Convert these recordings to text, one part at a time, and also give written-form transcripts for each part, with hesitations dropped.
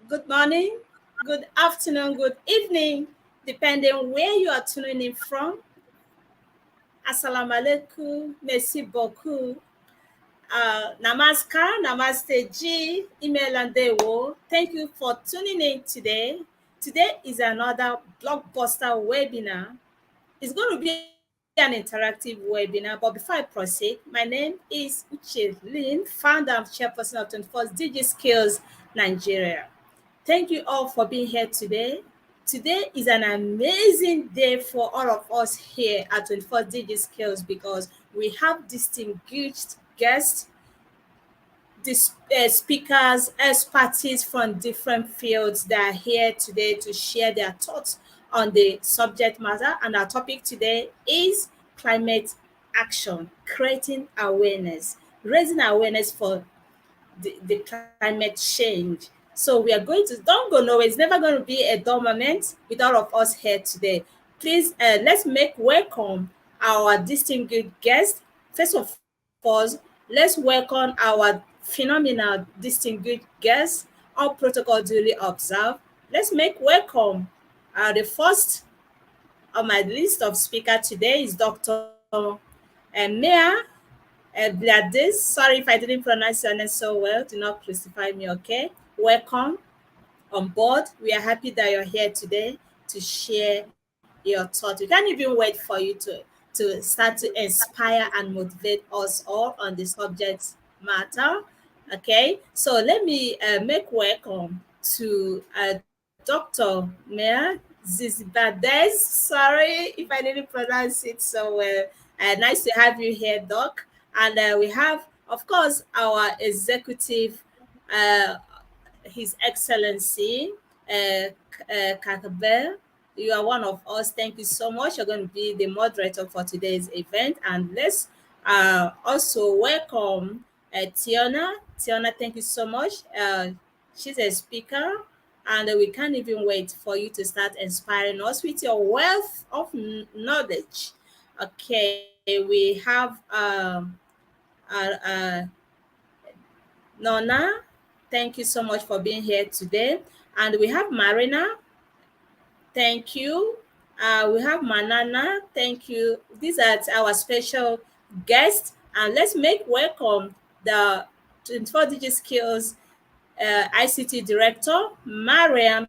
good morning, good afternoon, good evening, depending where you are tuning in from. Assalamu alaikum, merci beaucoup. Namaskar, namaste G, email and dewo. Thank you for tuning in today. Today is another blockbuster webinar. It's going to be an interactive webinar, but before I proceed, my name is Uche Lin, founder and chairperson of 21st DG Skills Nigeria. Thank you all for being here today. Today is an amazing day for all of us here at 21st DG Skills because we have distinguished guests, speakers, expertise from different fields that are here today to share their thoughts on the subject matter. And our topic today is climate action, creating awareness, raising awareness for the climate change. So we are going to, don't go nowhere. It's never going to be a dull moment with all of us here today. Please, let's make welcome our distinguished guest. First of all, let's welcome our phenomenal distinguished guest. All protocol duly observed. Let's make welcome the first on my list of speaker today is Dr. Mea Blades. Sorry if I didn't pronounce your name so well. Do not crucify me, okay? Welcome on board. We are happy that you're here today to share your thoughts. We can't even wait for you to start to inspire and motivate us all on the subject matter. Okay, so let me make welcome to Dr. Mea Zizibades. Sorry if I didn't pronounce it so well. Nice to have you here, Doc. And we have, of course, our executive, uh, His Excellency, Kakabel. You are one of us. Thank you so much. You're going to be the moderator for today's event. And let's also welcome Tiona. Tiona, thank you so much. She's a speaker, and we can't even wait for you to start inspiring us with your wealth of knowledge. Okay, we have uh, uh, Nona. Thank you so much for being here today. And we have Marina. Thank you. We have Manana. Thank you. These are our special guests. And let's make welcome the 24 Digi Skills ICT Director, Mariam.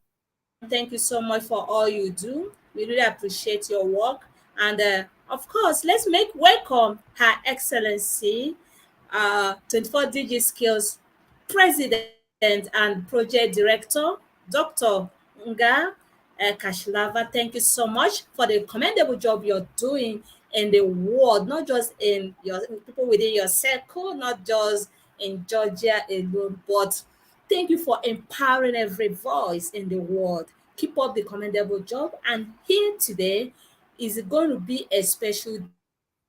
Thank you so much for all you do. We really appreciate your work. And of course, let's make welcome Her Excellency, 24 Digi Skills President and Project Director, Dr. Nga Kashlava. Thank you so much for the commendable job you're doing in the world, not just in your people within your circle, not just in Georgia alone, but thank you for empowering every voice in the world. Keep up the commendable job. And here today is going to be a special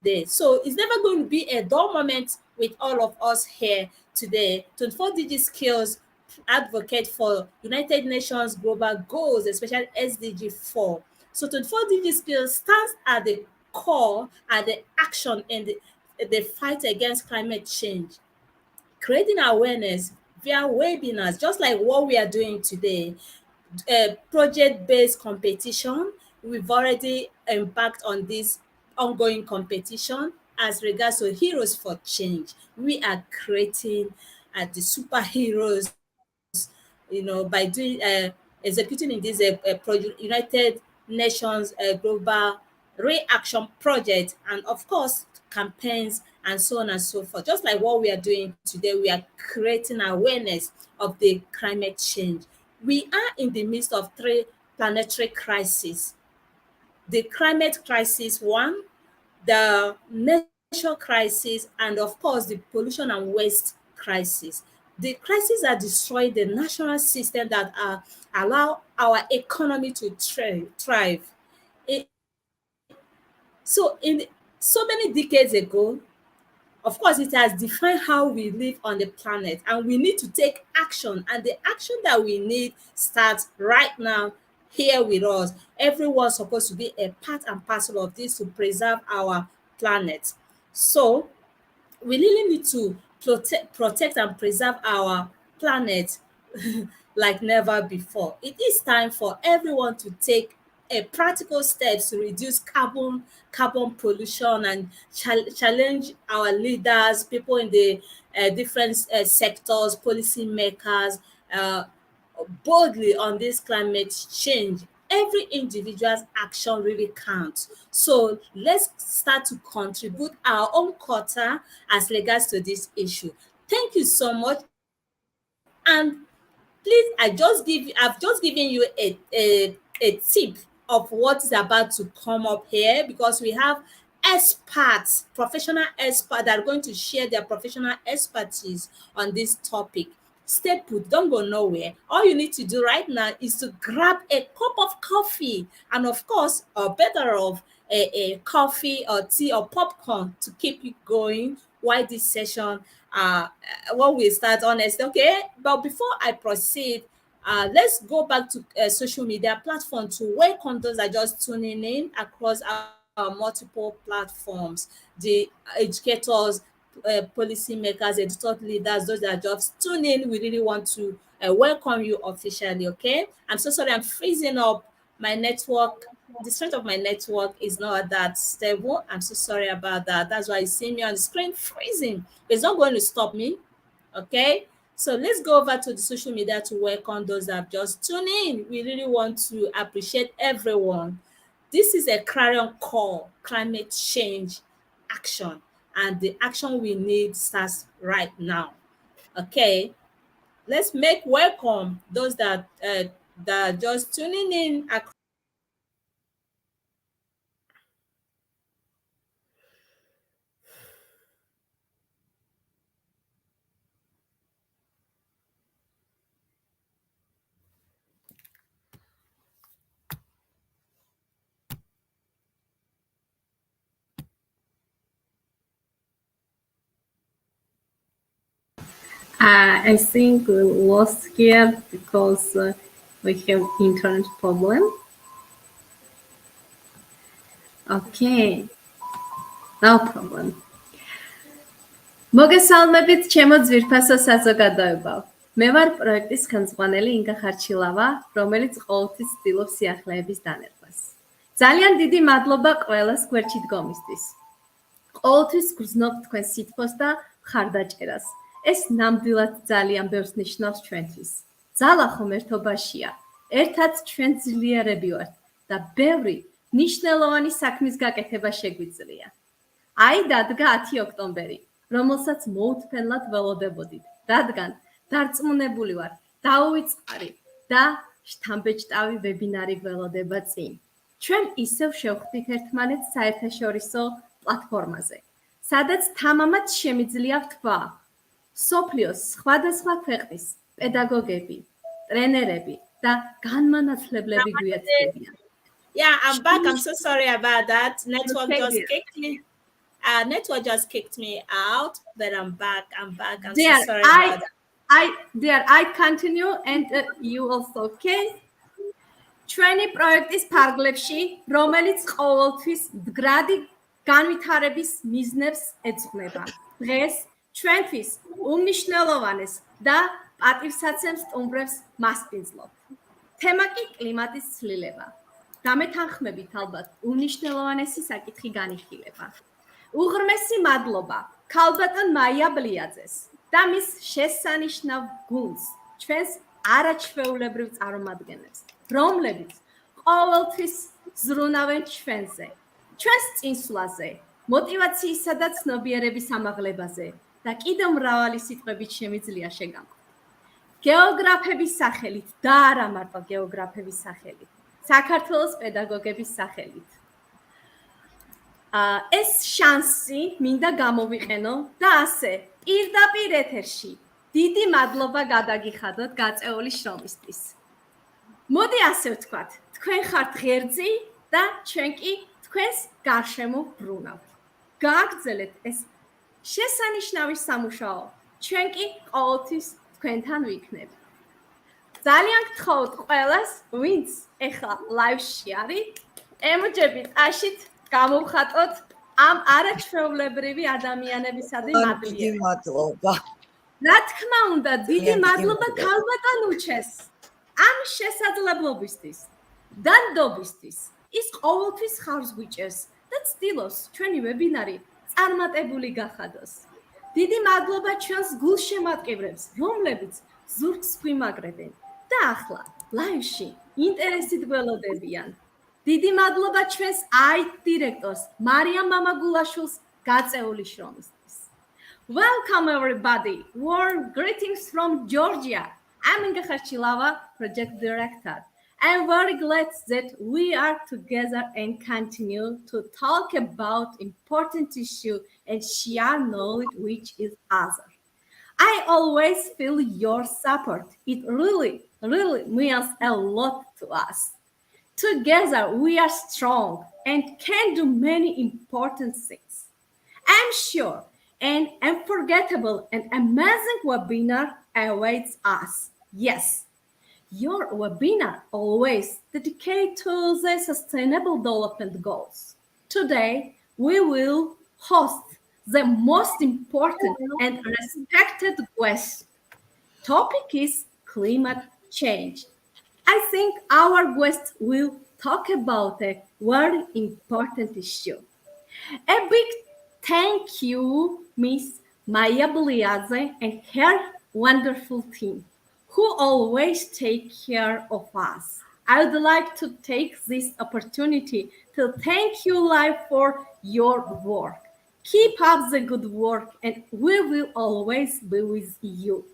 day. So it's never going to be a dull moment with all of us here today. 24 Digi Skills advocate for United Nations global goals, especially SDG 4. So 24 Digi Skills stands at the core at the action in the fight against climate change, creating awareness via webinars, just like what we are doing today, project-based competition. We've already embarked on this ongoing competition as regards to Heroes for Change. We are creating the superheroes, by doing executing in this United Nations global reaction project, and of course campaigns and so on and so forth. Just like what we are doing today, we are creating awareness of the climate change. We are in the midst of three planetary crises: the climate crisis one, the nature crisis, and of course the pollution and waste crisis. The crises are destroying the national system that allow our economy to thrive. It, so so many decades ago, of course, it has defined how we live on the planet, and we need to take action. And the action that we need starts right now here with us. Everyone's supposed to be a part and parcel of this to preserve our planet. So we really need to protect and preserve our planet. like never before. It is time for everyone to take a practical steps to reduce carbon pollution and challenge our leaders, people in the different sectors, policy makers, uh, boldly on this climate change. Every individual's action really counts. So let's start to contribute our own quota as regards to this issue. Thank you so much. And please, I've just given you a tip of what is about to come up here, because we have experts, professional experts that are going to share their professional expertise on this topic. Stay put, don't go nowhere. All you need to do right now is to grab a cup of coffee, and of course, or better off, a coffee or tea or popcorn to keep you going while this session when we start honest. Okay, but before I proceed, let's go back to social media platform to welcome those that are just tuning in across our multiple platforms, the educators, policy makers, editor leaders, those that are just tuning in. We really want to welcome you officially. Okay, I'm so sorry, I'm freezing up. My network, the strength of my network is not that stable. I'm so sorry about that. That's why you see me on the screen freezing. It's not going to stop me. Okay. So let's go over to the social media to welcome those that have just tuned in. We really want to appreciate everyone. This is a clarion call, climate change action, and the action we need starts right now. Okay, let's make welcome those that are just tuning in. I think we lost here because we have internet problem. Okay, no problem. მოგესალმებით ჩემო ძვირფასო საზოგადოებაო. მე ვარ პროექტის ხელმძღვანელი ინგა ხარჩილავა, რომელიც ყოველთვის ცდილობს სიახლეების დანერგვას. ძალიან დიდი მადლობა ყველას გვერდში დგომისთვის. ყოველთვის გრძნობ თქვენ სითბოს და მხარდაჭერას. ეს ნამდვილად ძალიან ბევრს ნიშნავს ჩვენთვის. ძალა ხომ ერთობაშია. ერთად ჩვენ ძლიერები ვართ და ბევრი მნიშვნელოვანი საქმის გაკეთება შეგვიძლია. აი დადგა 10 ოქტომბერი, რომელსაც მოუთფენლად ველოდებოდით, რადგან დარწმუნებული ვარ, დაუვიწყარი და შთამბეჭდავი ვებინარი ველოდება წინ. ჩვენ ისევ შევხვდით ერთმანეთს საერთაშორისო პლატფორმაზე, სადაც თამამად შემიძლია ვთქვა სოფლიოს სხვადასხვა ქვეყნის პედაგოგები, ტრენერები და განმანათლებლები გვიაცნობიან. Yeah, I'm back. I'm so sorry about that. Network just kicked me out, but I'm back. I'm so sorry about that. I continue and you also, okay? ჩვენი პროექტის ფარგლებში, რომელიც ყოველთვის მდგრადი განვითარების მიზნებს ეძღვნება. დღეს ჩვენთვის უმნიშვნელოვანეს და პატივსაცემს სტუმრებს მასპინძლობთ. თემა კი კლიმატის ცვლილება. დამეთანხმებით ალბათ უმნიშვნელოვანესი საკითხი განიხილება. უღრმესი მადლობა ქალბატონ მაია ბლიაძეს და მის შესანიშნავ გუნდს, ჩვენს არაჩვეულებრივ წარმომადგენლებს, რომლებიც ყოველთვის ზრუნავენ ჩვენზე, ჩვენს წინსვლაზე, მოტივაციისა და ცნობიერების ამაღლებაზე და კიდევ მრავალი სიტყვებით შემიძლია შეგამხოთ. გეოგრაფების სახელით და არა მარტო გეოგრაფების სახელით, საქართველოს პედაგოგების სახელით. ეს შანსი მინდა გამოვიყენო და ასე პირდაპირ ეთერში დიდი მადლობა გადაგიხადოთ გაწეული შრომისთვის. მოდი ასე ვთქვათ, თქვენ ხართ ღერძი და ჩვენ კი თქვენს გარშემო ბრუნავთ. გააგრძელეთ ეს შესანიშნავი სამუშაო, ჩვენ კი ყოველთვის თქვენთან ვიქნებით. ძალიან გთხოვთ ყველას, ვინც ეხლა ლაივში არის, ემოჯები ტაშით გამოვხატოთ ამ არაჩვეულებრივი ადამიანებისადმი მადლიერებას. მადლობა. რა თქმა უნდა, დიდი მადლობა ქალბატონ უჩეს. ამ შესაძლებლობისთვის და ნდობისთვის ის ყოველთვის ხარს გვიჭერს და ცდილობს ჩვენი ვებინარი წარმატებული გახადოს. დიდი მადლობა ჩვენს გულშემატკივრებს, რომლებიც ზურგს გვიმაგრებენ და ახლა ლაივში ინტერესით გველოდებიან. დიდი მადლობა ჩვენს IT დირექტორს მარიამ მამაგულაშვილს გაწეული შრომისთვის. Welcome everybody. Warm greetings from Georgia. I'm Inga Kharchilava, project director. I'm very glad that we are together and continue to talk about important issues and share knowledge with each other. I always feel your support. It really means a lot to us. Together we are strong and can do many important things. I'm sure an unforgettable and amazing webinar awaits us. Yes, your webinar always dedicated to the sustainable development goals. Today, we will host the most important and respected guest. Topic is climate change. I think our guest will talk about a very important issue. A big thank you, Miss Maya Bliaze and her wonderful team, who always take care of us. I would like to take this opportunity to thank you live for your work. Keep up the good work and we will always be with you.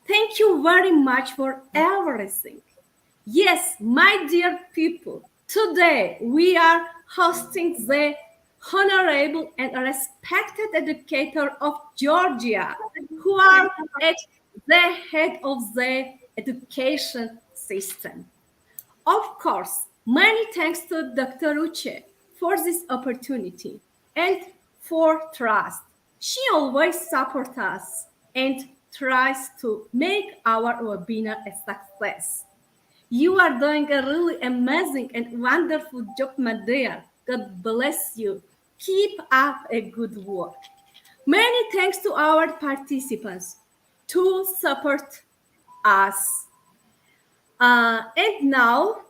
Thank you very much for everything. Yes, my dear people, today we are hosting the honorable and respected educator of Georgia, who are at the head of the education system. Of course, many thanks to Dr. Uche for this opportunity and for trust. She always supports us and tries to make our webinar a success. You are doing a really amazing and wonderful job, my dear. God bless you. Keep up a good work. Many thanks to our participants to support us. And now,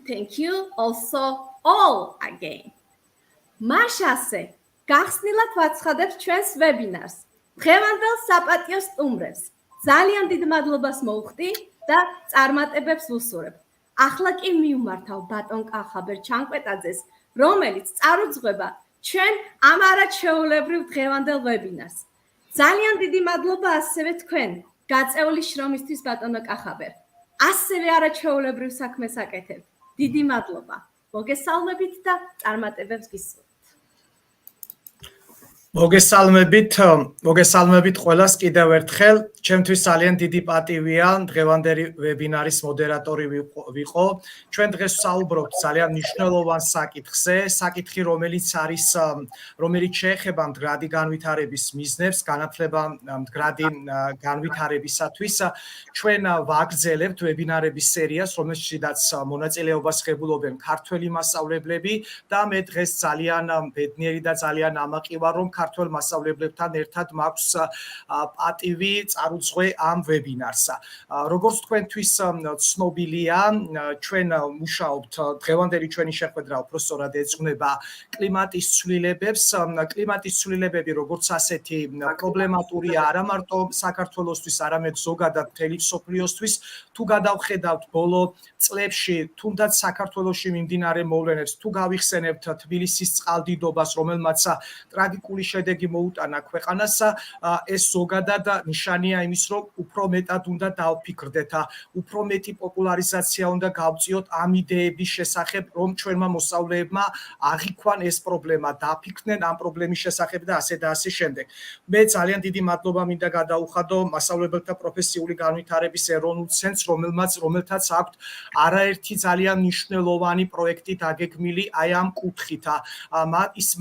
thank you also all again. Mashase, გახსნილად ვაცხადებთ ჩვენს ვებინარს. დღევანდელ საპატიო სტუმრებს ძალიან დიდ მადლობას მოვხდი და წარმატებებს ვუსურებ. ახლა კი მივმართავ ბატონ კახაბერ ჩანკვეტაძეს, რომელიც წარუძღვება ჩვენ ამ არაჩვეულებრივ დღევანდელ ვებინარს. ძალიან დიდი მადლობა ასევე თქვენ გაწეული შრომისთვის ბატონო კახაბერ. ასევე არაჩვეულებრივ საქმეს აკეთებთ. დიდი მადლობა. მოგესალმებით და წარმატებებს გისურვებთ. მოგესალმებით ყველას კიდევ ერთხელ. ჩემთვის ძალიან დიდი პატივია დღევანდელი ვებინარის მოდერატორი ვიყო. ჩვენ დღეს ვსაუბრობთ ძალიან მნიშვნელოვან საკითხზე, საკითხი რომელიც შეეხება მდგრადი განვითარების მიზნებს, განათლება მდგრადი განვითარებისათვის. ჩვენ ვაგრძელებთ ვებინარების სერიას, რომელშიც მონაწილეობას ღებულობენ ქართველი მასწავლებლები და მე დღეს ძალიან ბედნიერი და ძალიან ამაყი ვარ, რომ ქართველ მასწავლებლებთან ერთად მაქვს პატივი წარუძღვე ამ ვებინარს. როგორც თქვენთვის ცნობილია, ჩვენ მუშაობთ დღევანდელი ჩვენი შეხვედრა უბრალოდ ეძღვნება კლიმატის ცვლილებებს. კლიმატის ცვლილებები როგორც ასეთი პრობლემატურია არა მარტო საქართველოსთვის, არამედ ზოგადად მთელი მსოფლიოსთვის. თუ გადავხედავთ ბოლო წლებში, თუნდაც საქართველოში მიმდინარე მოვლენებს, თუ გავიხსენებთ თბილისის წყალდიდობას, რომელმაც ტრაგიკული შედეგი მოუტანა ქვეყანას, ეს ზოგადად ნიშანია იმის, რომ უფრო მეტად უნდა დავფიქრდეთ, უფრო მეტი პოპულარიზაცია უნდა გავწიოთ ამ იდეების შესახებ, რომ ჩვენმა მოსწავლეებმა აღიქვან ეს პრობლემა, დაფიქრდნენ ამ პრობლემის შესახებ და ასე შემდეგ. მე ძალიან დიდი მადლობა მინდა გადაუხადო მასწავლებელთა პროფესიული განვითარების ეროვნულ ცენტრს, რომელთაც აქვთ არაერთი ძალიან მნიშვნელოვანი პროექტი დაგეგმილი აი ამ კუთხით.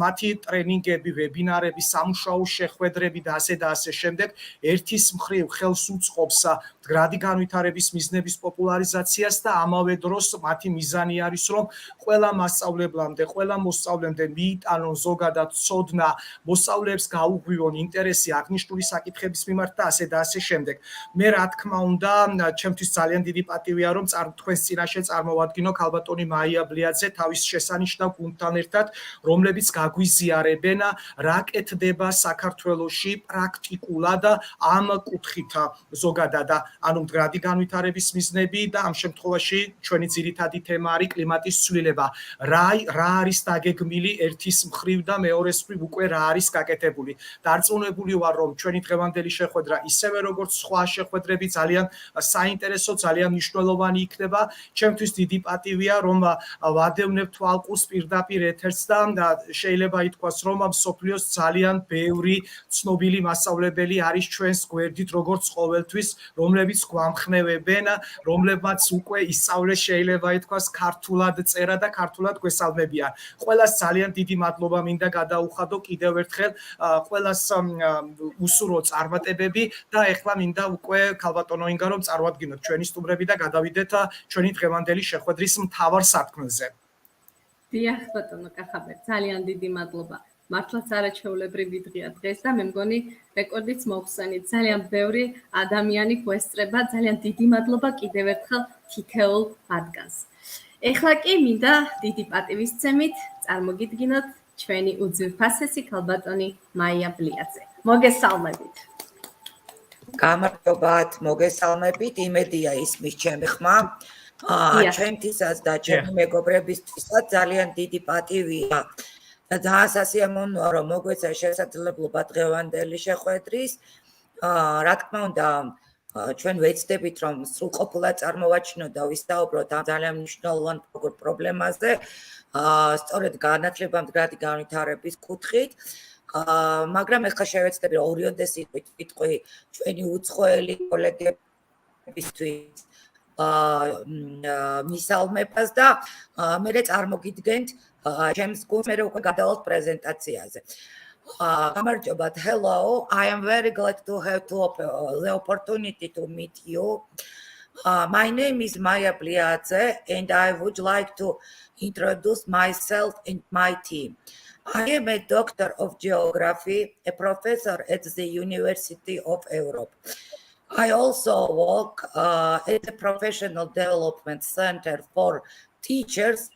მათი ტრენინგები, ვებინარები, სამუშაო შეხვედრები და ასე შემდეგ ერთის მხრივ მხრივ ხელს უწყობს მდგრადი განვითარების მიზნების პოპულარიზაციას და ამავე დროს მათი მიზანი არის, რომ ყველა მასწავლებლამდე, ყველა მოსწავლემდე მიიტანონ ზოგადად ცოდნა, მოსწავლეებს გაუღვივონ ინტერესი აღნიშნული საკითხების მიმართ და ასე და ასე შემდეგ. მე რა თქმა უნდა, ჩემთვის ძალიან დიდი პატივია, რომ თქვენს წინაშე წარმოვადგინო ქალბატონი მაია ბლიაძე თავის შესანიშნავ გუნდთან ერთად, რომლებიც გაგვიზიარებენ რა კეთდება საქართველოში პრაქტიკულად ამ კუთხით ზოგადად, ანუ მდგრადი განვითარების მიზნები და ამ შემთხვევაში ჩვენი ძირითადი თემა არის კლიმატის ცვლილება. რა არის დაგეგმილი ერთის მხრივ და მეორეს მხრივ უკვე რა არის გაკეთებული. დარწმუნებული ვარ, რომ ჩვენი დღევანდელი შეხვედრა ისევე როგორც სხვა შეხვედრები ძალიან საინტერესო, ძალიან მნიშვნელოვანი იქნება. ჩემთვის დიდი პატივია, რომ ვადევნებ თვალყურს პირდაპირ ეთერს და შეიძლება ითქვას, რომ მსოფლიოს ძალიან ბევრი ცნობილი მასწავლებელი არის ჩვენს გვერდით, როგორც ყოველთვის, რომლებიც გვამხნევებენ, რომლებმაც უკვე ისწავლეს, შეიძლება ითქვას, ქართულად წერა და ქართულად გვესალმებიან. ყველას ძალიან დიდი მადლობა მინდა გადაუხადო კიდევ ერთხელ ყველას უსურვო წარმატებები და ეხლა მინდა უკვე ქალბატონო ინგა რომ წარვადგინოთ ჩვენი სტუმრები და გადავიდეთ ჩვენი დღევანდელი შეხვედრის მთავარ სათქმელზე. დიახ ბატონო კახაბერ, ძალიან დიდი მადლობა. მართლაც არაჩვეულებრივი დღეა დღეს და მე მგონი რეკორდიც მოვხსენით. ძალიან ბევრი ადამიანი გვესწრება. ძალიან დიდი მადლობა კიდევ ერთხელ თითოეულ მათგანს. ეხლა კი მინდა დიდი პატივისცემით წარმოგიდგინოთ ჩვენი უძვირფასესი ქალბატონი მაია ბლიაძე. მოგესალმებით. გამარჯობათ, მოგესალმებით, იმედია ისმის ჩემი ხმა. ჩვენთვისაც და ჩემი მეგობრებისთვისაც ძალიან დიდი პატივია და ძალიან სასიამოვნოა, რომ მოგვეცა შესაძლებლობა დღევანდელი შეხვედრის. რა თქმა უნდა, ჩვენ ვეცდებით, რომ სრულყოფილად წარმოვაჩინოთ და ვისაუბროთ ამ ძალიან მნიშვნელოვან პრობლემაზე, სწორედ განათლება მდგრადი განვითარების კუთხით. მაგრამ ეხლა შევეცდები ორიოდე სიტყვი ჩვენი უცხოელი კოლეგებისთვის მისალმებას და მერე წარმოგიდგენთ ჩემს გუნდს, მერე უკვე გადავალთ პრეზენტაციაზე. გამარჯობათ, hello, I am very glad to have the opportunity to meet you. My name is Maya Bliadze and I would like to introduce myself and my team. I am a doctor of geography, a professor at the University of Europe. I also work at the Professional Development Center for Teachers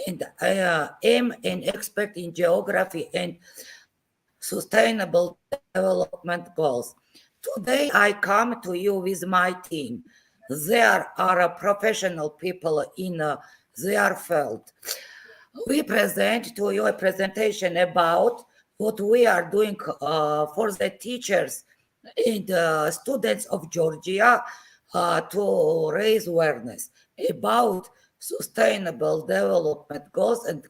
and I am an expert in geography and sustainable development goals. Today I come to you with my team. There are professional people in their field. We present to you a presentation about what we are doing for the teachers and students of Georgia to raise awareness about sustainable development goals and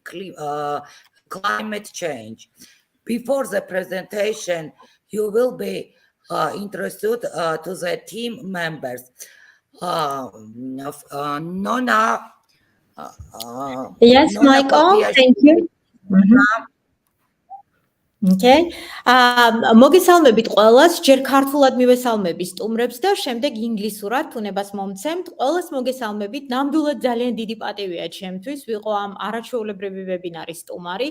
climate change. Before the presentation, you will be introduced to the team members. Nona. Yes, Michael, thank you. Okay. მოგესალმებით ყველას, ჯერ ქართულად მივესალმები სტუმრებს და შემდეგ ინგლისურად თუნებას მომცემთ. ყველას მოგესალმებით. ნამდვილად ძალიან დიდი პატივია ჩემთვის ვიყო ამ არაჩვეულებრივი ვებინარის სტუმარი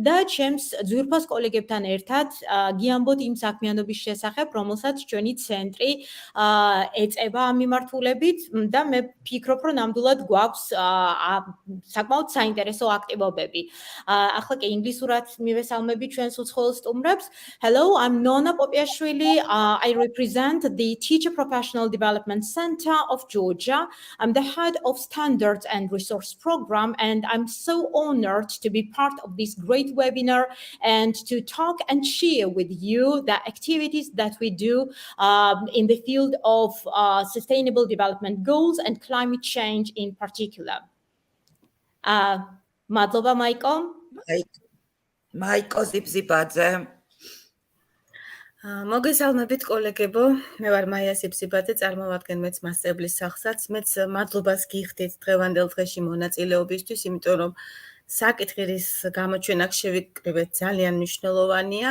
და ჩემს ძვირფას კოლეგებთან ერთად გიამბოთ იმ საქმიანობის შესახებ, რომელსაც ჩვენი ცენტრი ეწევა ამ მიმართულებით და მე ფიქრობ, რომ ნამდვილად გვაქვს საკმაოდ საინტერესო აქტივობები. ახლა კი ინგლისურად მივესალმები ჩვენს Hello, I'm Nona Popiashvili. I represent the Teacher Professional Development Center of Georgia. I'm the head of Standards and Resource Program, and I'm so honored to be part of this great webinar and to talk and share with you the activities that we do in the field of sustainable development goals and climate change in particular. Madlova, Michael. Maiko Zipzibadze. მოგესალმებით კოლეგებო, მე ვარ მაია სიბსიბაძე, წარმოვადგენ მეც მასწავლებლის სახსაც. მეც მადლობას გიხდით დღევანდელ დღეში მონაწილეობისთვის, იმიტომ რომ საკითხი რის გამოჩვენა შევიკრიბეთ ძალიან მნიშვნელოვანია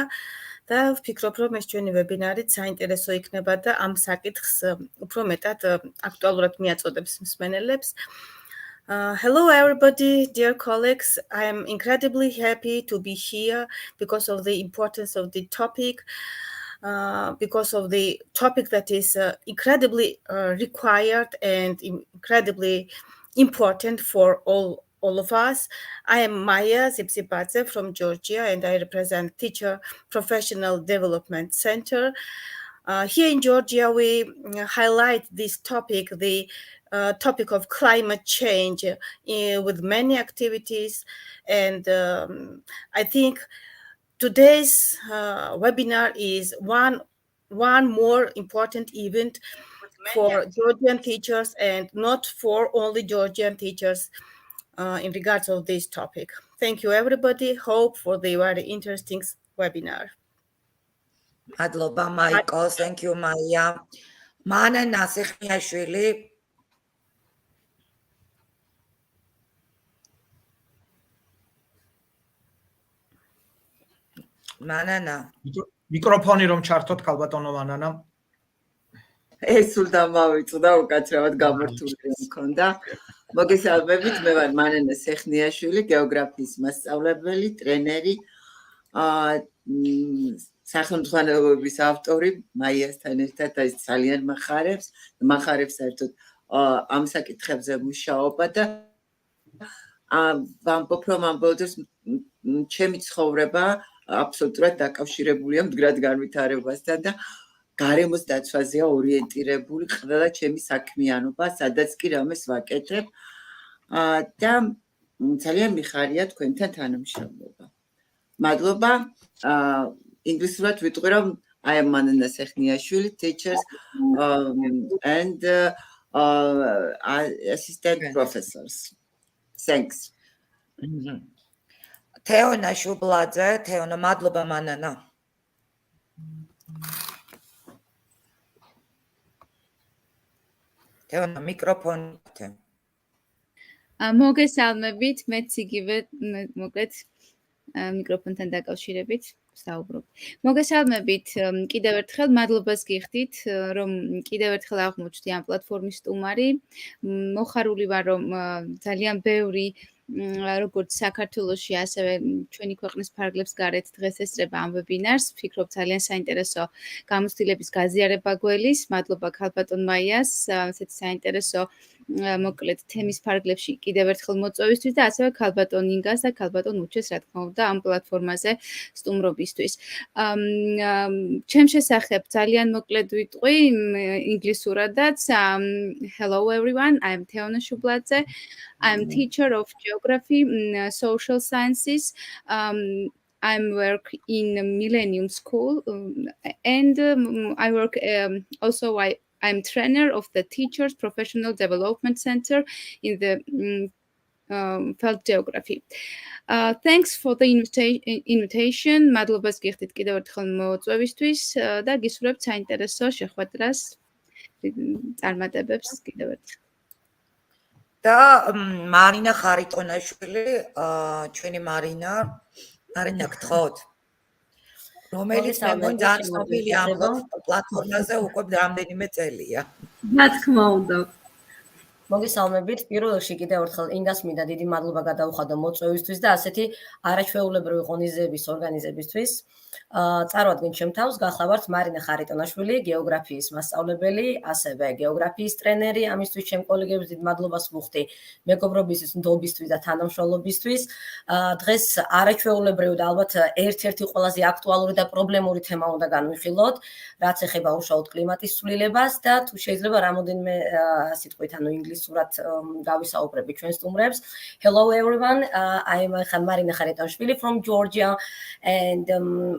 და ვფიქრობ, რომ ეს ჩვენი ვებინარი საინტერესო იქნება და ამ საკითხს უფრო მეტად აქტუალურად მიაწოდებს მსმენელებს. Hello everybody, dear colleagues. I am incredibly happy to be here because of the importance of the topic, because of the topic that is incredibly required and incredibly important for all of us. I am Maya Zipzibadze from Georgia, and I represent Teacher Professional Development Center. Here in Georgia, we highlight this topic, the topic of climate change, with many activities. And I think today's webinar is one more important event for Georgian teachers, and not for only Georgian teachers in regards of this topic. Thank you, everybody. Hope for the very interesting webinar. Madloba Michael, thank you, Maya. Mana Nasikhiashvili. Manana. მიკროფონი რომ ჩართოთ ქალბატონო მანანა. ეს სულ დამავიწყდა უკაცრავად გამორთული მქონდა. მოგესალმებით, მე ვარ მანანა სეხნიაშვილი, გეოგრაფიის მასწავლებელი, ტრენერი, სახელმძღვანელოების ავტორი, მაიასთან ერთად ეს ძალიან მახარებს საერთოდ ამ საკითხებზე მუშაობა და ვამბობ, რომ ამ ბოლო დროს ჩემი ცხოვრება აბსოლუტურად დაკავშირებულია მდგრად განვითარებასთან და გარემოს დაცვაზეა ორიენტირებული ყველა ჩემი საქმიანობა, სადაც კი რამეს ვაკეთებ და ძალიან მიხარია თქვენთან თანამშრომლობა. მადლობა. ინგლისურად ვიტყვი, რომ I am Manana Sekhniashvili, teachers and assistant professors. Thanks. Teona Shubladze, Teona Madloba Manana. Teona microphone. მოგესალმებით, მეც იგივე მოკლედ მიკროფონთან დაკავშირებით ვსაუბრობ. მოგესალმებით, კიდევ ერთხელ მადლობას გიხდით, რომ კიდევ ერთხელ აღმოჩნდი ამ პლატფორმის სტუმარი. მოხარული ვარ, რომ ძალიან ბევრი როგორც საქართველოში, ასევე ჩვენი ქვეყნის ფარგლებს გარეთ დღეს ესწრება ამ ვებინარს. ვფიქრობ, ძალიან საინტერესო გამოცდილების გაზიარება გველის. მადლობა ქალბატონ მაიას, ასეთი საინტერესო მოკლედ თემის ფარგლებში კიდევ ერთხელ მოწვევისთვის და ასევე ქალბატონ ინგას და ქალბატონ უჩეს, რა თქმა უნდა, ამ პლატფორმაზე სტუმრობისთვის. ჩემ შესახებ ძალიან მოკლედ ვიტყვი ინგლისურადაც. Hello everyone, I am Teona Shubladze. I am teacher of geography, social sciences. I work in Millennium School, and I work also. I'm trainer of the Teachers Professional Development Center in the field geography. Thanks for the invitation. მადლობას გიხდით კიდევ ერთხელ მოწვევისთვის და გისურვებთ საინტერესო შეხვედრას წარმატებებს კიდევ ერთხელ. და მარინა ხარიტონაშვილი, ჩვენი მარინა გთხოვთ, რომელიც მე მგონი ძალიან ცნობილი ამ პლატფორმაზე უკვე რამდენიმე წელია. რა თქმა უნდა. მოგესალმებით. პირველ რიგში კიდევ ერთხელ ინგას მინდა დიდი მადლობა გადაუხადო მოწვევისთვის და ასეთი არაჩვეულებრივი ღონისძიების ორგანიზებისთვის. წარვადგენ ჩემ თავს, გახლავართ მარინა ხარიტონაშვილი, გეოგრაფიის მასწავლებელი, ასევე გეოგრაფიის ტრენერი. ამისთვის ჩემ კოლეგებს დიდ მადლობას ვუხდი მეგობრობისთვის, ნდობისთვის და თანამშრომლობისთვის. დღეს არაჩვეულებრივი და ალბათ ერთ-ერთი ყველაზე აქტუალური და პრობლემური თემა უნდა განვიხილოთ, რაც ეხება უშუალოდ კლიმატის ცვლილებას და თუ შეიძლება რამოდენიმე სიტყვით, ანუ ინგლისურად გავისაუბრები ჩვენ სტუმრებს. Hello everyone, I am Marina Kharitonashvili from Georgia, and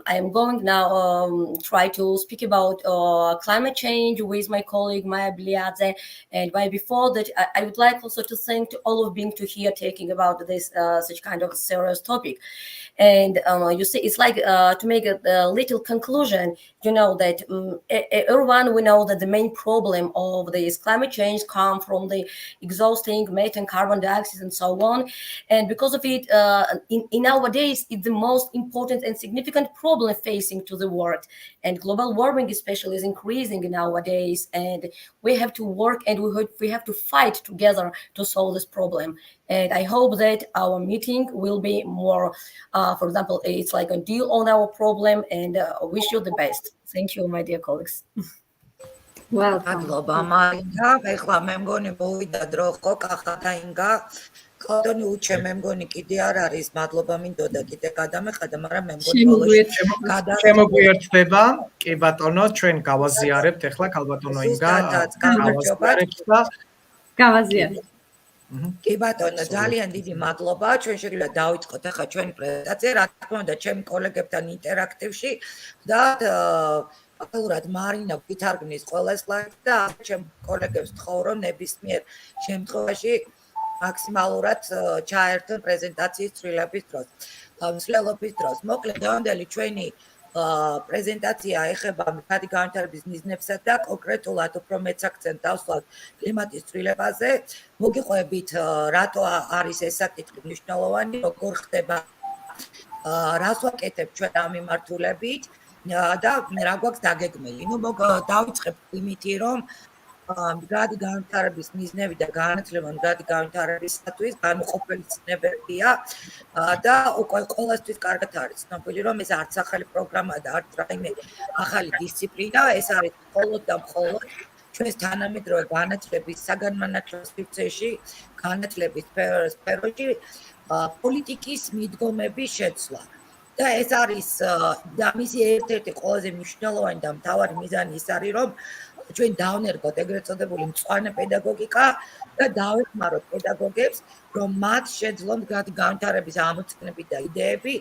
I am going now try to speak about climate change with my colleague Maya Bliadze. And before that, I would like also to thank to all of being to here taking about this such kind of serious topic. And you see, it's like to make a little conclusion, you know that everyone, we know that the main problem of this climate change come from the exhausting methane, carbon dioxide, and so on. And because of it, in nowadays, it's the most important and significant problem facing to the world. And global warming especially is increasing nowadays. And we have to work and we have to fight together to solve this problem. And I hope that our meeting will be more, for example, it's like a deal on our problem, and wish you the best. Thank you, my dear colleagues. Welcome. მადლობა მარინა. ეხლა მე მგონი მოვიდა დრო ხო კახა და ინგა. ქალბატონი უჩე მე მგონი კიდე არ არის. მადლობა მინდოდა კიდე გადამეხადა, მაგრამ მე მგონი ბოლოს შემოგვიერთდება. კი ბატონო, ჩვენ გავაზიარებთ ეხლა ქალბატონო ინგა. გავაზიარებთ და გავაზიარებთ. კი ბატონო, ძალიან დიდი მადლობა. ჩვენ შეგვიძლია დავიწყოთ ახლა ჩვენი პრეზენტაცია, რა თქმა უნდა, ჩემი კოლეგებთან ინტერაქტივში და აკურატ მარინა გითარგმნის ყველა სლაიდს და ჩემ კოლეგებს ვთხოვ, რომ ნებისმიერ შემთხვევაში მაქსიმალურად ჩაერთონ პრეზენტაციის ცვლილების დროს. მსვლელობის დროს. მოკლედ, დღევანდელი ჩვენი პრეზენტაცია ეხება მდგრადი განვითარების მიზნებსა და კონკრეტულად უფრო მეც აქცენტს დავსვათ კლიმატის ცვლილებაზე. მოგიყვებით, რატო არის ეს საკითხი მნიშვნელოვანი, როგორ ხდება, რას ვაკეთებთ ჩვენ ამ მიმართულებით და რა გვაქვს დაგეგმილი. დავიწყებ იმითი, რომ მდგრადი განვითარების მიზნები და განათლება მდგრადი განვითარებისათვის განუყოფელი ცნებებია და უკვე ყველასთვის კარგად არის ცნობილი, რომ ეს არც ახალი პროგრამა და არც რაიმე ახალი დისციპლინა, ეს არის მხოლოდ და მხოლოდ ჩვენს თანამედროვე განათლების საგანმანათლებლო სივრცეში, განათლების სფეროში პოლიტიკის მიდგომების შეცვლა. და ეს არის და მისი ერთ-ერთი ყველაზე მნიშვნელოვანი და მთავარი მიზანი ის არის, რომ ჩვენ დავნერგოთ ეგრეთ წოდებული მწვანე პედაგოგიკა და დავეხმაროთ პედაგოგებს, რომ მათ შეძლონ მდგრადი განვითარების ამოცნები და იდეები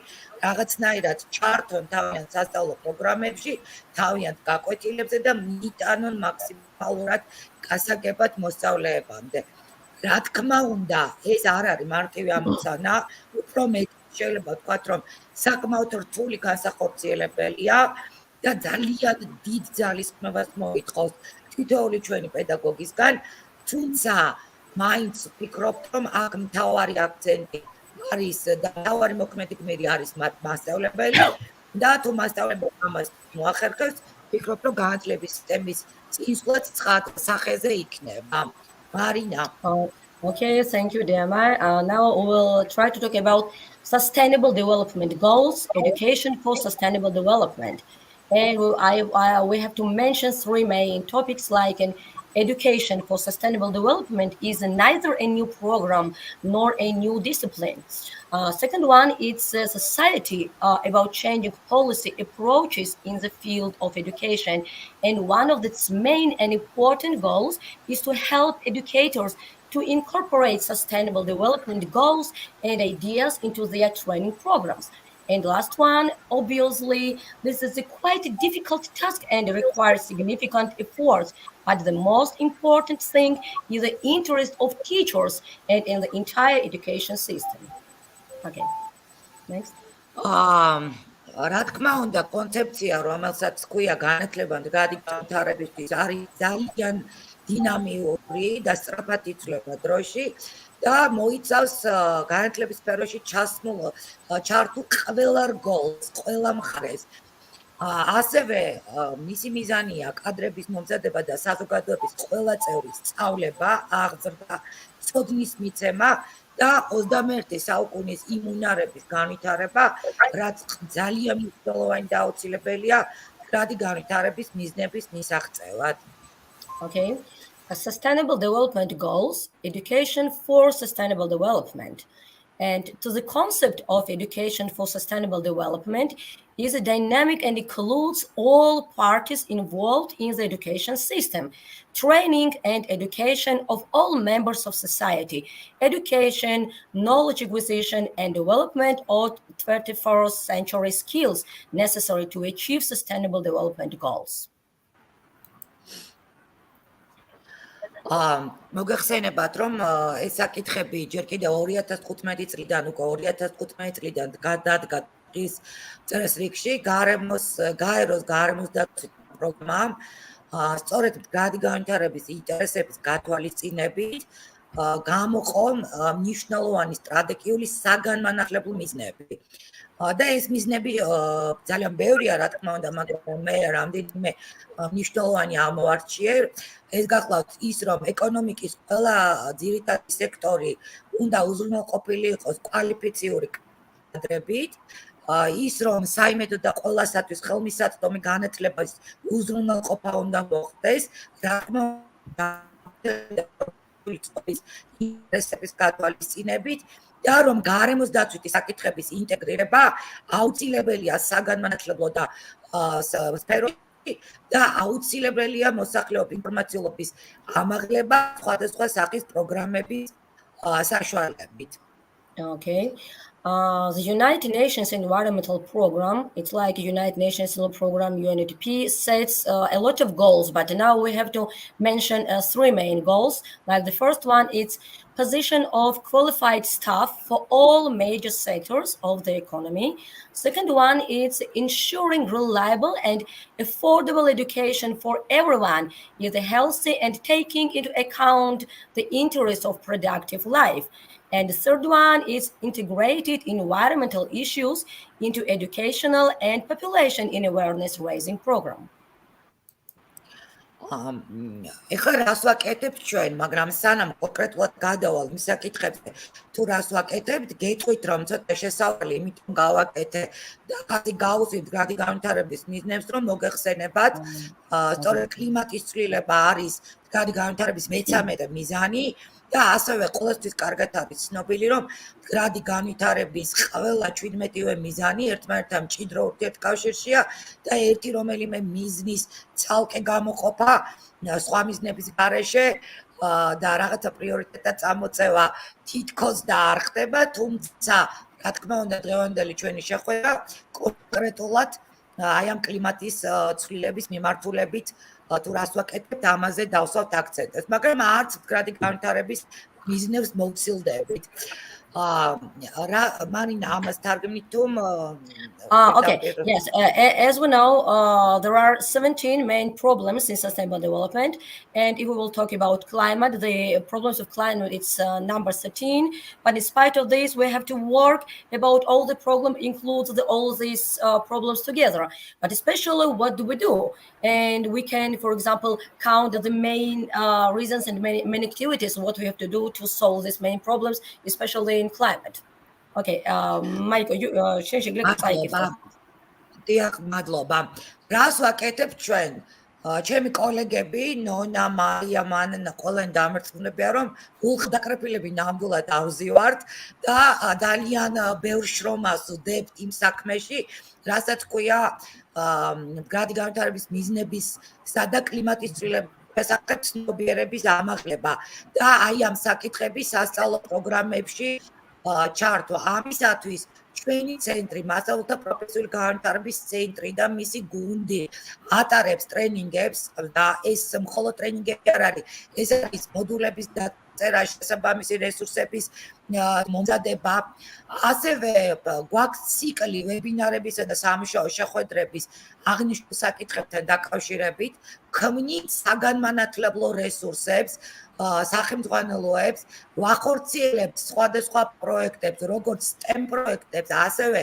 რაღაცნაირად ჩართონ თავიანთ სასწავლო პროგრამებში, თავიანთ გაკვეთილებზე და მიიტანონ მაქსიმალურად გასაგებად მოსწავლეებამდე. რა თქმა უნდა, ეს არ არის მარტივი ამოცანა, უფრო მეტი შეიძლება ვთქვათ, რომ საკმაოდ რთული განსახორციელებელია და ძალიან დიდ ძალისხმევას მოითხოვს თითოეული ჩვენი პედაგოგისგან, თუმცა მაინც ვფიქრობთ, რომ აქ მთავარი აქცენტი არის და მთავარი მოქმედი გმირი არის მასწავლებელი და თუ მასწავლებელი ამას მოახერხებს, ვფიქრობ, რომ განათლების სისტემის წინსვლაც ცხად სახეზე იქნება. Marina. Okay, thank you, Diamar. Now we will try to talk about sustainable development goals, education for sustainable development. And we have to mention three main topics like education for sustainable development is neither a new program nor a new discipline. Second one, it's society about changing policy approaches in the field of education. And one of its main and important goals is to help educators to incorporate sustainable development goals and ideas into their training programs. And last one, obviously, this is a quite a difficult task and requires significant efforts. But the most important thing is the interest of teachers and in the entire education system. Okay, next. რა თქმა უნდა, კონცეფცია, რომელსაც ქვია განათლება მდგრადი განვითარებისთვის, არის ძალიან დინამიური და სწრაფად იცვლება დროში და მოიცავს განათლების სფეროში ჩართულ ყველა რგოლს, ყველა მხარეს. ასევე მისი მიზანია კადრების მომზადება და საზოგადოების ყველა წევრის სწავლება, აღზრდა, ცოდნის მიცემა და 21 საუკუნის იმუნარების განვითარება, რაც ძალიან მნიშვნელოვანი და აუცილებელია მდგრადი განვითარების მიზნების მისაღწევად. Okay. Sustainable development goals, education for sustainable development. And to the concept of education for sustainable development is a dynamic and includes all parties involved in the education system, training and education of all members of society, education, knowledge acquisition and development of 21st century skills necessary to achieve sustainable development goals. მოგეხსენებათ, რომ ეს საკითხები ჯერ კიდევ 2015 წლიდან უკვე 2015 წლიდან დადგა ის წესრიგში გაეროს გარემოს დაცვის პროგრამამ სწორედ მდგრადი განვითარების ინტერესების გათვალისწინებით გამოყო მნიშვნელოვანი სტრატეგიული საგანმანათლებლო მიზნები. და ეს მიზნები ძალიან ბევრია, რა თქმა უნდა, მაგრამ მე რამდენიმე მნიშვნელოვანი ამოვარჩიე. ეს გახლავთ ის, რომ ეკონომიკის ყველა ძირითადი სექტორი უნდა უზრუნველყოფილი იყოს კვალიფიციური კადრებით, ის რომ საიმედო და ყველასათვის ხელმისაწვდომი განათლების უზრუნველყოფა უნდა მოხდეს, რა თქმა უნდა, ინტერესების გათვალისწინებით და რომ გარემოს დაცვითი საკითხების ინტეგრირება აუცილებელია საგანმანათლებლო და სფეროში და აუცილებელია მოსახლეობის ინფორმაციულობის ამაღლება სხვადასხვა სახის პროგრამების საშუალებით. Okay. The United Nations Environmental Program, it's like United Nations Program, UNDP, sets a lot of goals, but now we have to mention three main goals. Like the first one, it's position of qualified staff for all major sectors of the economy. Second one is ensuring reliable and affordable education for everyone is healthy and taking into account the interests of productive life. And the third one is integrated environmental issues into educational and population in awareness raising program. ეხლა რას ვაკეთებთ ჩვენ, მაგრამ სანამ კონკრეტულად გადავალ იმ საკითხებზე, თუ რას ვაკეთებთ, გეტყვით რომ ცოტა შესავალი, იმიტომ გავაკეთე და ხაზი გავუსვით მდგრადი განვითარების მიზნებს, რომ მოგეხსენებათ, სწორედ კლიმატის ცვლილება არის მდგრადი განვითარების მე-13 მიზანი და ასევე ყოველთვის კარგად არის ცნობილი, რომ მდგრადი განვითარების ყველა 17-ვე მიზანი ერთმანეთთან მჭიდრო ურთიერთკავშირშია და ერთი რომელიმე მიზნის ცალკე გამოყოფა სხვა მიზნების გარეშე და რაღაცა პრიორიტეტად წამოწევა თითქოს და არ ხდება, თუმცა რა თქმა უნდა დღევანდელი ჩვენი შეხვედრა კონკრეტულად აი ამ კლიმატის ცვლილების მიმართულებით თუ რას ვაკეთებთ, ამაზე დავსვათ აქცენტებს, მაგრამ არც მდგრადი განვითარების მიზნებს მოვცილდებით. Marina, ამას თარგმნით თუ Okay, yes. As we know, there are 17 main problems in sustainable development. And if we will talk about climate, the problems of climate, it's number 13. But in spite of this, we have to work about all the problem includes all these problems together. But especially what do we do? And we can, for example, count the main reasons and main activities, what we have to do to solve these main problems, especially in climate. Okay, Michael, you დიახ, მადლობა. რას ვაკეთებ ჩვენ? ჩემი კოლეგები, ნონა, მარია, მანანა, ყველანი დამარცხებია, რომ ულხდაკრეფილები ნამდვილად ავზივართ და ძალიან ბევრ შრომას ვდებთ იმ საქმეში, რასაც ქვია მდგრადი განვითარების მიზნებისა და კლიმატის ცვლილების შესახებ ცნობიერების ამაღლება და აი ამ საკითხების სასწავლო პროგრამებში ჩართვა. ამისათვის ჩვენი ცენტრი, მასწავლებლთა პროფესიული განვითარების ცენტრი და მისი გუნდი ატარებს ტრენინგებს და ეს მხოლოდ ტრენინგები არ არის, ეს არის მოდულების დაწერა, შესაბამისი რესურსების მომზადება. ასევე გვაქვს ციკლი ვებინარებისა და სამუშაო შეხვედრების აღნიშნულ საკითხებთან დაკავშირებით, ქმნით საგანმანათლებლო რესურსებს, სახელმძღვანელოებს, ვახორციელებთ სხვადასხვა პროექტებს, როგორც STEM პროექტებს, ასევე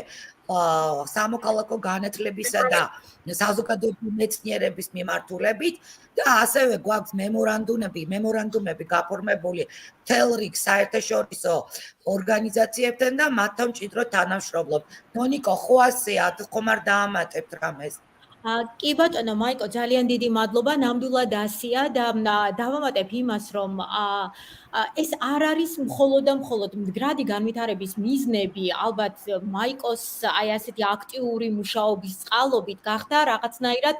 სამოქალაქო განათლებისა და საზოგადოებრივი მეცნიერების მიმართულებით და ასევე გვაქვს მემორანდუმები გაფორმებული მთელ რიგ საერთაშორისო ორგანიზაციებთან და მათთან მჭიდრო თანამშრომლობ. ნონიკო, ხო ასეა, ხომ არ დაამატებთ რამეს? კი ბატონო მაიკო, ძალიან დიდი მადლობა, ნამდვილად ასია და დავამატებ იმას, რომ ეს არ არის მხოლოდ და მხოლოდ მდგრადი განვითარების მიზნები, ალბათ მაიკოს აი ასეთი აქტიური მუშაობის წყალობით გახდა რაღაცნაირად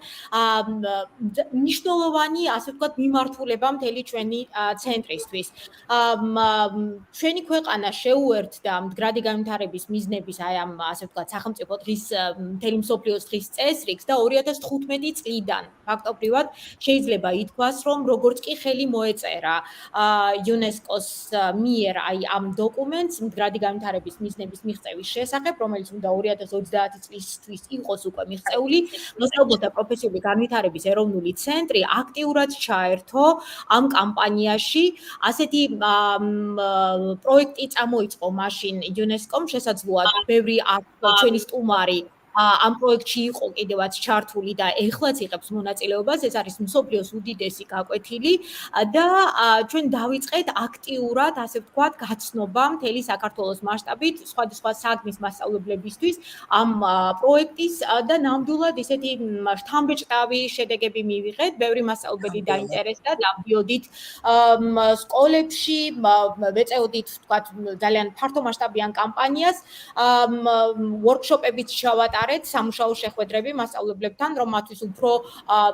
მნიშვნელოვანი, ასე ვთქვათ, მიმართულება მთელი ჩვენი ცენტრისთვის. ჩვენი ქვეყანა შეუერთდა მდგრადი განვითარების მიზნების აი ამ ასე ვთქვათ სახელმწიფო დღის მთელი მსოფლიოს დღის წესრიგს და 2015 2015 წლიდან. ფაქტობრივად შეიძლება ითქვას, რომ როგორც კი ხელი მოეწერა UNESCO-ს მიერ აი ამ დოკუმენტს მდგრადი განვითარების მიზნების მიღწევის შესახებ, რომელიც უნდა 2030 წლისთვის იყოს უკვე მიღწეული, მოსწავლეთა პროფესიული განვითარების ეროვნული ცენტრი აქტიურად ჩაერთო ამ კამპანიაში. ასეთი პროექტი წამოიწყო მაშინ UNESCO-მ, შესაძლოა ბევრი ჩვენი სტუმარი ამ პროექტში იყო კიდევაც ჩართული და ეხლაც იღებს მონაწილეობას. ეს არის მსოფლიოს უდიდესი გაკვეთილი და ჩვენ დავიწყეთ აქტიურად, ასე ვთქვათ, გაცნობა მთელი საქართველოს მასშტაბით სხვადასხვა საგნის მასწავლებლებისთვის ამ პროექტის და ნამდვილად ისეთი შთამბეჭდავი შედეგები მივიღეთ. ბევრი მასწავლებელი დაინტერესდა, დავდიოდით სკოლებში, ვეწეოდით, ვთქვათ, ძალიან ფართომასშტაბიან კამპანიას, ვორქშოპებიც ჩავატარეთ, სამუშაო შეხვედრები მასწავლებლებთან, რომ მათთვის უფრო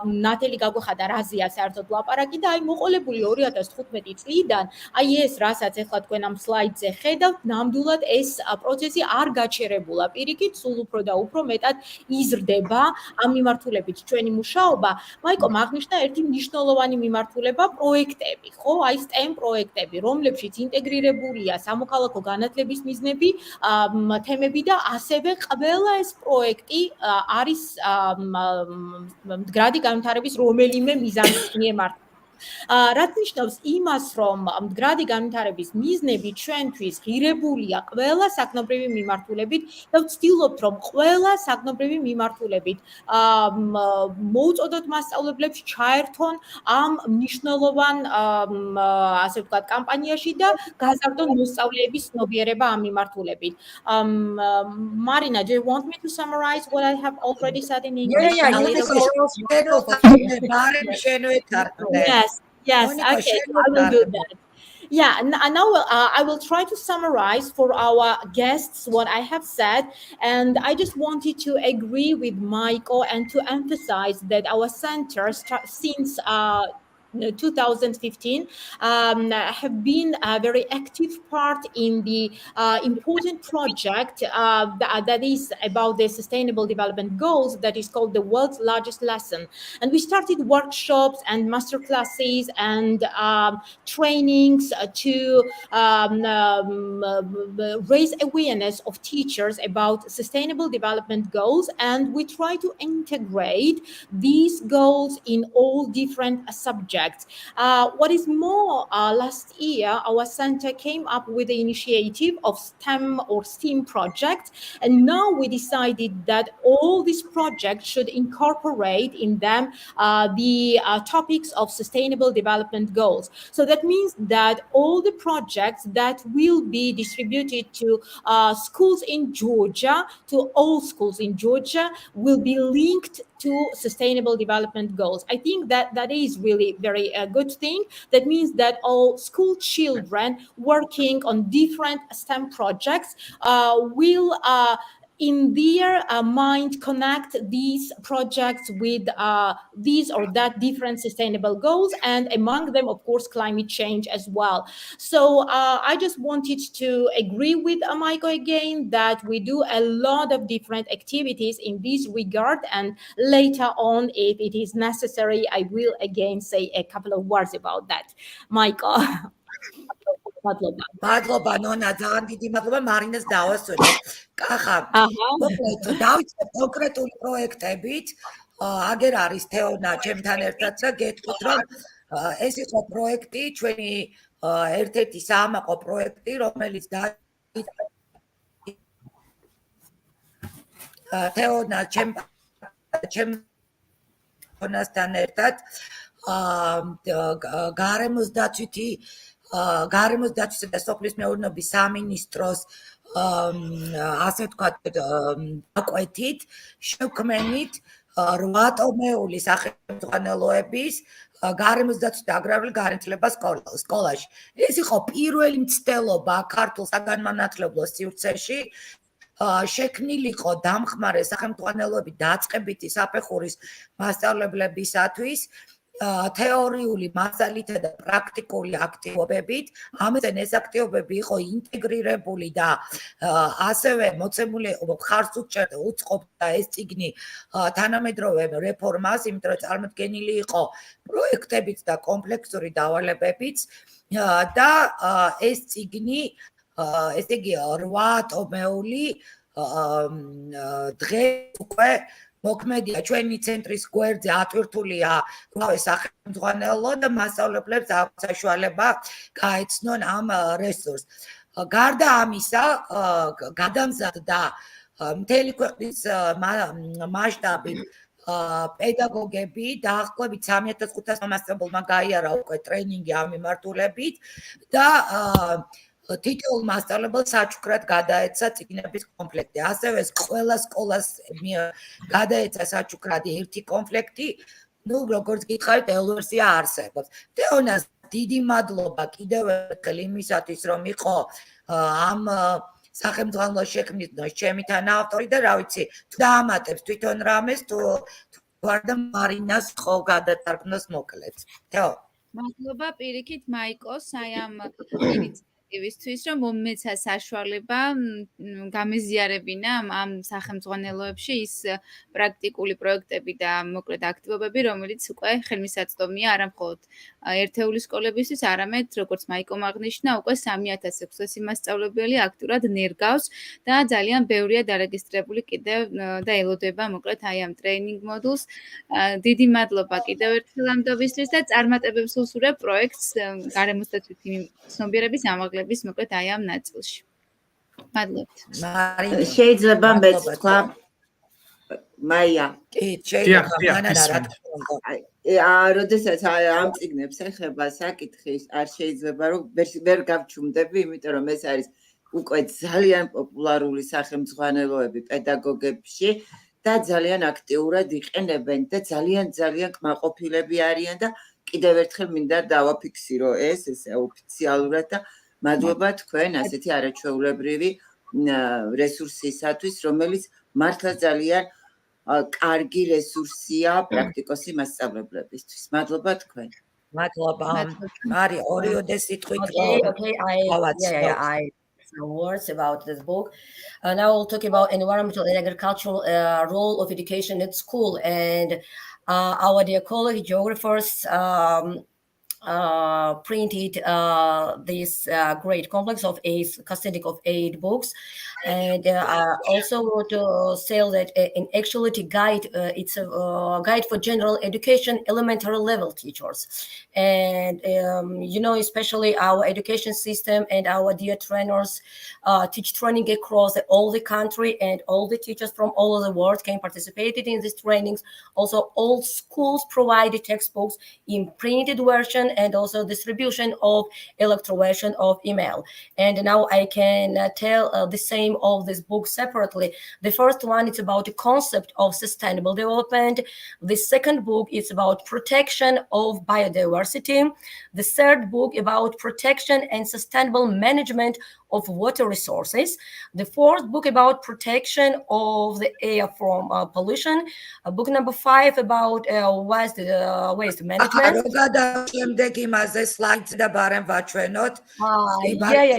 ნათელი გაგვეხადა რაზეა საერთოდ ლაპარაკი და აი მოყოლებული 2015 წლიდან, აი ეს რასაც ეხლა თქვენ ამ სლაიდზე ხედავთ, ნამდვილად ეს პროცესი არ გაჩერებულა. პირიქით, სულ უფრო და უფრო მეტად იზრდება ამ მიმართულებით ჩვენი მუშაობა. მაიკომ აღნიშნა ერთი მნიშვნელოვანი მიმართულება პროექტები, ხო? აი STEM პროექტები, რომლებშიც ინტეგრირებულია სამოქალაქო განათლების მიზნები, თემები და ასევე ყველა ეს პროექტი არის მდგრადი განვითარების რომელიმე მიზანის მიემართება. რაც ნიშნავს იმას, რომ მდგრადი განვითარების მიზნები ჩვენთვის ღირებულია ყველა საგნობრივი მიმართულებით და ვცდილობთ, რომ ყველა საგნობრივი მიმართულებით მოუწოდოთ მასწავლებლებს ჩაერთონ ამ მნიშვნელოვან ასე ვთქვათ კამპანიაში და გაზარდონ მოსწავლეების ცნობიერება ამ მიმართულებით. Marina, do you want me to summarize what I have already said in English? Yes, okay, I will do that. Yeah, now I will try to summarize for our guests what I have said, and I just wanted to agree with Michael and to emphasize that our center since 2015 have been a very active part in the important project that is about the Sustainable Development Goals that is called the World's Largest Lesson. And we started workshops and master classes and trainings to raise awareness of teachers about Sustainable Development Goals, and we try to integrate these goals in all different subjects. What is more, last year, our center came up with the initiative of STEM or STEAM project, and now we decided that all these projects should incorporate in them the topics of Sustainable Development Goals. So that means that all the projects that will be distributed to schools in Georgia, to all schools in Georgia, will be linked to Sustainable Development Goals. I think that is really very good thing. That means that all school children working on different STEM projects will in their mind connect these projects with these or that different sustainable goals, and among them, of course, climate change as well. So I just wanted to agree with Michael again that we do a lot of different activities in this regard, and later on, if it is necessary, I will again say a couple of words about that. Michael. მადლობა ნონა, ძალიან დიდი მადლობა მარინას დავასწორე. კახა, მოკლედ დავიწყებ კონკრეტული პროექტებით. აგერ არის თეონა ჩემთან ერთად და გეტყვით, რომ ეს იყო პროექტი, ჩვენი ერთ-ერთი საამაყო პროექტი, რომელიც თეონა ჩემთან ერთად გარემოს დაცვითი გარემოს დაცვისა და სოფლის მეურნეობის სამინისტროს ასე ვთქვათ აკვეთით შევქმნით 8 ატომეული სახელმძღვანელოების გარემოს დაცვის და აგრარული განათლება სკოლაში. ეს იყო პირველი მცდელობა ქართულ საგანმანათლებლო სივრცეში. შექმნილიყო დამხმარე სახელმძღვანელოები დაწყებითი საფეხურის მასწავლებლებისათვის. თეორიული მასალითა და პრაქტიკული აქტივობებით, ამიტომ ეს აქტივობები იყო ინტეგრირებული და ასევე მოცემული ხარს უწყობდა ეს წიგნი თანამედროვე რეფორმას, იმიტომ რომ წარმოდგენილი იყო პროექტებით და კომპლექსური დავალებებით და ეს წიგნი, ესე იგი 8 ტომეული დღეს უკვე მოქმედია ჩვენი ცენტრის გვერდზე ატვირთულია რავი სახელმძღვანელო და მასწავლებლებს აქვს საშუალება გაეცნონ ამ რესურსს. გარდა ამისა, გადამზადდა მთელი ქვეყნის მასშტაბით პედაგოგები დაახლოებით 3500 მასწავლებელმა გაიარა უკვე ტრენინგი ამ მიმართულებით და თითოეულ მასწავლებელს საჩუქრად გადაეცა წიგნების კომპლექტი. ასევე ყველა სკოლას გადაეცა საჩუქრად ერთი კომპლექტი. ნუ როგორც გითხარით, ელვერსია არსებობს. თეონას დიდი მადლობა კიდევ ერთხელ იმისათვის, რომ იყო ამ სახელმძღვანელოს შექმნის ჩემი თანაავტორი და რა ვიცი, თუ დაამატებს თვითონ რამეს, თუ არ და მარინას ხო გადატარგმნოს მოკლედ. თეო. მადლობა პირიქით მაიკოს აი ამ ინიციატივისთვის, რომ მომეცა საშუალება გამეზიარებინა ამ სახელმძღვანელოებში ის პრაქტიკული პროექტები და მოკლედ აქტივობები, რომელიც უკვე ხელმისაწვდომია არა მხოლოდ ერთეული სკოლებისთვის, არამედ როგორც მაიკომ აღნიშნა, უკვე 3600 მასწავლებელი აქტიურად ნერგავს და ძალიან ბევრია დარეგისტრირებული კიდევ და ელოდება მოკლედ აი ამ ტრეინინგ მოდულს. დიდი მადლობა კიდევ ერთხელ ამ დობისთვის და წარმატებებს უსურვებ პროექტს გარემოსდაცვითი ცნობიერების ამაღლების მოკლედ აი ამ ნაწილში. მადლობთ. შეიძლება მეც თქვა მაია. კი, შეიძლება როდესაც ამ წიგნებს ეხება საკითხი, არ შეიძლება რომ ვერ გავჩუმდები, იმიტომ რომ ეს არის უკვე ძალიან პოპულარული სახელმძღვანელოები პედაგოგებში და ძალიან აქტიურად იყენებენ და ძალიან კმაყოფილები არიან და კიდევ ერთხელ მინდა დავაფიქსირო ეს ოფიციალურად და მადლობა თქვენ ასეთი არაჩვეულებრივი რესურსისათვის, რომელიც მართლა ძალიან კარგი რესურსია პრაქტიკოსი მასწავლებლებისთვის. მადლობა თქვენ. მადლობა. მარი ორიოდე სიტყვით I some words about this book. Now we'll talk about environmental and agricultural role of education at school, and our dear colleague geographers printed this great complex of casting of 8 books, and also want to say that in actuality guide, it's a guide for general education elementary level teachers, and especially our education system and our dear trainers teach training across all the country, and all the teachers from all over the world can participate in these trainings. Also all schools provide textbooks in printed version and also distribution of electronic version of email. And now I can tell the same of this book separately. The first one is about the concept of sustainable development. The second book is about protection of biodiversity. The third book about protection and sustainable management of water resources. The fourth book about protection of the air from pollution. Book number 5 about waste management.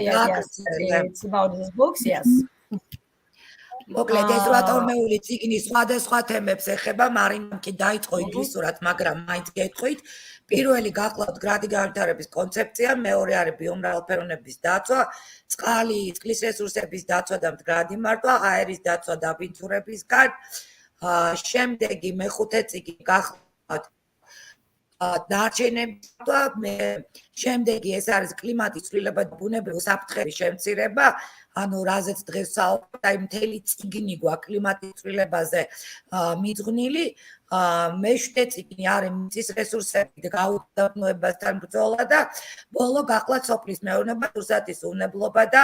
Yes. It's about these books, yes. მოკლედ ეს რატომეული წიგნი სხვადასხვა თემებს ეხება, მარინამ კი დაიწყო ინგლისურად, მაგრამ მაინც გეტყვით. პირველი გახლავთ გრადი განვითარების კონცეფცია, მეორე არის ბიომრავალფეროვნების დაცვა, წყლის რესურსების დაცვა და მდგრადი მართვა, აერის დაცვა დაბინძურებისგან. შემდეგი მეხუთე წიგნი გახლავთ დარჩენების და შემდეგი ეს არის კლიმატის ცვლილება და ბუნებრივი საფრთხების შემცირება, ანუ რაზეც დღეს საუბრობთ, აი მთელი წიგნი გვაქვს კლიმატის ცვლილებაზე მიძღვნილი. მეშვიდე წიგნი არის მიწის რესურსები გაუდაბნოებასთან ბრძოლა და ბოლო გახლავთ სოფლის მეურნეობა, რუსეთის უნებლობა და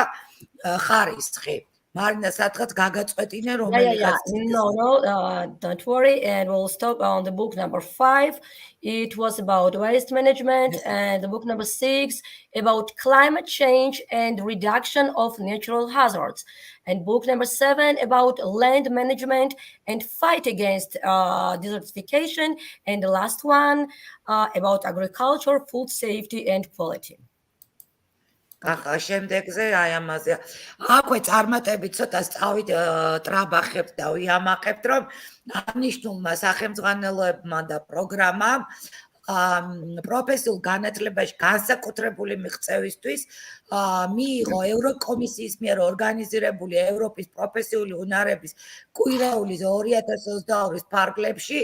ხარისხი. მარინა სადღაც გაგაწყვეტინე Yeah. რომელიღაც No, don't worry. And we'll stop on the book number 5. It was about waste management. And the book number 6 about climate change and reduction of natural hazards. And book number 7 about land management and fight against desertification. And the last one about agriculture, food safety and quality. ახლა შემდეგზე აი ამაზე აქვე წარმატებით ცოტა სწავით ტრაბახებთ და ვიამაყებთ რომ აღნიშნულმა სახელმძღვანელოებმა და პროგრამამ პროფესიულ განათლებაში განსაკუთრებული მიღწევისთვის მიიღო ევროკომისიის მიერ ორგანიზირებული ევროპის პროფესიული უნარების კვირაული 2022-ის ფარგლებში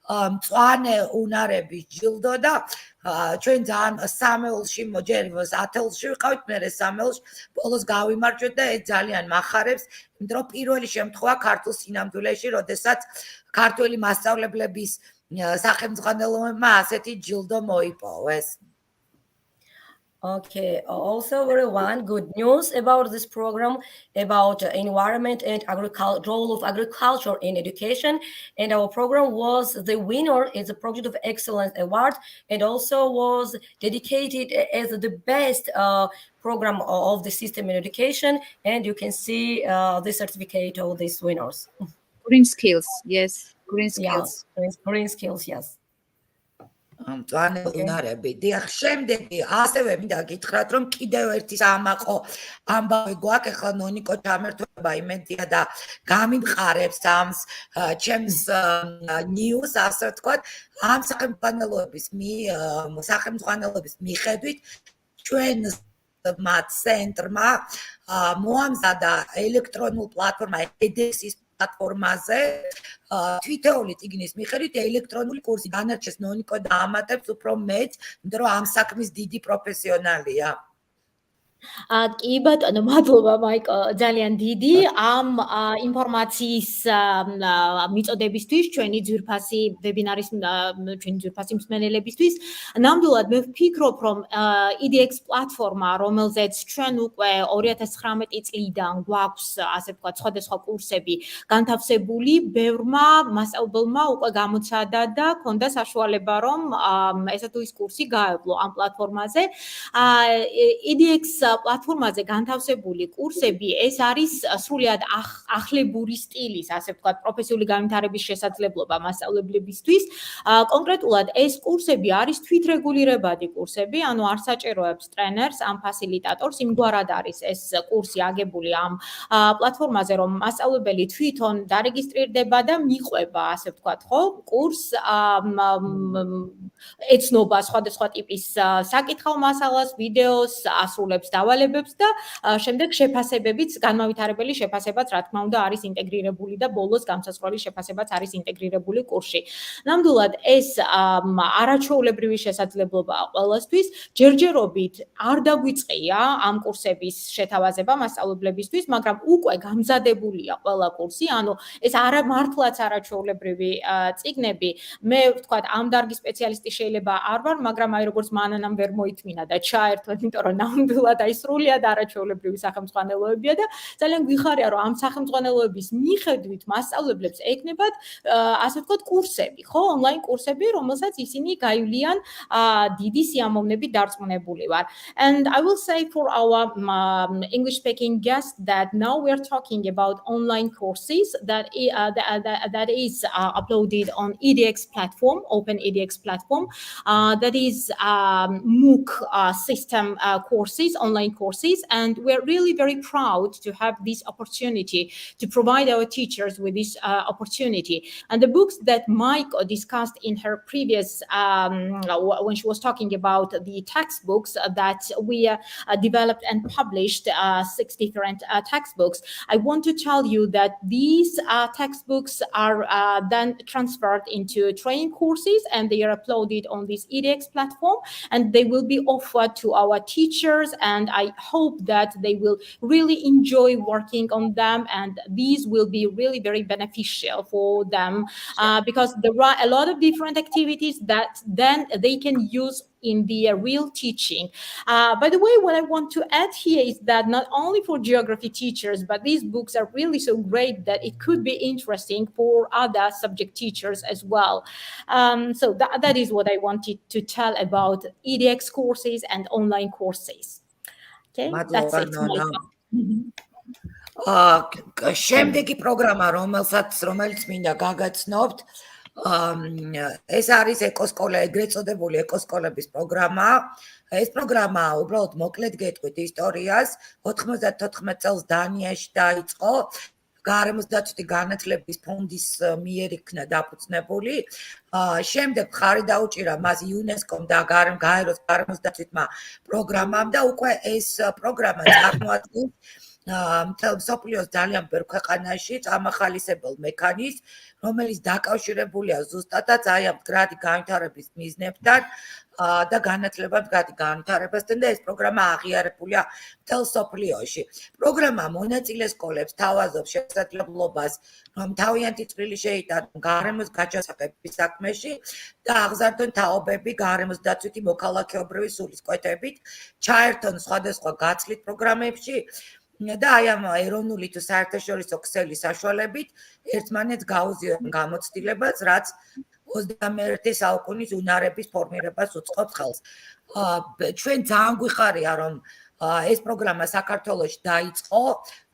მწვანე უნარების ჯილდო და ჩვენ ძალიან სამეულში ჯერ 10-ში ვიყავით, მერე სამეულში ბოლოს გავიმარჯვეთ და ეს ძალიან მახარებს, იმიტომ რომ პირველი შემთხვევა ქართულ სინამდვილეში, როდესაც ქართველი მასწავლებლების სახელმძღვანელოებმა ასეთი ჯილდო მოიპოვეს. Okay, also everyone, good news about this program about environment and role of agriculture in education. And our program was the winner is the Project of Excellence Award and also was dedicated as the best program of the system in education. And you can see the certificate of these winners. Green skills, yes. Green skills. Yeah, green skills, yes. მწვანე უნარები. დიახ, შემდეგი ასევე მინდა გითხრათ, რომ კიდევ ერთი სამაყო ამბავი გვაქვს, ახლა ნონიკო ჩამერთვება იმედია და გამიმყარებს ამს ჩემს news, ასე ვთქვათ, ამ სახელმძღვანელოების მიხედვით ჩვენ ცენტრმა მოამზადა ელექტრონულ პლატფორმა EDX-ის პლატფორმაზე თვითეული წიგნის მიხედვით ელექტრონული კურსი განარჩეს ნონიკო და ამატებს უფრო მეტ, იმიტომ რომ ამ საქმის დიდი პროფესიონალია. კი ბატონო, მადლობა მაიკო, ძალიან დიდი ამ ინფორმაციის მიწოდებისთვის, ჩვენი ძვირფასი ვებინარის ჩვენი ძვირფასი მსმენელებისთვის. ნამდვილად მე ვფიქრობ, რომ EDX პლატფორმა, რომელზეც ჩვენ უკვე 2019 წლიდან გვაქვს, ასე ვთქვათ, სხვადასხვა კურსები განთავსებული, ბევრმა მასწავლებელმა უკვე გამოცადა და ჰქონდა საშუალება, რომ ესა თუ ის კურსი გაევლო ამ პლატფორმაზე. EDX პლატფორმაზე განთავსებული კურსები ეს არის სრულიად ახლებური სტილის, ასე ვთქვათ, პროფესიული განვითარების შესაძლებლობა მასწავლებლებისთვის. კონკრეტულად ეს კურსები არის თვითრეგულირებადი კურსები, ანუ არ საჭიროებს ტრენერს, ამ ფასილიტატორს, იმგვარად არის ეს კურსი აგებული ამ პლატფორმაზე, რომ მასწავლებელი თვითონ დარეგისტრირდება და მიყვება, ასე ვთქვათ, ხო, კურსს ეცნობა სხვადასხვა ტიპის საკითხავ მასალას, ვიდეოს, ასრულებს დავალებებს და შემდეგ შეფასებებიც, განმავითარებელი შეფასებაც, რა თქმა უნდა, არის ინტეგრირებული და ბოლოს გამსასწრელი შეფასებაც არის ინტეგრირებული კურსში. ნამდვილად ეს არაჩვეულებრივი შესაძლებლობაა ყველასთვის. ჯერჯერობით არ დაგვიწყია ამ კურსების შეთავაზება მასწავლებლებისთვის, მაგრამ უკვე გამზადებულია ყველა კურსი, ანუ ეს არა მართლაც არაჩვეულებრივი წიგნები. მე ვთქვათ, ამ დარგის სპეციალისტი შეიძლება არ ვარ, მაგრამ აი როგორც მანანამ ვერ მოითმინა და ჩაერთვეთ, იმიტომ რომ ნამდვილად აი სრულიად არაჩვეულებრივი სახელმძღვანელოებია და ძალიან გვიხარია, რომ ამ სახელმძღვანელოების მიხედვით მასწავლებლებს ეკნებათ, ასე ვთქვათ, კურსები, ხო, ონლაინ კურსები, რომელსაც ისინი გაივლიან დიდი სიამოვნებით დარწმუნებული ვარ. And I will say for our English speaking guests that now we are talking about online courses that is uploaded on EDX platform, Open EDX platform, that is MOOC system courses, online courses, and we're really very proud to have this opportunity to provide our teachers with this opportunity. And the books that Mike discussed in her previous, when she was talking about the textbooks that we developed and published, 6 different textbooks, I want to tell you that these textbooks are then transferred into training courses and they are uploaded on this EDX platform, and they will be offered to our teachers and and I hope that they will really enjoy working on them, and these will be really very beneficial for them because there are a lot of different activities that then they can use in the real teaching. By the way, what I want to add here is that not only for geography teachers, but these books are really so great that it could be interesting for other subject teachers as well. So that is what I wanted to tell about EDX courses and online courses. Okay, that's მადლობა it. ნონა. Mhm. შემდეგი პროგრამა, რომელიც მინდა გაგაცნობთ, ეს არის ეკოსკოლა, ეგრეთ წოდებული ეკოსკოლების პროგრამა. ეს პროგრამა უბრალოდ მოკლედ გეტყვით ისტორიას. 94 წელს დანიაში დაიწყო. გარემოს დაცვითი განათლების ფონდის მიერ იქნა დაფუძნებული. შემდეგ ხარი დაუჭირა მას იუნესკომ და გაეროს გარემოს დაცვითმა პროგრამამ და უკვე ეს პროგრამა წარმოადგენს მთელ მსოფლიოს ძალიან ბევრ ქვეყანაში წამახალისებელ მექანიზმს, რომელიც დაკავშირებულია ზუსტადაც აი ამ მდგრადი განვითარების მიზნებთან და განათლება მდგრადი განვითარებასთან და ეს პროგრამა აღიარებულია მთელ მსოფლიოში. პროგრამა მონაწილე სკოლებს თავაზობს შესაძლებლობას, რომ თავიანთი წვლილი შეიტანონ გარემოს გაჩასაკების საქმეში და აღზარდონ თაობები გარემოს დაცვითი მოქალაქეობრივი სულისკვეთებით, ჩაერთონ სხვადასხვა გაცვლით პროგრამებში და აი ამ ეროვნული თუ საერთაშორისო ქსელის საშუალებით ერთმანეთს გაუზიარონ გამოცდილებას, რაც 21 საუკუნის უნარების ფორმირებას უწყობს ხელს. ჩვენ ძალიან გვიხარია, რომ ეს პროგრამა საქართველოში დაიწყო.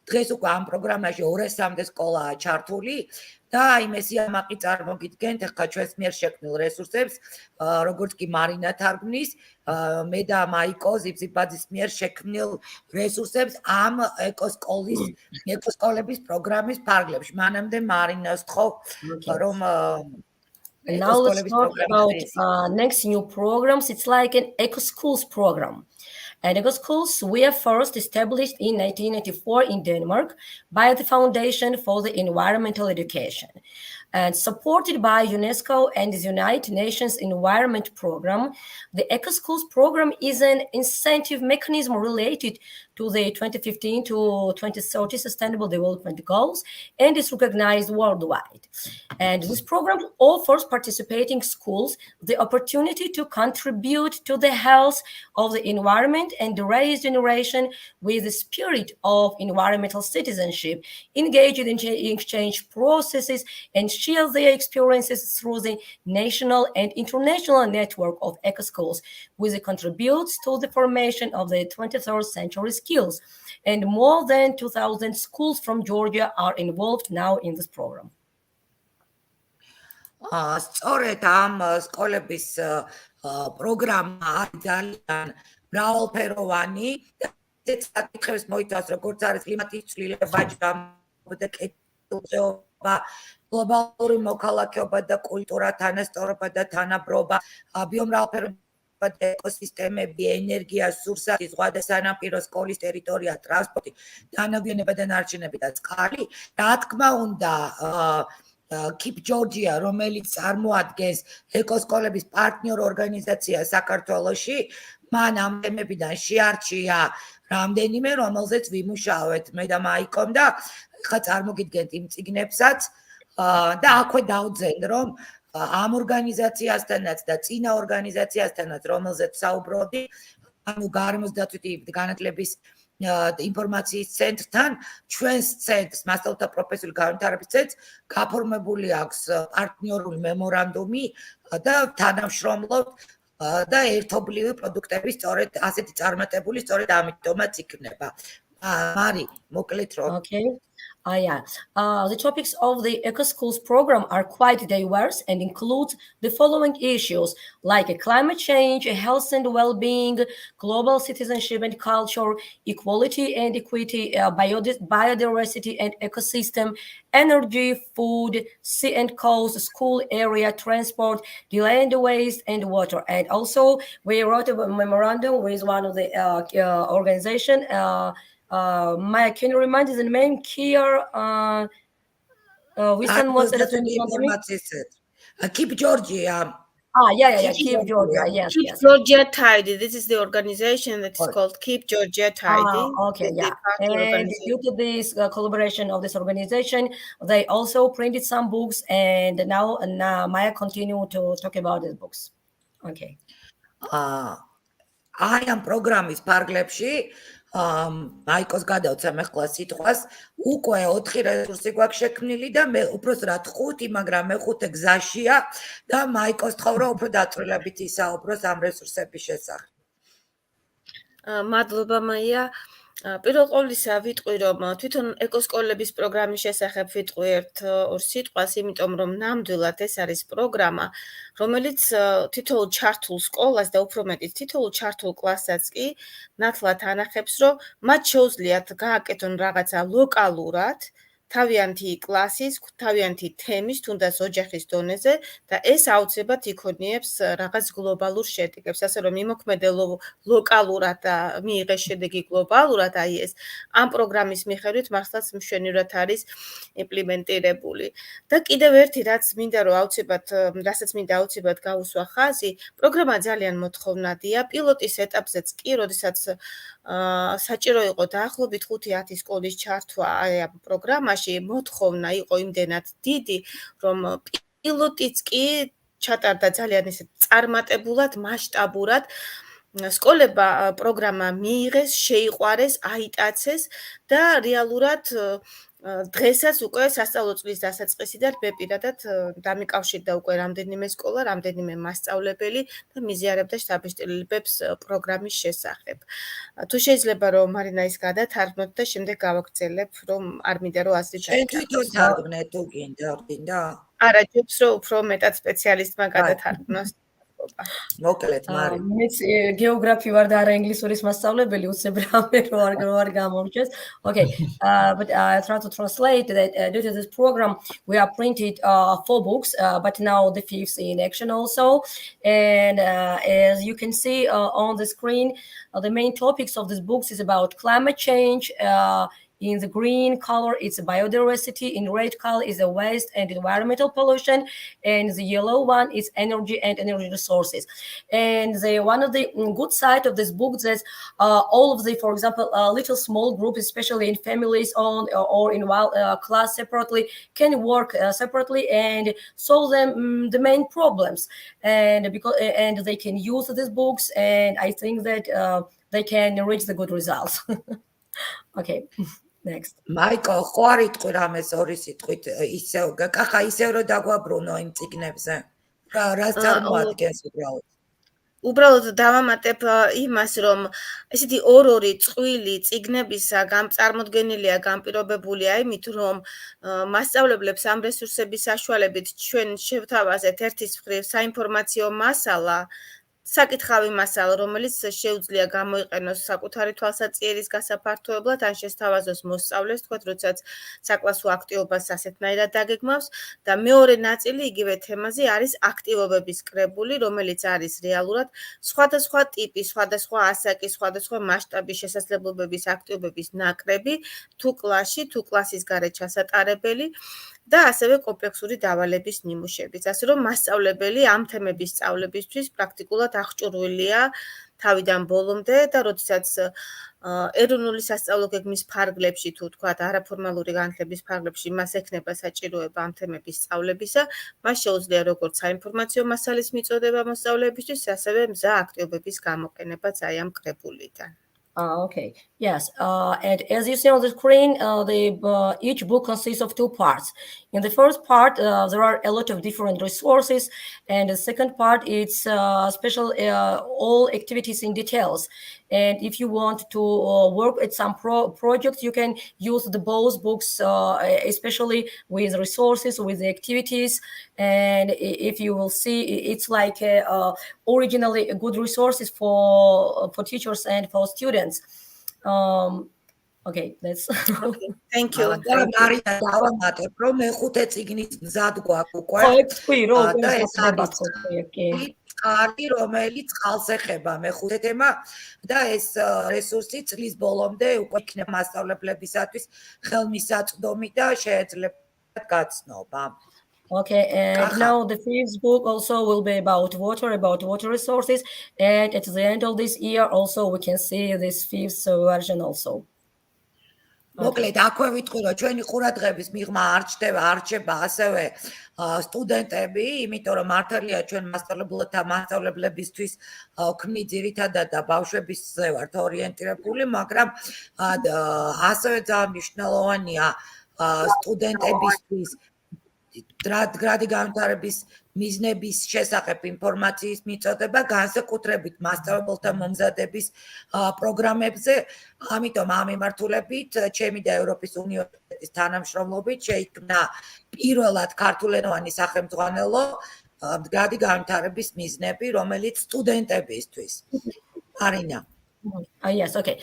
დღეს უკვე ამ პროგრამაში 200-მდე სკოლაა ჩართული და აი მესიამაყი წარმოგიდგენთ ახლა ჩვენს მიერ შექმნილ რესურსებს, როგორც კი მარინა თარგმნის, მე და მაიკო ზიბზიბაძის მიერ შექმნილ რესურსებს ამ ეკოსკოლების პროგრამის ფარგლებში. მანამდე მარინას თხოვ, რომ Now let's talk about next new programs. It's like an Eco Schools program. And Eco Schools were first established in 1984 in Denmark by the Foundation for the Environmental Education. And supported by UNESCO and the United Nations Environment Program, the Eco Schools program is an incentive mechanism related to the 2015 to 2030 Sustainable Development Goals and is recognized worldwide. And this program offers participating schools the opportunity to contribute to the health of the environment and raise generation with the spirit of environmental citizenship, engage in exchange processes, and share their experiences through the national and international network of eco schools, which contributes to the formation of the 23rd century skills. And more than 2,000 schools from Georgia are involved now in this program. სწორედ ამ სკოლების პროგრამა არის ძალიან მრავალფეროვანი და ეს საკითხებს მოიცავს, როგორც არის კლიმატის ცვლილება, ჯამობა და კეთილდღეობა, გლობალური მოქალაქეობა და კულტურა, თანასწორობა და თანაბრობა, ბიომრავალფეროვნება და ეკოსისტემები, ენერგია, სურსათი, ზღვა და სანაპირო, სკოლის ტერიტორია, ტრანსპორტი, თანამედროვე დანარჩენები და წყალი. რა თქმა უნდა, Keep Georgia, რომელიც წარმოადგენს ეკოსკოლების პარტნიორ ორგანიზაცია საქართველოში, მან ამ თემებიდან შეარჩია რამდენიმე, რომელზეც ვიმუშავეთ მე და მაიკომ და ხა წარმოგიდგენთ იმ წიგნებსაც და აქვე დავძენ, რომ ამ ორგანიზაციასთანაც და წინა ორგანიზაციასთანაც, რომელზეც საუბრობდი, ანუ გარემოს დაცვითი განათლების ინფორმაციის ცენტრთან, ჩვენს ცენტრს, მასწავლებლთა პროფესიული განვითარების ცენტრს, გაფორმებული აქვს პარტნიორული მემორანდუმი და თანამშრომლობთ და ერთობლივი პროდუქტები სწორედ ასეთი წარმატებული, სწორედ ამიტომაც იქნება. მარი, მოკლედ რომ. Okay. The topics of the Eco Schools program are quite diverse and include the following issues like climate change, health and well-being, global citizenship and culture, equality and equity, biodiversity and ecosystem, energy, food, sea and coast, school area, transport, land waste and water. And also we wrote a memorandum with one of the organization. Maya, can you remind us the name here? Keep Georgia. Keep Georgia. Yes, Keep yes. Georgia Tidy. This is the organization that is Oh, called Keep Georgia Tidy. okay, The yeah. party And organization. due to this collaboration of this organization, they also printed some books, and now Maya continue to talk about these books. Okay. აი ამ პროგრამის ფარგლებში მაიკოს გადავწე მე ხოლმე სიტყვას უკვე 4 რესურსი გვაქვს შექმნილი და მე უბრალოდ 5, მაგრამ მე-5 გზაშია და მაიკოს თხოვრო უფრო დაწვრილებითი ისაუბროს ამ რესურსების შესახებ. მადლობა მაია. პირველ ყოვლისა ვიტყვი რომ თვითონ ეკოსკოლების პროგრამის შესახებ ვიტყვი ორ სიტყვას, იმიტომ რომ ნამდვილად ეს არის პროგრამა, რომელიც თითოეულ ჩართულ სკოლას და უფრო მეტიც თითოეულ ჩართულ კლასსაც კი ნათლად ანახებს, რომ მათ შეუძლიათ გააკეთონ რაღაცა ლოკალურად, თავიანთი კლასის, თავიანთი თემის, თუნდაც ოჯახის დონეზე და ეს აუცილებლად იქონიებს რაღაც გლობალურ შედეგებს, ასე რომ იმოქმედე ლოკალურად და მიიღეს შედეგი გლობალურად, აი ეს ამ პროგრამის მიხედვით მართლაც მშვენივრად არის იმპლემენტირებული. და კიდევ ერთი რაც მინდა რომ აუცილებლად გავუსვა ხაზი, პროგრამა ძალიან მოთხოვნადია, პილოტის ეტაპზეც კი, როდესაც საჭირო იყო დაახლოებით 5-10 სკოლის ჩართვა აი ამ პროგრამაში, მოთხოვნა იყო იმდენად დიდი, რომ პილოტიც კი ჩატარდა ძალიან ისე წარმატებულად, მასშტაბურად. სკოლებმა პროგრამა მიიღეს, შეიყვარეს, აიტაცეს და რეალურად დღესაც უკვე სასწავლო წლის დასაწყისიდან მე პირადად დამიკავშირდა უკვე რამდენიმე სკოლა, რამდენიმე მასწავლებელი და მიზიარებდა შთაბეჭდილებებს პროგრამის შესახებ. თუ შეიძლება რომ მარინა ის გადათარგმნოთ და შემდეგ გავაგრძელებ, რომ არ მინდა რომ აზრი შენ თვითონ თარგმნე თუ გინდა? არა, ჯობს რომ უფრო მეტად სპეციალისტმა გადათარგმნოს. მოკლედ მარი. მეც გეოგრაფი ვარ და არა ინგლისურის მასწავლებელი, უცებ რამე რო არ გამომჩეს. Okay, but I try to translate that due to this program we have printed 4 books, but now the 5th in action also. And as you can see on the screen, the main topics of these books is about climate change. In the green color, it's biodiversity. In red color is the waste and environmental pollution. And the yellow one is energy and energy resources. And one of the good side of this book is all of the, for example, little small groups, especially in families or in class separately, can work separately and solve them the main problems. And they can use these books. And I think that they can reach the good results. Okay. Next. მაიკო, ხო არ იტყვი რამეს ორი სიტყვით ისევ კახა ისევ რომ დაგვაბრუნო იმ წიგნებზე. რას წარმოადგენს უბრალოდ? უბრალოდ დავამატებ იმას, რომ ესეთი ორ-ორი წყვილი წიგნებისა წარმოდგენილია, განპირობებულია იმით, რომ მასწავლებლებს ამ რესურსების საშუალებით ჩვენ შევთავაზეთ ერთის მხრივ საინფორმაციო მასალა, საკითხავი მასალა, რომელიც შეუძლია გამოიყენოს საკუთარი თვალსაწიერის გასაფართოებლად, ან შესთავაზოს მოსწავლეს, თქვათ, როდესაც საკლასო აქტივობას ასეთნაირად დაგეგმავს და მეორე ნაწილი იგივე თემაზე არის აქტივობების კრებული, რომელიც არის რეალურად სხვადასხვა ტიპის, სხვადასხვა ასაკის, სხვადასხვა მასშტაბის შესაძლებლობების აქტივობების ნაკრები, თუ კლასში, თუ კლასის გარეთ ჩასატარებელი და ასევე კომპლექსური დავალების ნიმუშებიც. ასე რომ მასწავლებელი ამ თემების სწავლებისთვის პრაქტიკულად აღჭურვილია თავიდან ბოლომდე და როდესაც ეროვნული სასწავლო გეგმის ფარგლებში თუ თქვათ არაფორმალური განათლების ფარგლებში მას ექნება საჭიროება ამ თემების სწავლებისა, მას შეუძლია როგორც საინფორმაციო მასალის მიწოდება მოსწავლეებისთვის, ასევე მზა აქტივობების გამოყენებაც აი ამ კრებულიდან. Okay. Yes. And as you see on the screen, each book consists of 2 parts. In the first part, there are a lot of different resources, and the second part it's special all activities in details. And if you want to work at some projects, you can use both books, especially with resources, with the activities. And if you will see, it's like originally good resources for teachers and for students. Okay, that's Okay, thank you. მარინა დავამატებ, რომ მე-5 წიგნით მზად გვაქვს უკვე. და ეს არის კარი, რომელიც ხალხს ეხება მე-5 თემა და ეს რესურსი წლის ბოლომდე უკვე იქნება მასწავლებლებისათვის ხელმისაწვდომი და შეეძლება გაცნობა. Okay, and Kaha. now the fifth book also will be about water resources. And at the end of this year, also we can see this fifth version also. მოკლედ აქვე ვიტყვი რომ ჩვენი ყურადღების მიღმა არ ჩდება, არ რჩება ასევე სტუდენტები, იმიტომ რომ მართალია ჩვენ მასწავლებლებისთვის ვქმნით ძირითადად და ბავშვებისზე ვართ ორიენტირებული, მაგრამ ასევე ძალიან მნიშვნელოვანია სტუდენტებისთვის გრადი განვითარების მიზნების შესახებ ინფორმაციის მიწოდება, განსაკუთრებით მასწავლებელთა მომზადების პროგრამებზე. ამიტომ ამ მიმართულებით ჩემი და ევროპის უნივერსიტეტის თანამშრომლობით შეიქმნა პირველად ქართულენოვანი სახელმძღვანელო გრადი განვითარების მიზნები, რომელიც სტუდენტებისთვის. Marina. Yes, okay.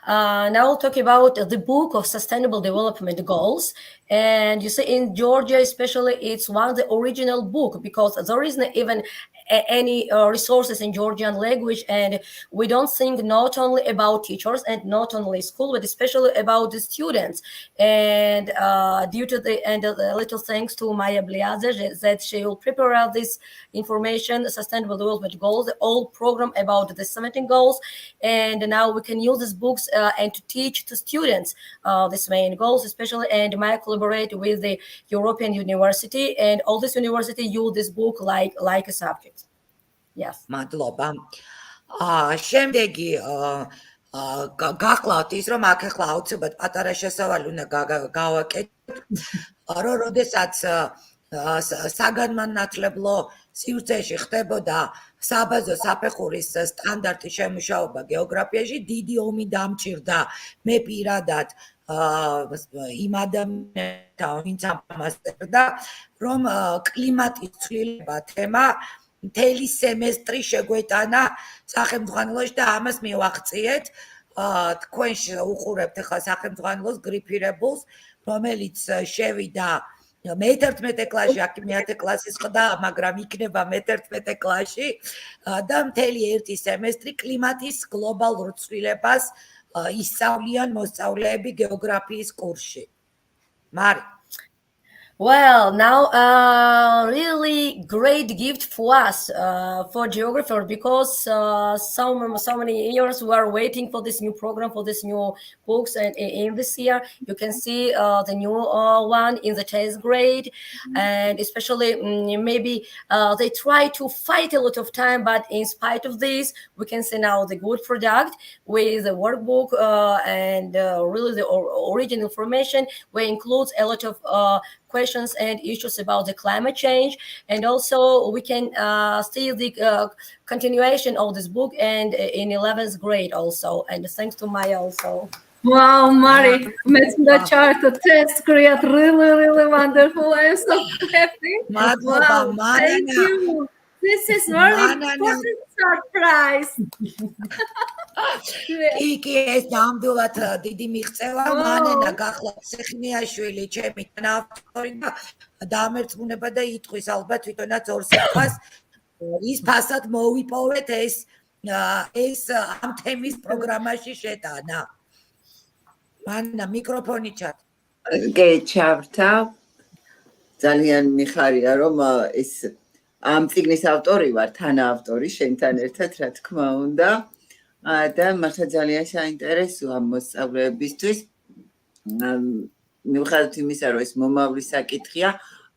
Now we'll talk about the book of Sustainable Development Goals. And you see, in Georgia especially, it's one of the original book because there isn't even any resources in Georgian language, and we don't think not only about teachers and not only school, but especially about the students. And due to the little thanks to Maya Bliaze that she will prepare this information, Sustainable Development Goals, the old program about the 17 goals, and now we can use these books and to teach to students these main goals, especially. And Maya collaborate with the European University, and all this university use this book like a subject. Yes. მადლობა. შემდეგი გახლავთ ის რომ აქ ახლა აუცილებლად პატარა შესავალი უნდა გავაკეთოთ, რომ როდესაც საგანმანათლებლო სივრცეში ხდებოდა საბაზო საფეხურის სტანდარტი შემუშავება გეოგრაფიაში, დიდი ომი დამჭირდა მე პირადად იმ ადამიანთან, ვინც ამას წერდა, რომ კლიმატის ცვლილება თემა მთელი სემესტრი შეგვეტანა სახელმძღვანელოში და ამას მივაღწიეთ. თქვენ უყურებთ ახლა სახელმძღვანელოს გრიფირებულს, რომელიც შევიდა მე-11 კლასში, აქ 9 კლასის ყდა, მაგრამ იქნება მე-11 კლასში და მთელი ერთი სემესტრი კლიმატის გლობალურ ცვლილებას ისწავლიან მოსწავლეები გეოგრაფიის კურსში. მარი. Well, now really great gift for us, for geographers, because so many years we are waiting for this new program, for this new books, and in this year you can see the new one in the 10th grade, and especially maybe they try to fight a lot of time, but in spite of this, we can see now the good product with the workbook and really the original information, where includes a lot of questions and issues about the climate change, and also we can see the continuation of this book and in 11th grade also, and thanks to Maya also. Wow, Mari, the chart, the test, great, really wonderful. I'm so happy. Wow, thank you. This is very important surprise. კი ეს ნამდვილად დიდი მიღწევა. მანენა გახლავთ სეხნიაშვილი, ჩემი თანაავტორი და დამერწმუნება და იტყვის ალბათ თვითონაც ორ სიტყვას ის ფასად მოვიპოვეთ ეს ამ თემის პროგრამაში შეტანა. მანენა მიკროფონი ჩათ. კი, ჩავრთავ. ძალიან მიხარია რომ ეს ამ წიგნის ავტორი ვარ, თანაავტორი შენთან ერთად, რა თქმა უნდა. და მართლა ძალიან საინტერესოა მოსწავლეებისთვის. მიუხედავად იმისა, რომ ეს მომავლის საკითხია,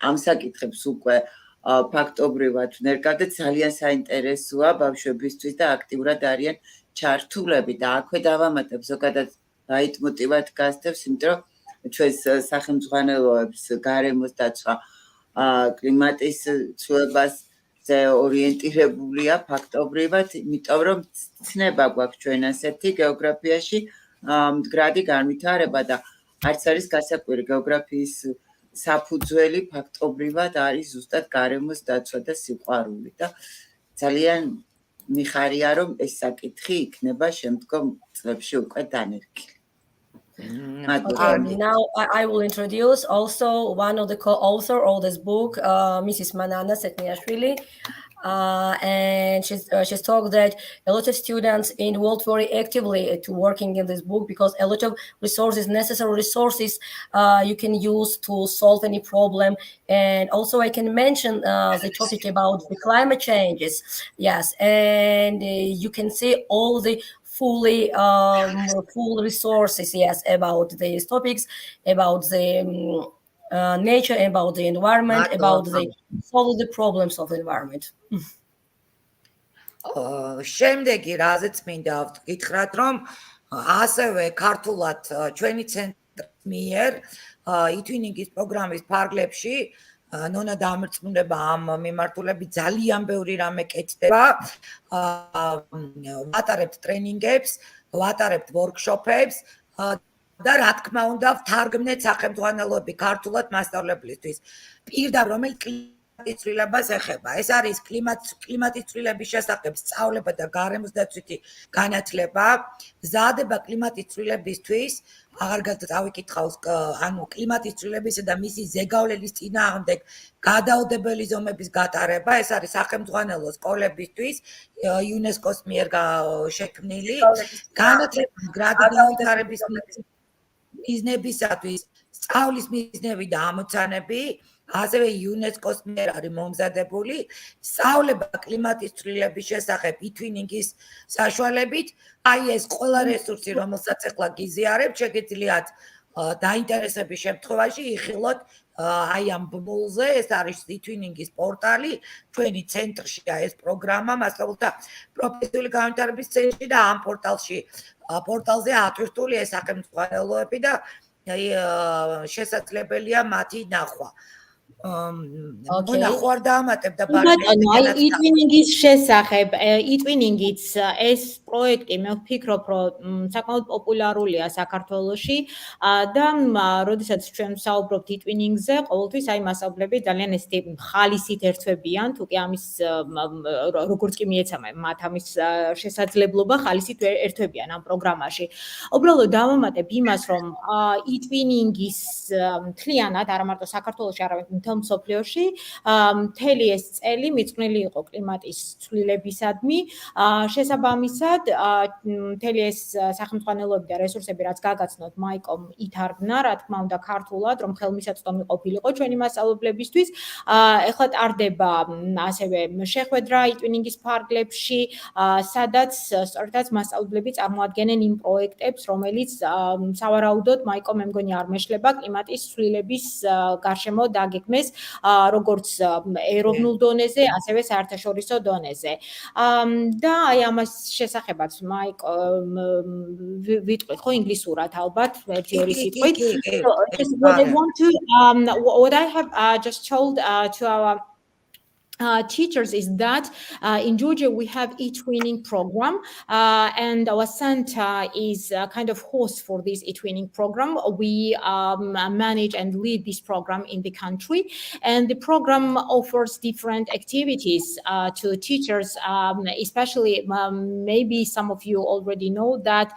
ამ საკითხებს უკვე ფაქტობრივად ვნერგავ და ძალიან საინტერესოა ბავშვებისთვის და აქტიურად არიან ჩართულები და აქვე დავამატებ ზოგადად ლაიტმოტივად გასდევს, იმიტომ რომ ჩვენს სახელმძღვანელოებს გარემოს დაცვა კლიმატის ცვლილებაზე ორიენტირებულია ფაქტობრივად, იმიტომ რომ ცნება გვაქვს ჩვენ ასეთი გეოგრაფიაში მდგრადი განვითარება და არც არის გასაკვირი გეოგრაფიის საფუძველი ფაქტობრივად არის ზუსტად გარემოს დაცვა და სიყვარული და ძალიან მიხარია რომ ეს საკითხი იქნება შემდგომ წლებში უკვე დანერგილი. Now I will introduce also one of the co-author of this book, Mrs. Manana Setniashvili. And she's talked that a lot of students involved very actively to working in this book because a lot of resources, necessary resources, you can use to solve any problem. And also I can mention the topic about the climate changes. Yes, and you can see all the full resources, yes, about these topics, about the nature, about the environment, about the solve the problems of the environment. შემდეგი რაზეც მინდა ვკითხრათ, რომ ასევე ქართულად ჩვენი ცენტრის მიერ ითვინინგის პროგრამის ფარგლებში ნონა დამრწმუნება ამ მიმართულებით ძალიან ბევრი რამე კეთდება. ვატარებთ ტრენინგებს, ვატარებთ ვორქშოპებს და რა თქმა უნდა ვთარგმნეთ სახელმძღვანელოები ქართულად მასწავლებლისთვის. პირდაპირ რომელიც კლიმატის ცვლილებას ეხება. ეს არის კლიმატის ცვლილების შესახებ სწავლება და გარემოს დაცვითი განათლება. მზადება კლიმატის ცვლილებისთვის, აღარ დავიკითხავს, ანუ კლიმატის ცვლილებისა და მისი ზეგავლენის წინააღმდეგ გადაუდებელი ზომების გატარება. ეს არის სახელმძღვანელო სკოლებისთვის იუნესკოს მიერ შექმნილი განათლება გრადი განვითარების მიზნებისათვის, სწავლის მიზნები და ამოცანები, ასევე იუნესკოს მიერ არის მომზადებული სწავლება კლიმატის ცვლილების შესახებ ითვინინგის საშუალებით. აი ეს ყველა რესურსი, რომელსაც ახლა გიზიარებთ, შეგიძლიათ დაინტერესების შემთხვევაში იხილოთ აი ამ ბმულზე. ეს არის ითვინინგის პორტალი, ჩვენი ცენტრშია ეს პროგრამა მასწავლებლთა პროფესიული განვითარების ცენტრი და ამ პორტალზე ატვირთული ეს სახელმძღვანელოები და შესაძლებელია მათი ნახვა. ნახვა არ დაამატებ და ბატონო, აი იტვინინგის შესახებ, იტვინინგიც ეს პროექტი მე ვფიქრობ, რომ საკმაოდ პოპულარულია საქართველოში და როდესაც ჩვენ ვსაუბრობთ იტვინინგზე, ყოველთვის აი მასწავლებლები ძალიან ესეთი ხალისით ერთვებიან, თუ კი ამის როგორც კი მიეცამა მათ ამის შესაძლებლობა ხალისით ერთვებიან ამ პროგრამაში. უბრალოდ დავამატებ იმას, რომ იტვინინგის მთლიანად არა მარტო საქართველოში, არამედ მთელ მსოფლიოში მთელი ეს წელი მიწყვნილი იყო კლიმატის ცვლილებისადმი. შესაბამისად, მთელი ეს სახელმძღვანელოები და რესურსები, რაც გაგაცნოთ მაიკომ ითარგმნა, რა თქმა უნდა, ქართულად, რომ ხელმისაწვდომი ყოფილიყო ჩვენი მასწავლებლებისთვის. ეხლა ტარდება ასევე შეხვედრა იტვინინგის ფარგლებში, სადაც სწორედაც მასწავლებლები წარმოადგენენ იმ პროექტებს, რომელიც სავარაუდოდ მაიკო მე მგონი არ მეშლება კლიმატის ცვლილების გარშემო დაგეგმეს როგორც ეროვნულ დონეზე, ასევე საერთაშორისო დონეზე. და აი ამას შესახებაც მაიკო ვიტყვით ხო ინგლისურად ალბათ ერთი ორი სიტყვით. What I have just told to our teachers is that in Georgia we have e-twinning program and our center is kind of host for this e-twinning program. We manage and lead this program in the country, and the program offers different activities to teachers, especially maybe some of you already know that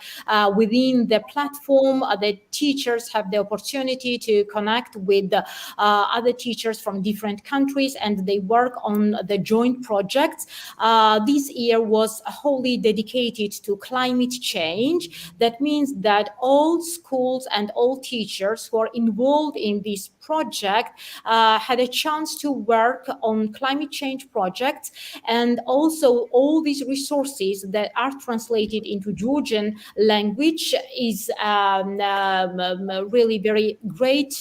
within the platform the teachers have the opportunity to connect with other teachers from different countries, and they work on the joint projects. This year was wholly dedicated to climate change. That means that all schools and all teachers who are involved in this project had a chance to work on climate change projects, and also all these resources that are translated into Georgian language is really very great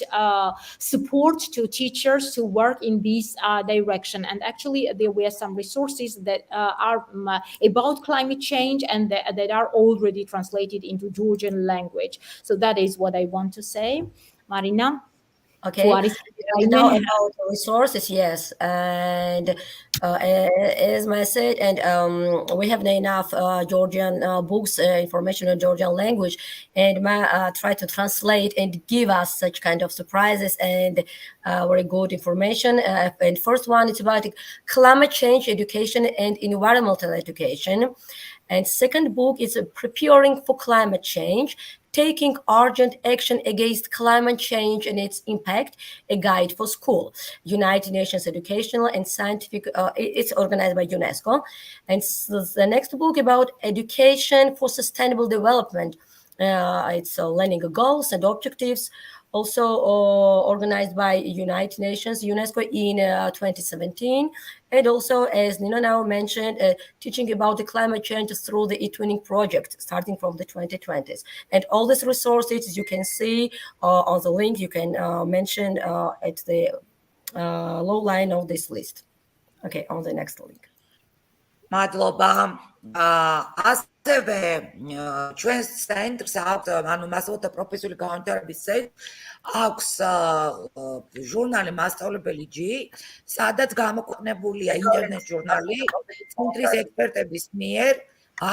support to teachers to work in this direction. And actually there were some resources that are about climate change and that are already translated into Georgian language. So that is what I want to say. Marina? Okay, now about resources, yes, and as I said, and we have enough Georgian books, information on Georgian language, and try to translate and give us such kind of surprises and very good information. And first one is about climate change education and environmental education. And second book is preparing for climate change, Taking Urgent Action Against Climate Change and Its Impact, a Guide for School, United Nations Educational and Scientific, it's organized by UNESCO. And the next book about education for sustainable development, it's learning goals and objectives, also organized by United Nations, UNESCO in 2017. And also, as Nina now mentioned, teaching about the climate change through the e-twinning project, starting from the 2020s. And all these resources you can see on the link you can mention at the low line of this list. Okay, on the next link. მადლობა. ასევე ჩვენს ცენტრს აქვს, ანუ მასწავლებლთა პროფესიული განვითარების ცენტრს აქვს ჟურნალი მასწავლებელი G, სადაც გამოქვეყნებულია ინტერნეტ ჟურნალი ცენტრის ექსპერტების მიერ,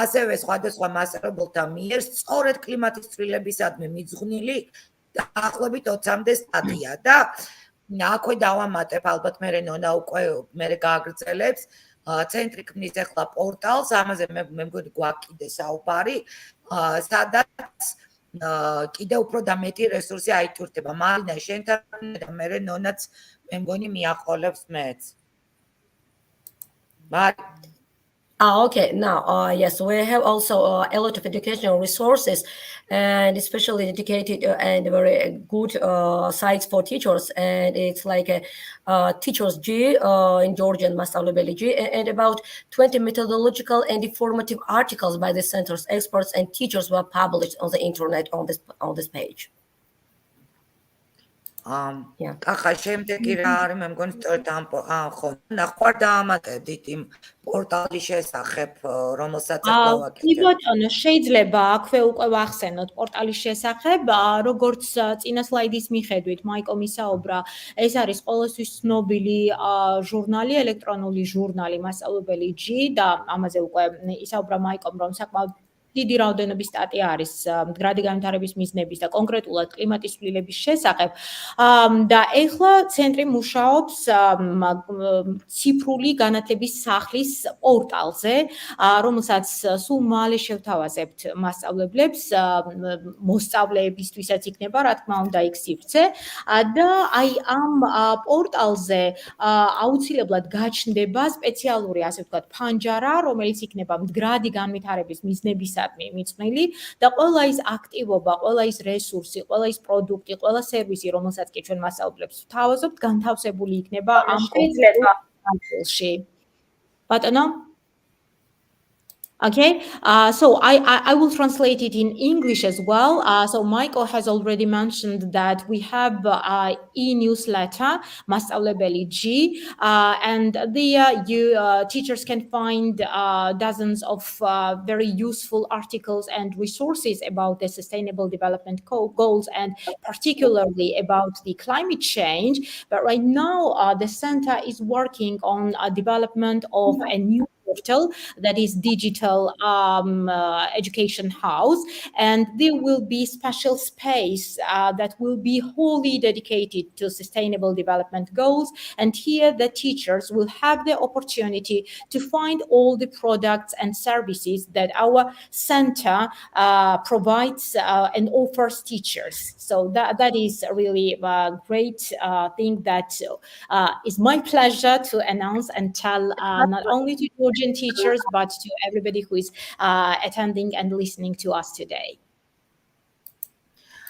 ასევე სხვადასხვა მასწავლებელთა მიერ სწორედ კლიმატის ცვლილებისადმი მიძღვნილი დაახლოებით 20-მდე სტატია და აქვე დავამატებ, ალბათ მე ნონა უკვე მე გააგრძელებს. ცენტრი ქმნის ახლა პორტალს, ამაზე მე მგონი გვაქვს კიდე საუბარი, სადაც კიდე უფრო და მეტი რესურსი აითურთება. მარინა, შენთან და მე ნონაც მე მგონი მიაყოლებს მეც. Okay, now, yes, we have also a lot of educational resources and especially dedicated and very good sites for teachers. And it's like a Teachers G in Georgian Honorary G, and about 20 methodological and informative articles by the center's experts and teachers were published on the internet on this page. ახლა შემდეგი რა არის, მე მგონი სწორედ ამ ხო, ნახვარ დაამატებდით იმ პორტალის შესახებ, რომელსაც კი ბატონო, შეიძლება აქვე უკვე ვახსენოთ პორტალის შესახებ, როგორც წინა სლაიდის მიხედვით მაიკომ ისაუბრა, ეს არის ყოველთვის ცნობილი ჟურნალი, ელექტრონული ჟურნალი მასწავლებელი G და ამაზე უკვე ისაუბრა მაიკომ, რომ საკმაოდ დიდი რაოდენობის სტატია არის მდგრადი განვითარების მიზნების და კონკრეტულად კლიმატის ცვლილების შესახებ. და ეხლა ცენტრი მუშაობს ციფრული განათლების სახლის პორტალზე, რომელსაც სულ მალე შევთავაზებთ მასწავლებლებს, მოსწავლეებისთვისაც იქნება, რა თქმა უნდა, იქ სივრცე და აი ამ პორტალზე აუცილებლად გაჩნდება სპეციალური, ასე ვთქვათ, ფანჯარა, რომელიც იქნება მდგრადი განვითარების მიზნებისა მიწმელი და ყველა ის აქტივობა, ყველა ის რესურსი, ყველა ის პროდუქტი, ყველა სერვისი, რომელსაც კი ჩვენ მასწავლებლებს ვთავაზობთ, განთავსებული იქნება ამ პორტალში. ბატონო? Okay, so I will translate it in English as well. So Michael has already mentioned that we have e-newsletter, Mas'alebeli G, and there you teachers can find dozens of very useful articles and resources about the sustainable development goals and particularly about the climate change. But right now, the center is working on a development of a new portal that is digital education house, and there will be special space that will be wholly dedicated to sustainable development goals, and here the teachers will have the opportunity to find all the products and services that our center provides and offers teachers. So that is really a great thing that is my pleasure to announce and tell not only to Georgian teachers, but to everybody who is attending and listening to us today.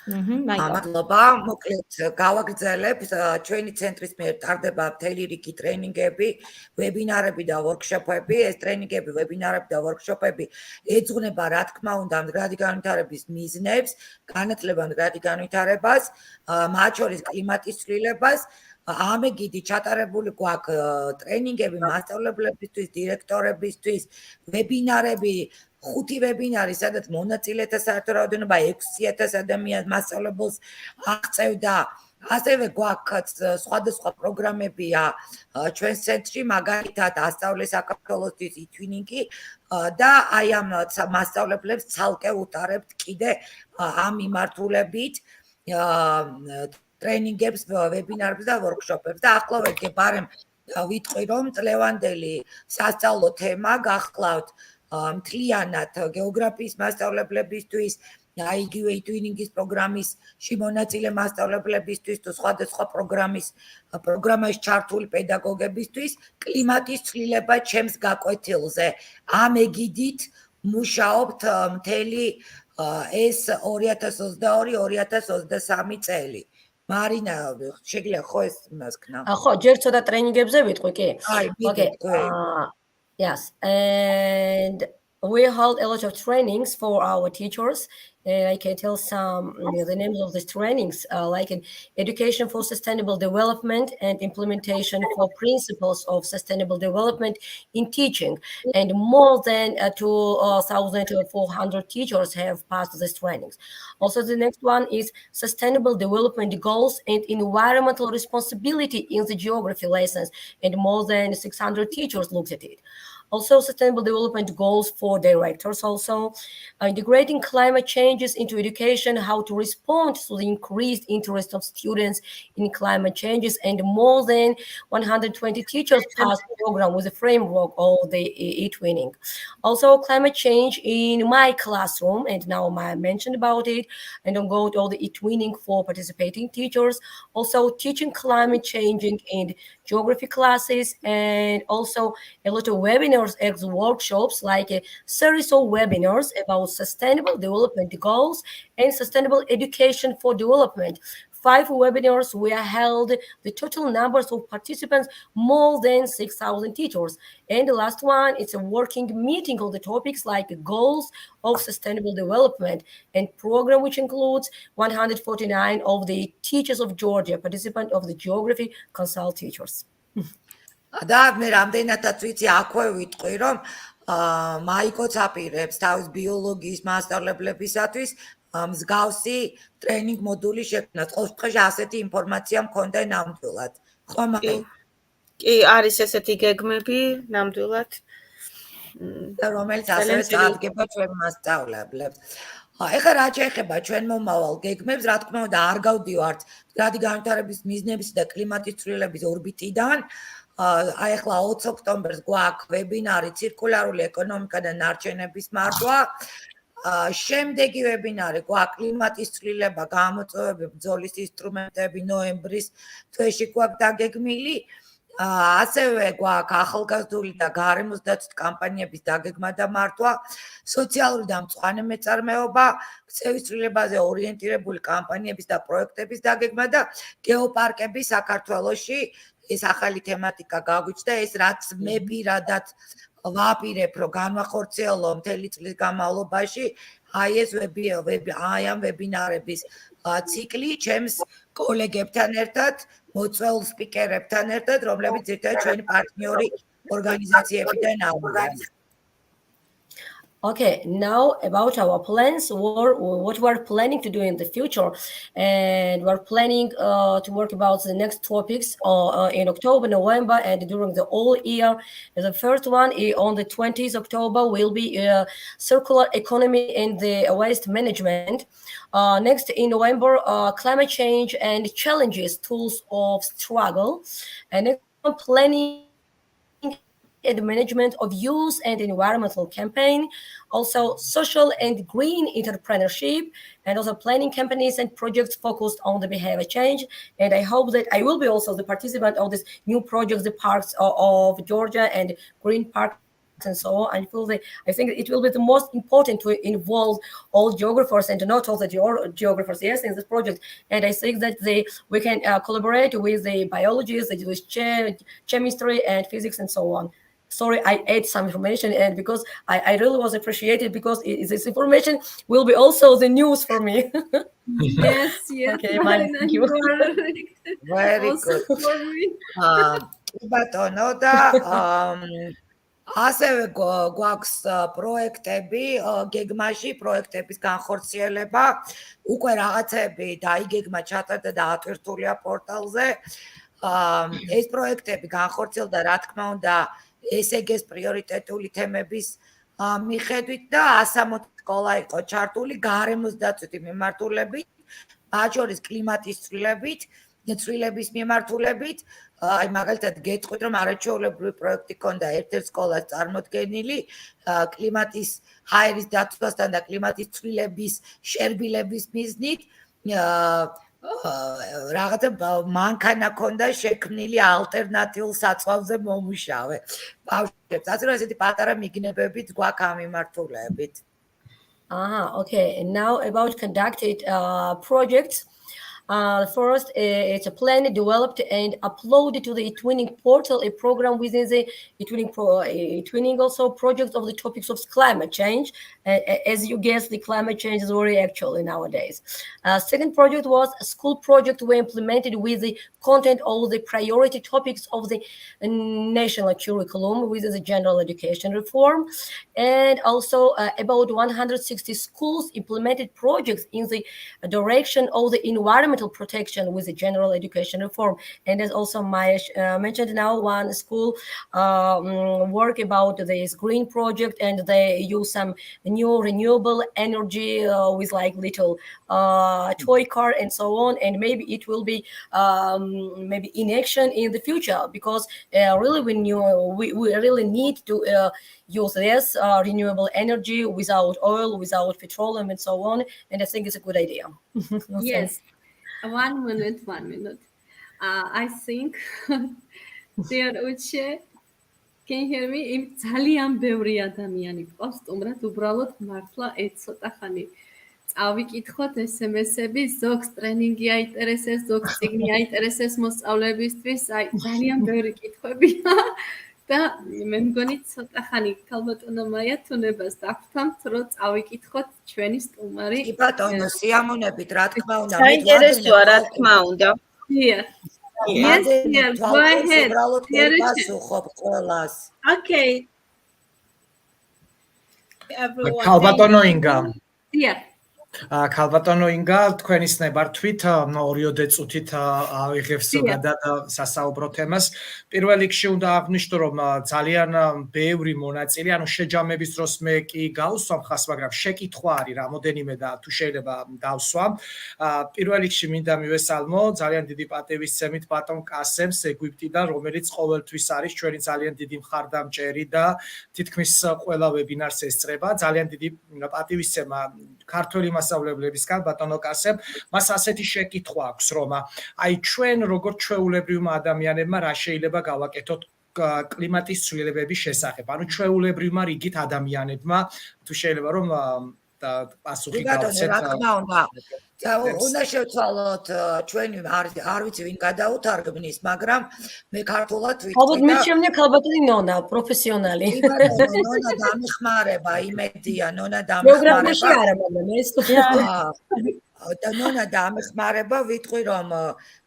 მადლობა, მოკლედ გავაგრძელებ, ჩვენი ცენტრის მიერ ტარდება მთელი რიგი ტრენინგები, ვებინარები და ვორქშოპები. ეს ტრენინგები, ვებინარები და ვორქშოპები ეძღვნება, რა თქმა უნდა, მდგრადი განვითარების მიზნებს, განათლება მდგრადი განვითარებას, მათ შორის კლიმატის ცვლილებას. ამეგიდი ჩატარებული გვაქვს ტრენინგები მასწავლებლებისთვის, დირექტორებისთვის, ვებინარები, 5 ვებინარი, სადაც მონაწილეთა საერთო რაოდენობა 6000 ადამიანს მასწავლებელს აღწევდა. ასევე გვაქვს სხვადასხვა პროგრამებია ჩვენს ცენტრში, მაგალითად ასწავლე საქართველოსთვის e-twinning-ი და აი ამ მასწავლებლებს ცალკე უტარებთ კიდე ამ მიმართულებით ტრენინგებს, ვებინარებს და ვორქშოპებს და ახლავე გებარემ ვიტყვი, რომ წლევანდელი სასწავლო თემა გახლავთ მთლიანად გეოგრაფიის მასწავლებლებისთვის, აი იგივე იტვინინგის პროგრამისში მონაწილე მასწავლებლებისთვის თუ სხვადასხვა პროგრამაში ჩართული პედაგოგებისთვის კლიმატის ცვლილება ჩემს გაკვეთილზე. ამ ეგიდით მუშაობთ მთელი ეს 2022-2023 წელი. Marina, შეგიძლია ხო ეს იმას ქნა? ხო, ჯერ ცოტა ტრენინგებზე ვიტყვი, კი? აი, Okay. Yes, and we hold a lot of trainings for our teachers. I can tell some the names of these trainings, like in education for sustainable development and implementation for principles of sustainable development in teaching. And more than 2,400 teachers have passed these trainings. Also, the next one is sustainable development goals and environmental responsibility in the geography lessons. And more than 600 teachers looked at it. Also, sustainable development goals for directors, also integrating climate changes into education, how to respond to the increased interest of students in climate changes, and more than 120 teachers passed the program with a framework of the e-twinning. Also, climate change in my classroom, and now I mentioned about it, and I'm going to all the e-twinning for participating teachers. Also, teaching climate changing in geography classes, and also a lot of webinars and workshops, like a series of webinars about sustainable development goals and sustainable education for development. 5 webinars were held, the total numbers of participants more than 6,000 teachers. And the last one, it's a working meeting on the topics like goals of sustainable development and program, which includes 149 of the teachers of Georgia, participant of the geography consult teachers. და მე რამდენადაც ვიცი აქვე ვიტყვი რომ მაიკოც აპირებს თავის ბიოლოგიის მასწავლებლებისათვის მსგავსი ტრენინგ მოდული შექმნას. ყოველ შემთხვევაში ასეთი ინფორმაცია მქონდა ნამდვილად. ხო მაი? კი, არის ესეთი გეგმები ნამდვილად. და რომელიც ასევე წარდგება ჩვენ მასწავლებლებს. ეხლა რა შეეხება ჩვენ მომავალ გეგმებს, რა თქმა უნდა არ გავდივართ მდგრადი განვითარების მიზნების და კლიმატის ცვლილების ორბიტიდან. აი ახლა 20 ოქტომბერს გვაქვს ვებინარი ცირკულარული ეკონომიკა და ნარჩენების მართვა. შემდეგი ვებინარი გვაქვს კლიმატის ცვლილება, გამოწვევები, ბრძოლის ინსტრუმენტები ნოემბრის თვეში გვაქვს დაგეგმილი. ასევე გვაქვს ახალგაზრდული და გარემოსდაცვითი კამპანიების დაგეგმა და მართვა, სოციალური და მწვანე მეწარმეობა, ქცევის ცვლილებაზე ორიენტირებული კამპანიების და პროექტების დაგეგმა და გეოპარკები საქართველოში. ეს ახალი თემატიკა გაგვიჩნდა, ეს რაც მე პირადად ვაპირებ, რომ განვახორციელო მთელი წლის განმავლობაში, აი ეს ამ ვებინარების ციკლი ჩემს კოლეგებთან ერთად, მოწვეულ სპიკერებთან ერთად, რომლებიც ძირითადად ჩვენი პარტნიორი ორგანიზაციებიდან არიან. Okay, now about our plans, what we're planning to do in the future, and we're planning to work about the next topics in October, November, and during the whole year. The first one on the 20th October will be circular economy and the waste management. Next in November, climate change and challenges, tools of struggle, and next one, planning and management of youth and environmental campaign, also social and green entrepreneurship, and also planning companies and projects focused on the behavior change. And I hope that I will be also the participant of this new project, the parks of Georgia and green parks and so on. I think it will be the most important to involve all geographers and not all the geographers, yes, in this project. And I think that we can collaborate with the biologists, with chemistry and physics and so on. Sorry, I add some information, and because I really was appreciated, because this information will be also the news for me. Yes. Okay, thank you. Very good. ბატონო და ასევე გვაქვს პროექტები გეგმაში, პროექტების განხორციელება, უკვე რაღაცები დაიგეგმა, ჩატარდა და ატვირთულია პორტალზე. ეს პროექტები განხორციელდა, რა თქმა უნდა, SDGs პრიორიტეტული თემების მიხედვით და 160 სკოლა იყო ჩართული გარემოსდაცვითი მიმართულებით, მათ შორის კლიმატის ცვლილებით ცვლილების მიმართულებით, აი მაგალითად გეტყვით, რომ არაჩვეულებრივი პროექტი ქონდა ერთ-ერთ სკოლას წარმოდგენილი კლიმატის ჰაერის დაცვასთან და კლიმატის ცვლილების შერბილების მიზნით. რაღაცა მანქანა ქონდა შექმნილი ალტერნატიულ საწვავზე მომუშავე ბავშვებს. ასე რომ ესეთი პატარა მიგნებებიც გვაქვს ამ მიმართულებით. Okay. And now about conducted projects. First, it's a plan developed and uploaded to the eTwinning portal, a program within the eTwinning also projects of the topics of climate change. As you guess, the climate change is very actual nowadays. Second project was a school project we implemented with the content of the priority topics of the national curriculum within the general education reform. And also about 160 schools implemented projects in the direction of the environmental protection with the general education reform. And as also Maya mentioned, now one school work about this green project, and they use some new renewable energy with like little toy car and so on. And maybe it will be maybe in action in the future, because really we really need to use this renewable energy without oil, without petroleum and so on. And I think it's a good idea. Yes. 1 minute. I think, dear Uche, can you hear me? ძალიან ბევრი ადამიანი ყავს, სტუმრად, უბრალოდ მართლა ცოტა ხანი წავიკითხოთ SMS-ები, ზოგს ტრენინგი აინტერესებს, ზოგს წიგნი აინტერესებს მოსწავლეებისთვის, აი ძალიან ბევრი კითხვებია და მე მგონი ცოტა ხანი ქალბატონო მაია თუნებას დაგვთამთ, რომ წავიკითხოთ ჩვენი სტუმარი. კი ბატონო, სიამონებით, რა თქმა უნდა. საინტერესოა, რა თქმა უნდა. Yes, go ahead. პასუხობ ყველას. Okay. Everyone. ქალბატონო ინგა. Yeah. ქალბატონო ინგა, თქვენის ნებართვით 2 წუთით ავიღებს ზოგადად სასაუბრო თემას. პირველ რიგში უნდა აღვნიშნო, რომ ძალიან ბევრი მონაწილე, ანუ შეჯამების დროს მე კი გავსვამ ხას, მაგრამ შეკითხვა არის რამოდენიმე და თუ შეიძლება დავსვამ. პირველ რიგში მინდა მივესალმო ძალიან დიდი პატივისცემით ბატონ კასემს ეგვიპტიდან, რომელიც ყოველთვის არის ჩვენი ძალიან დიდი მხარდამჭერი და თითქმის ყველა ვებინარს ესწრება. ძალიან დიდი პატივისცემა ქართველი მასწავლებლებისგან ბატონო კასემ, მას ასეთი შეკითხვა აქვს, რომ აი ჩვენ როგორც ჩვეულებრივმა ადამიანებმა რა შეიძლება გავაკეთოთ კლიმატის ცვლილებების შესახებ, ანუ ჩვეულებრივმა რიგით ადამიანებმა, თუ შეიძლება რომ პასუხი გავცეთ. რა თქმა უნდა. უნდა შევცვალოთ ჩვენი არ ვიცი ვინ გადაუთარგმნის, მაგრამ მე ქართულად ვიტყვი. ალბათ მე შემნე ქალბატონი ნონა, პროფესიონალი. ნონა დამეხმარება, იმედია, ნონა დამეხმარება. გეოგრაფიაში არა, მაგრამ ეს და ნონა დამეხმარება, ვიტყვი რომ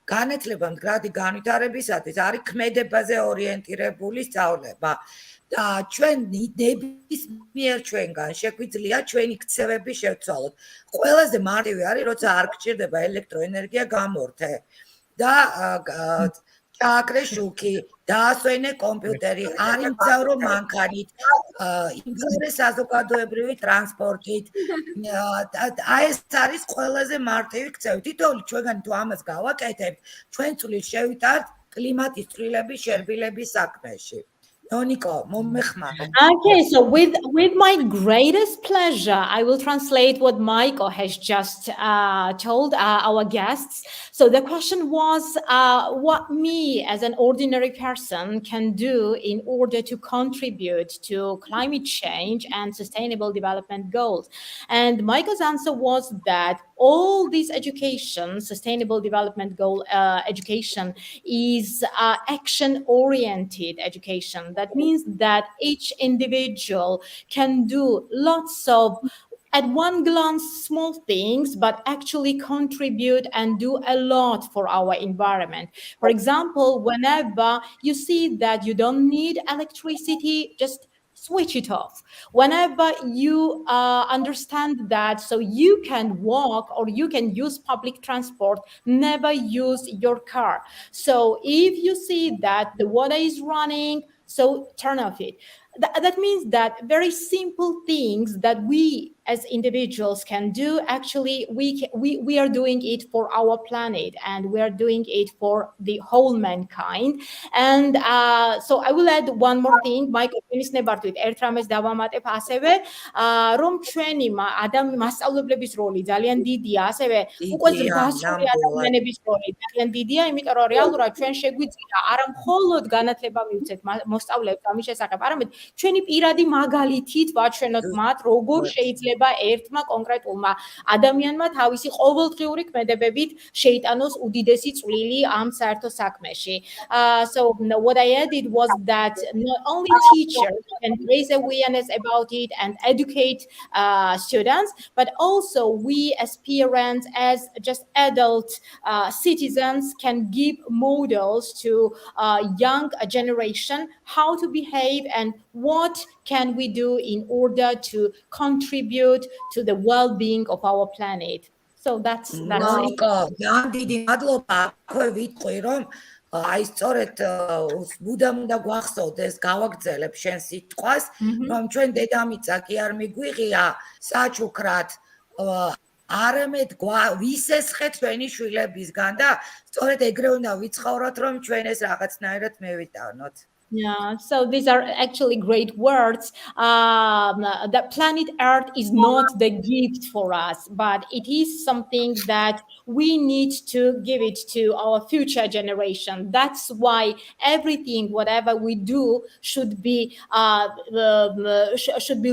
განათლება მდგრადი განვითარებისათვის არის ქმედებაზე ორიენტირებული სწავლება. და ჩვენ ნებისმიერ ჩვენგან შეგვიძლია ჩვენი ქცევები შევცვალოთ. ყველაზე მარტივი არის, როცა არ გჭირდება ელექტროენერგია გამორთე და ჩააკრე შუქი, დაასვენე კომპიუტერი, არ იმგზავრო მანქანით, იმგზავრე საზოგადოებრივი ტრანსპორტით. აი ეს არის ყველაზე მარტივი ქცევი. თითოეული ჩვენგანი თუ ამას გავაკეთებთ, ჩვენ წვლილს შევიტანთ კლიმატის ცვლილების შერბილების საქმეში. Okay, so with my greatest pleasure, I will translate what Michael has just told our guests. So the question was what me as an ordinary person can do in order to contribute to climate change and sustainable development goals. And Michael's answer was that all this education, sustainable development goal education, is action-oriented education. That means that each individual can do lots of, at one glance, small things, but actually contribute and do a lot for our environment. For example, whenever you see that you don't need electricity, just switch it off. Whenever you understand that, so you can walk or you can use public transport, never use your car. So if you see that the water is running, so turn off it. that means that very simple things that we as individuals can do, actually we are doing it for our planet, and we are doing it for the whole mankind. And so I will add one more thing. მაიკლ ნებართვით ერთ რამეს დავამატებ ასევე, რომ ჩვენი მასწავლებლების როლი ძალიან დიდია, ასევე უკვე ზრდასრული ადამიანების როლი ძალიან დიდია, იმიტომ რომ რეალურად ჩვენ შეგვიძლია არა მხოლოდ განათლება მივცეთ მოსწავლეებს ამის შესახებ, არამედ ჩვენი პირადი მაგალითით ვაჩვენოთ მათ, როგორ შეიძლება ერთმა კონკრეტულმა ადამიანმა თავისი ყოველდღიური ქმედებებით შეიტანოს უდიდესი წვლილი ამ საერთო საქმეში. So what I added was that not only teachers can raise awareness about it and educate students, but also we as parents, as just adult citizens, can give models to young generation how to behave and what can we do in order to contribute to the well-being of our planet. So that's it. ძალიან დიდი მადლობა. აქვე ვიტყვი რომ აი სწორედ მუდამ უნდა გვახსოვდეს, გავაგრძელებ შენ სიტყვას, რომ ჩვენ დედამიწა კი არ მიგვიღია საჩუქრად, არამედ ვისესხეთ ჩვენი შვილებისგან და სწორედ ეგრე უნდა ვიცხოვროთ, რომ ჩვენ ეს რაღაცნაირად მევიტანოთ. Yeah, so these are actually great words. The planet Earth is not the gift for us, but it is something that we need to give it to our future generation. That's why everything, whatever we do, should be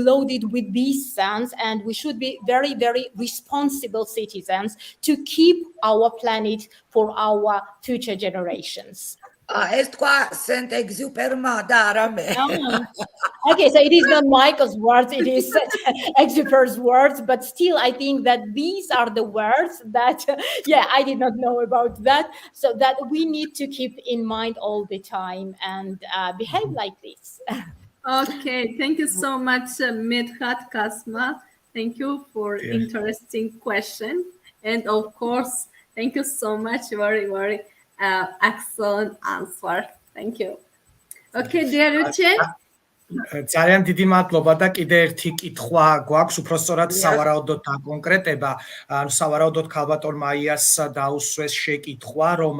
loaded with these sense, and we should be very, very responsible citizens to keep our planet for our future generations. ეს თქვა Saint-Exupéry და არა მე. Okay, so it is not Michael's words, it is Exupéry's words, but still I think that these are the words that, I did not know about that, so that we need to keep in mind all the time and behave like this. Okay, thank you so much, Medhat Kasma. Thank you for interesting question. And of course, thank you so much, very, very excellent answer. Thank you. Okay, dear Uche. ძალიან დიდი მადლობა და კიდე ერთი კითხვა გვაქვს, უფრო სწორად სავარაუდოდ დაკონკრეტება, ანუ სავარაუდოდ ქალბატონ მაიას დაუსვეს შეკითხვა, რომ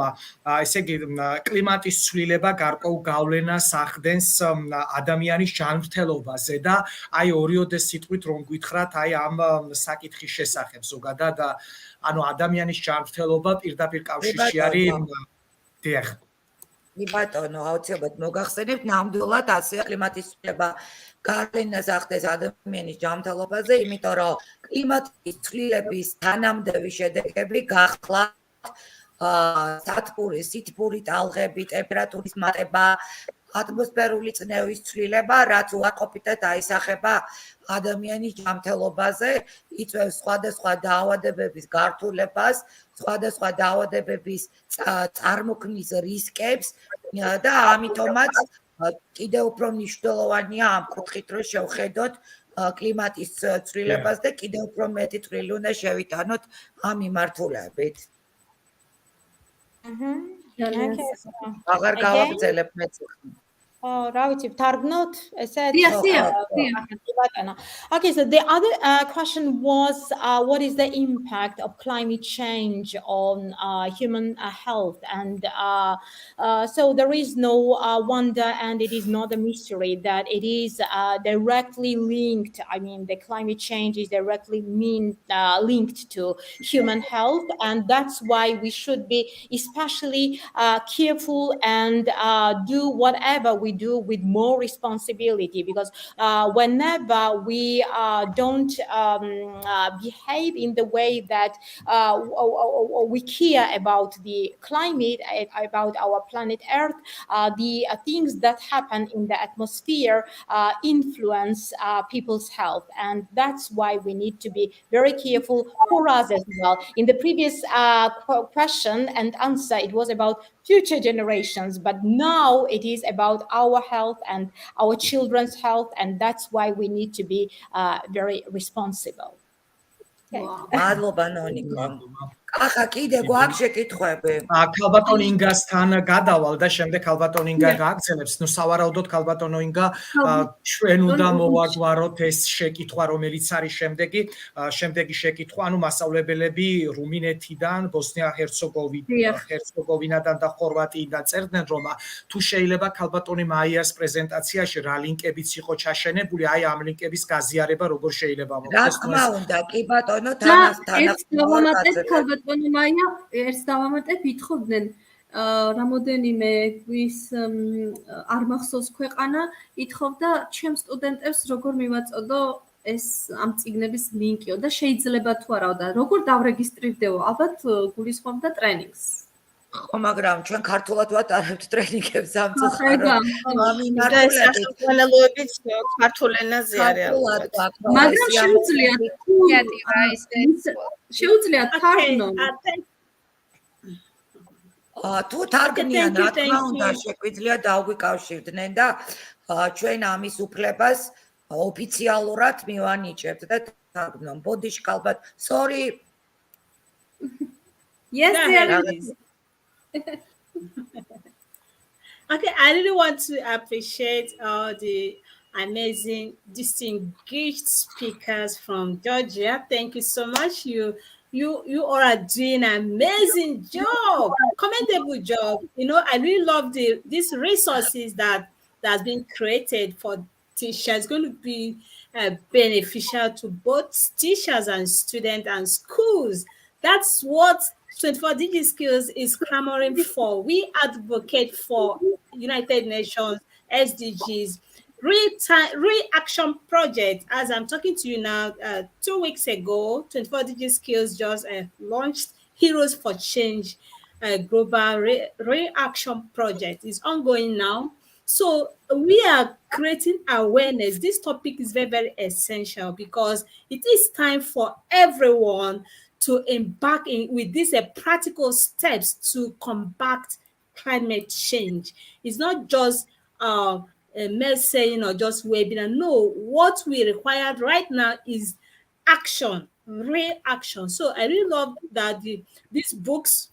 ესე იგი კლიმატის ცვლილება გარკვეულ გავლენას ახდენს ადამიანის ჯანმრთელობაზე და აი ორიოდე სიტყვით რომ გითხრათ აი ამ საკითხის შესახებ ზოგადად, ანუ ადამიანის ჯანმრთელობა პირდაპირ კავშირში არის. დიახ. ბატონო, აუცილებლად მოგახსენებთ, ნამდვილად ასე კლიმატის ცვლილება გავლენას ახდენს ადამიანის ჯანმრთელობაზე, იმიტომ რომ კლიმატის ცვლილების თანამდები შედეგები გახლავთ სათბური, სითბური ტალღები, ტემპერატურის მატება, ატმოსფერული წნევის ცვლილება, რაც უარყოფითად აისახება ადამიანის ჯანმრთელობაზე, იწვევს სხვადასხვა დაავადებების გართულებას, სხვადასხვა დაავადებების წარმოქმნის რისკებს და ამიტომაც კიდევ უფრო მნიშვნელოვანია ამ კუთხით, რომ შევხედოთ კლიმატის ცვლილებას და კიდევ უფრო მეტი წვლილი უნდა შევიტანოთ ამ მიმართულებით. აღარ გავაგრძელებ მეც. რა ვიცი, ვთარგმნოთ ესეთ? Okay, so the other question was what is the impact of climate change on human health, and so there is no wonder, and it is not a mystery that it is directly linked. I mean, the climate change is directly linked to human health, and that's why we should be especially careful and do whatever we do with more responsibility, because whenever we don't behave in the way that we care about the climate, about our planet Earth, the things that happen in the atmosphere influence people's health, and that's why we need to be very careful for us as well. In the previous question and answer, it was about future generations, but now it is about our health and our children's health, and that's why we need to be very responsible. მადლობა ნონიკო. ახლა კიდე გვაქვს შეკითხვები? ქალბატონ ინგასთან გადავალ და შემდეგ ქალბატონ ინგა გააგზავნებს. ნუ სავარაუდოდ ქალბატონო ინგა ჩვენ უნდა მოვაგვაროთ ეს შეკითხვა, რომელიც არის შემდეგი შეკითხვა, ანუ მასწავლებელები რუმინეთიდან, ბოსნია-ჰერცეგოვინიდან და ხორვატიიდან წერდნენ, რომ თუ შეიძლება ქალბატონი მაიას პრეზენტაციაში რა ლინკებიც იყო ჩაშენებული, აი ამ ლინკების გაზიარება როგორ შეიძლება რა მოხდეს. თქმა უნდა, კი ბატონო, ქალბატონი მაია ერთს დავამატებ, ითხოვდნენ რამოდენიმე თვის არ მახსოვს ქვეყანა, ითხოვდა ჩემ სტუდენტებს როგორ მივაწოდო ეს ამ წიგნების ლინკიო და შეიძლება თუ არაო და როგორ დავრეგისტრირდეო, ალბათ გულისხმობდა ტრენინგს. ხო, მაგრამ ჩვენ ქართულად ვატარებთ ტრენინგებს ამ სახელმძღვანელოებიც ქართულ ენაზე არის. მაგრამ შეუძლიათ თარგმნონ. თუ თარგმნიან, რა თქმა უნდა, შეგვიძლია დავგვიკავშირდნენ და ჩვენ ამის უფლებას ოფიციალურად მივანიჭებთ და თარგმნონ. ბოდიში ალბათ, sorry. Yes, there is. Okay, I really want to appreciate all the amazing, distinguished speakers from Georgia. Thank you so much. You all are doing an amazing job, commendable job. You know, I really love these resources that's been created for teachers. It's going to be beneficial to both teachers and students and schools. That's what 24DG Skills is clamoring for. We advocate for United Nations SDGs reaction project. As I'm talking to you now, 2 weeks ago, 24DG Skills just launched Heroes for Change global reaction project. It's ongoing now. So we are creating awareness. This topic is very, very essential because it is time for everyone to embark with these practical steps to combat climate change. It's not just a messaging or just webinar. No, what we require right now is action, real action. So I really love that these books,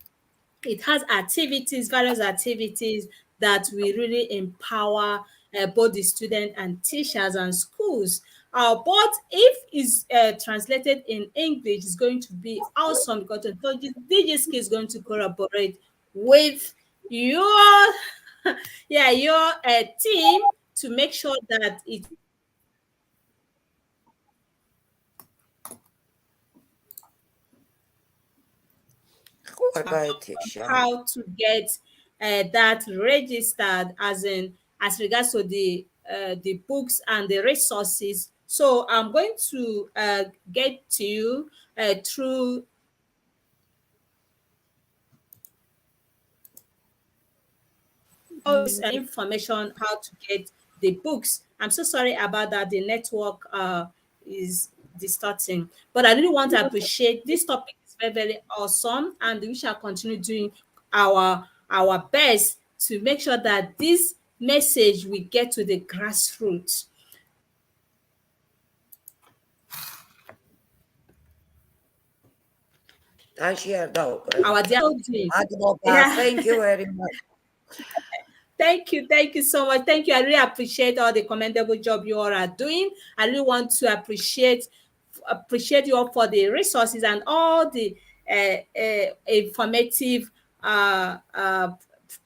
it has activities, various activities that we really empower both the students and teachers and schools. But if it's translated in English, it's going to be awesome because DGSK is going to collaborate with your team to make sure that it how to get that registered as regards to the books and the resources. So I'm going to get to you through all this information how to get the books. I'm so sorry about that. The network is distorting, but I really want to appreciate this topic. Is very, very awesome, and we shall continue doing our best to make sure that this message will get to the grassroots. Our dear team. Thank you very much. Thank you so much. Thank you. I really appreciate all the commendable job you all are doing. I really want to appreciate you all for the resources and all the informative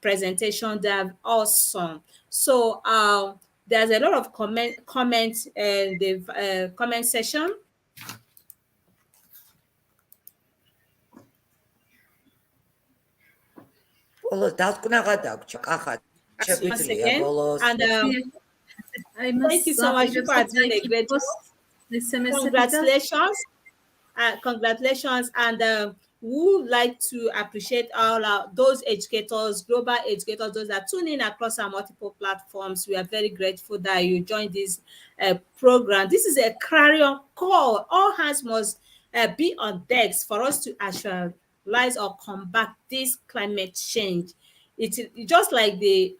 presentation. They're awesome. So there's a lot of comments in the comment section. Once again, and thank you so much for doing a great job. Congratulations, and we would like to appreciate all those educators, global educators, those that tune in across our multiple platforms. We are very grateful that you joined this program. This is a clarion call. All hands must be on decks for us to actualize or combat this climate change. It's just like the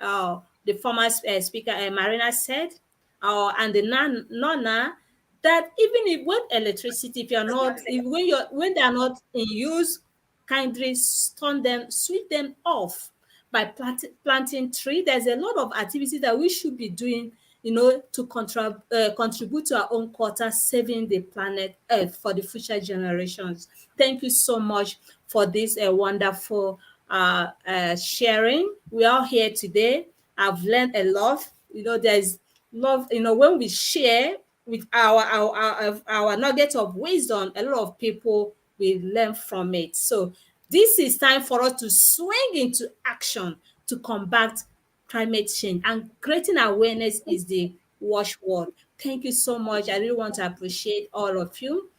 former speaker Marina said, and the Nona, that even if with electricity, if you're not, when they are not in use, kindly switch them off by planting tree. There's a lot of activities that we should be doing, to contribute to our own quota, saving the planet Earth for the future generations. Thank you so much for this wonderful sharing. We are here today. I've learned a lot. There's love. When we share with our nugget of wisdom, a lot of people will learn from it. So this is time for us to swing into action to combat climate change, and creating awareness is the watchword. Thank you so much. I really want to appreciate all of you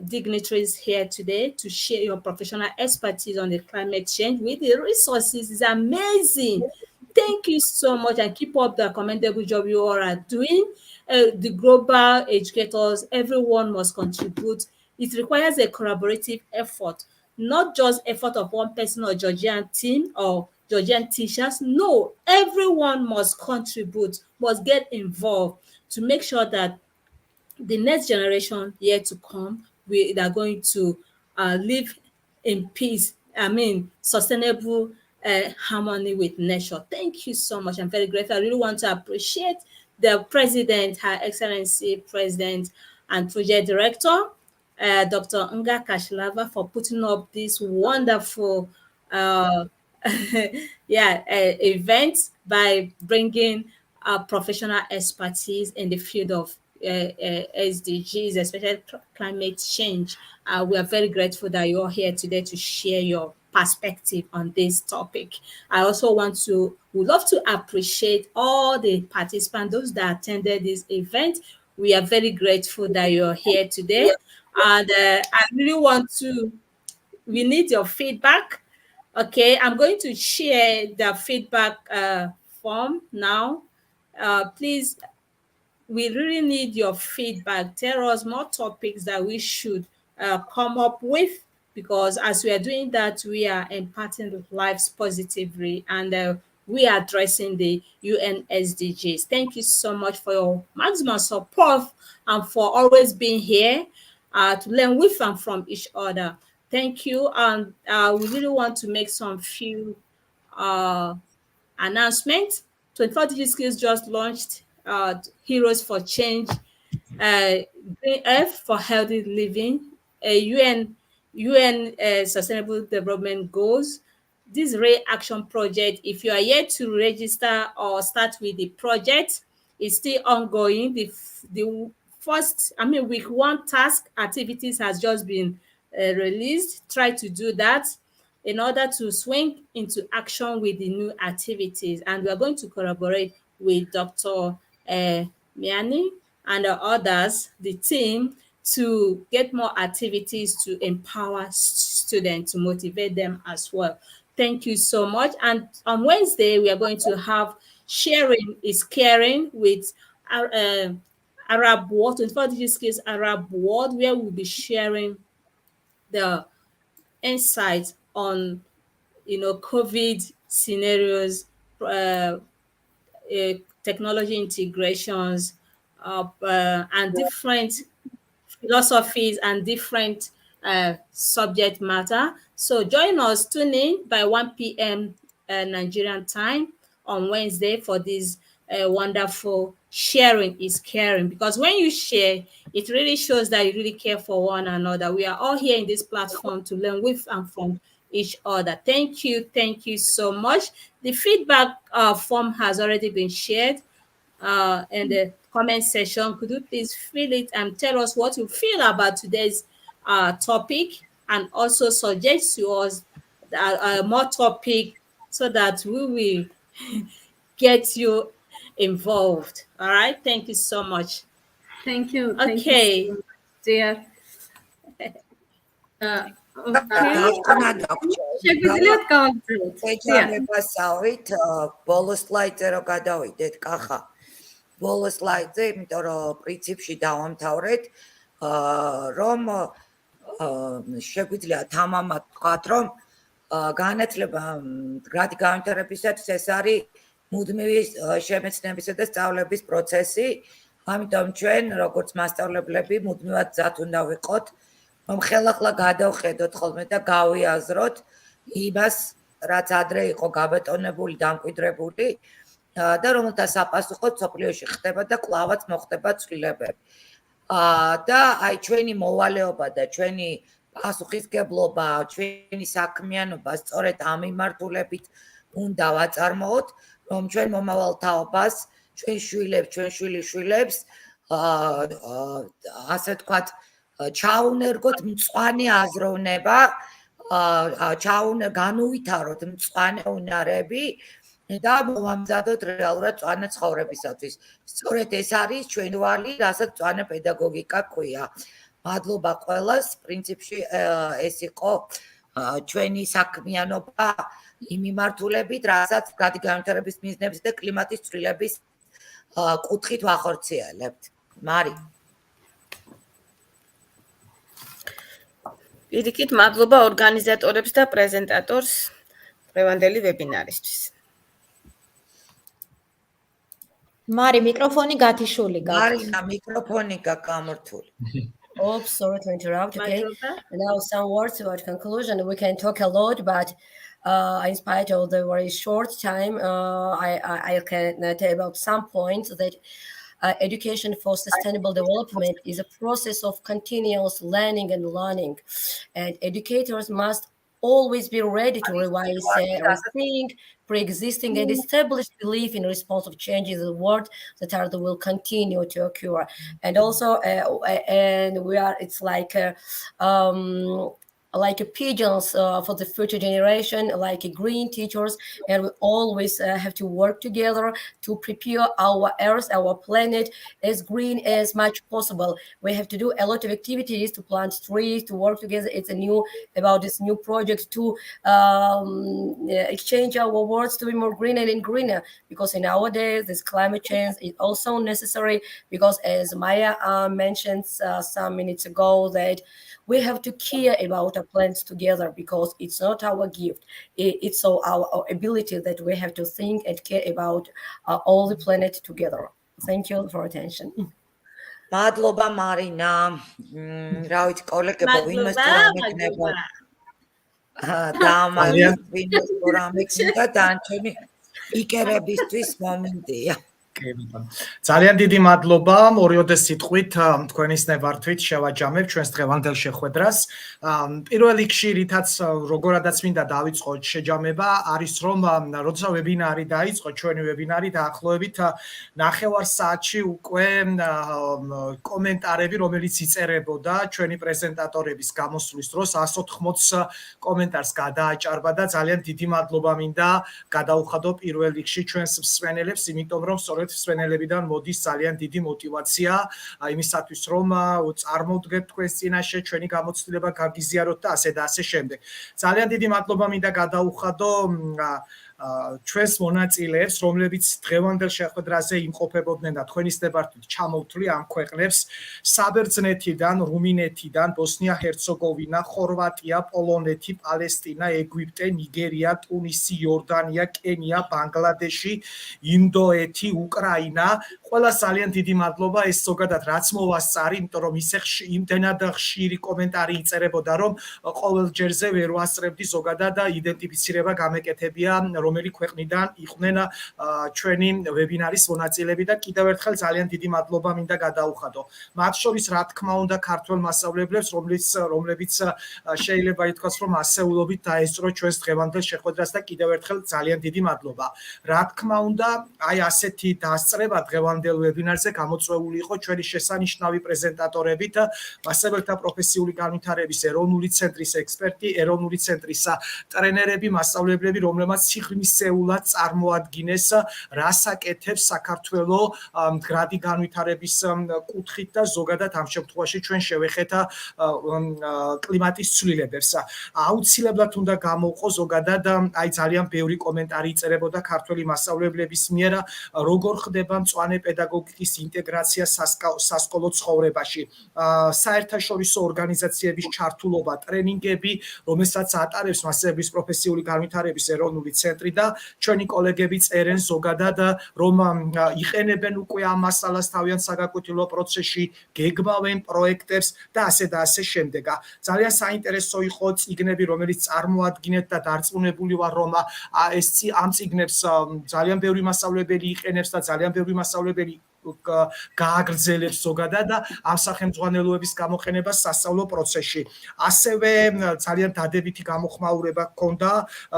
dignitaries here today to share your professional expertise on the climate change with the resources. It's amazing. Thank you so much, and keep up the commendable job you all are doing. The global educators, everyone must contribute. It requires a collaborative effort, not just effort of one person or Georgian team or Georgian teachers. No, everyone must contribute, must get involved to make sure that the next generation yet to come, we are going to live in peace. Sustainable harmony with nature. Thank you so much. I'm very grateful. I really want to appreciate the President, Her Excellency President and Project Director, Dr. Nga Kashlava, for putting up this wonderful event by bringing professional expertise in the field of SDGs, especially climate change. We are very grateful that you're here today to share your perspective on this topic. I also would love to appreciate all the participants, those that attended this event. We are very grateful that you're here today. And we need your feedback. Okay, I'm going to share the feedback form now. Please, we really need your feedback. Tell us more topics that we should come up with, because as we are doing that, we are impacting lives positively, and we are addressing the UN SDGs. Thank you so much for your maximum support and for always being here to learn with and from each other. Thank you. And we really want to make some few announcements. 24 Digital Skills just launched Heroes for Change, Green Earth for Healthy Living, UN Sustainable Development Goals. This Ray Action Project, if you are yet to register or start with the project, it's still ongoing. The first, week one task activities has just been released. Try to do that in order to swing into action with the new activities. And we are going to collaborate with Dr. Miani and others, the team, to get more activities to empower students, to motivate them as well. Thank you so much. And on Wednesday, we are going to have Sharing is Caring with Arab World, 24 Digital Skills Arab World, where we'll be sharing the insights on COVID scenarios, technology integrations, and different philosophies and different subject matter. So join us, tune in by 1 p.m. Nigerian time on Wednesday for this wonderful Sharing is Caring, because when you share, it really shows that you really care for one another. We are all here in this platform to learn with and from each other. Thank you so much. The feedback form has already been shared in the comment section. Could you please fill it and tell us what you feel about today's topic, and also suggest to us more topic so that we will get you involved. All right, thank you so much. Thank you. Okay. Thank you so much, dear. შეგვიძლიათ გავაგრძელოთ. ეჭვმებასავით ბოლო სლაიდზე რო გადავიდეთ, კახა. ბოლო სლაიდზე, იმიტომ რომ პრინციპში დავამთავრეთ, რომ შეგვიძლია თამამად ვთქვათ, რომ განათლება მდგრადი განვითარებისათვის ეს არის მუდმივი შემეცნებისა და სწავლების პროცესი. ამიტომ ჩვენ, როგორც მასწავლებლები, მუდმივად მზად უნდა ვიყოთ რომ ხელახლა გადავხედოთ ხოლმე და გავიაზროთ იმას, რაც ადრე იყო გაბატონებული, დამკვიდრებული და რომელთა საპასუხოდ სოფლიოში ხდება და კლავაც მოხდება ცვლილებები. და აი ჩვენი მოვალეობა და ჩვენი პასუხისგებლობა, ჩვენი საქმიანობა სწორედ ამ მიმართულებით უნდა ვაწარმოოთ, რომ ჩვენ მომავალ თაობას, ჩვენ შვილებს, ჩვენ შვილიშვილებს ასე ვთქვათ, ჩაუნერგოთ მწვანე აზროვნება, განუვითაროთ მწვანე უნარები და მოვამზადოთ რეალურად მწვანე ცხოვრებისათვის. სწორედ ეს არის ჩვენი ვალი, რასაც მწვანე პედაგოგიკა ქვია. მადლობა ყველას, პრინციპში ეს იყო ჩვენი საქმიანობა იმ მიმართულებით, რასაც განვითარების მიზნების და კლიმატის ცვლილების კუთხით ვახორციელებთ. მარი. პირიქით მადლობა ორგანიზატორებს და პრეზენტატორს დღევანდელი ვებინარისთვის. მარი, მიკროფონი გათიშული გაქვს. მარინა, მიკროფონი გაგამორთული. Oops, sorry to interrupt. Okay. Now some words about conclusion. We can talk a lot, but in spite of the very short time, I can tell about some points that education for sustainable development is a process of continuous learning and learning, and educators must always be ready to revise, rethink pre-existing and establish belief in response of changes in the world that will continue to occur. And also, and we are, it's like pigeons for the future generation, like green teachers, and we always have to work together to prepare our earth, our planet as green as much possible. We have to do a lot of activities to plant trees, to work together. It's about this new project to exchange our words to be more greener and greener, because in nowadays this climate change is also necessary, because as Maya mentioned some minutes ago, that we have to care about our plants together, because it's not our gift. It's our ability that we have to think and care about all the planet together. Thank you for attention. მადლობა მარინა. რა ვიცი, კოლეგებო, ვინმეს თუ რამე იქნება. ვინმეს თუ რამე იქნება, დანარჩენი პიკერებისთვის მომენტია. ძალიან დიდი მადლობა. ორიოდე სიტყვით თქვენის ნებართვით შევაჯამებ ჩვენს დღევანდელ შეხვედრას. პირველ რიგში, რითაც როგორადაც მინდა დავიწყოთ შეჯამება, არის რომ როცა ვებინარი დაიწყო, ჩვენი ვებინარი დაახლოებით 9 საათში უკვე კომენტარები, რომელიც იწერებოდა ჩვენი პრეზენტატორების გამოსვლის დროს 180 კომენტარს გადააჭარბა და ძალიან დიდი მადლობა მინდა გადაუხადო პირველ რიგში ჩვენს მსმენელებს, იმიტომ რომ სწორედ მსმენელებიდან მოდის ძალიან დიდი мотиваცია იმისათვის, რომ წარმოვდგეთ თქვენს წინაშე, ჩვენი გამოცდილება გაგიზიაროთ და ასე და ასე შემდეგ. ძალიან დიდი მადლობა მინდა გადაუხადო ჩვენს მონაწილეებს, რომლებიც დღევანდელ შეხვედრაზე იმყოფებოდნენ და თქვენის ნებართვით ჩამოვთვლი ამ ქვეყნებს: საბერძნეთიდან, რუმინეთიდან, ბოსნია-ჰერცეგოვინა, ხორვატია, პოლონეთი, პალესტინა, ეგვიპტე, ნიგერია, ტუნისი, იორდანია, კენია, ბანგლადეში, ინდოეთი, უკრაინა. ყველას ძალიან დიდი მადლობა. ეს ზოგადად რაც მოვასწარი, იმიტომ რომ ისე იმდენად ხშირი კომენტარი იწერებოდა, რომ ყოველ ჯერზე ვერ ვასწრებდი ზოგადად იდენტიფიცირება გამეკეთებია, რომელი ქვეყნიდან იყვნენ ჩვენი ვებინარის მონაწილეები და კიდევ ერთხელ ძალიან დიდი მადლობა მინდა გადაუხადო. მათ შორის რა თქმა უნდა ქართველ მასწავლებლებს, რომლებიც შეიძლება ითქვას, რომ ასეულობით დაესწრო ჩვენს დღევანდელ შეხვედრას და კიდევ ერთხელ ძალიან დიდი მადლობა. რა თქმა უნდა, აი ასეთი დასწრება დღევანდელ ვებინარზე გამოწვეული იყო ჩვენი შესანიშნავი პრეზენტატორებით, მასწავლებელთა პროფესიული განვითარების ეროვნული ცენტრის ექსპერტი, ეროვნული ცენტრის ტრენერები, მასწავლებლები, რომლებმაც სიღრმისეულად წარმოადგინეს, რას აკეთებს საქართველოს მდგრადი განვითარების კუთხით და ზოგადად ამ შემთხვევაში ჩვენ შევეხეთ კლიმატის ცვლილებებს. აუცილებლად უნდა გამოვყო ზოგადად აი ძალიან ბევრი კომენტარი იწერებოდა ქართველი მასწავლებლების მიერ, როგორ ხდება მწვანე პედაგოგიკის ინტეგრაცია სასკოლო ცხოვრებაში, საერთაშორისო ორგანიზაციების ჩართულობა, ტრენინგები, რომელსაც ატარებს მასწავლებლის პროფესიული განვითარების ეროვნული ცენტრი და ჩვენი კოლეგები წერენ ზოგადად, რომ იყენებენ უკვე ამ მასალას თავიანთ საგაკვეთილო პროცესში, გეგმავენ პროექტებს და ასე შემდეგ. ძალიან საინტერესო იყო წიგნები, რომელიც წარმოადგინეთ და დარწმუნებული ვარ, რომ ამ წიგნებს ძალიან ბევრი მასწავლებელი იყენებს და ძალიან ბევრი მასწავლებელი გააგრძელებს ზოგადად ამ სახელმძღვანელოების გამოყენებას სასწავლო პროცესში. ასევე ძალიან დადებითი გამოხმაურება გქონდა,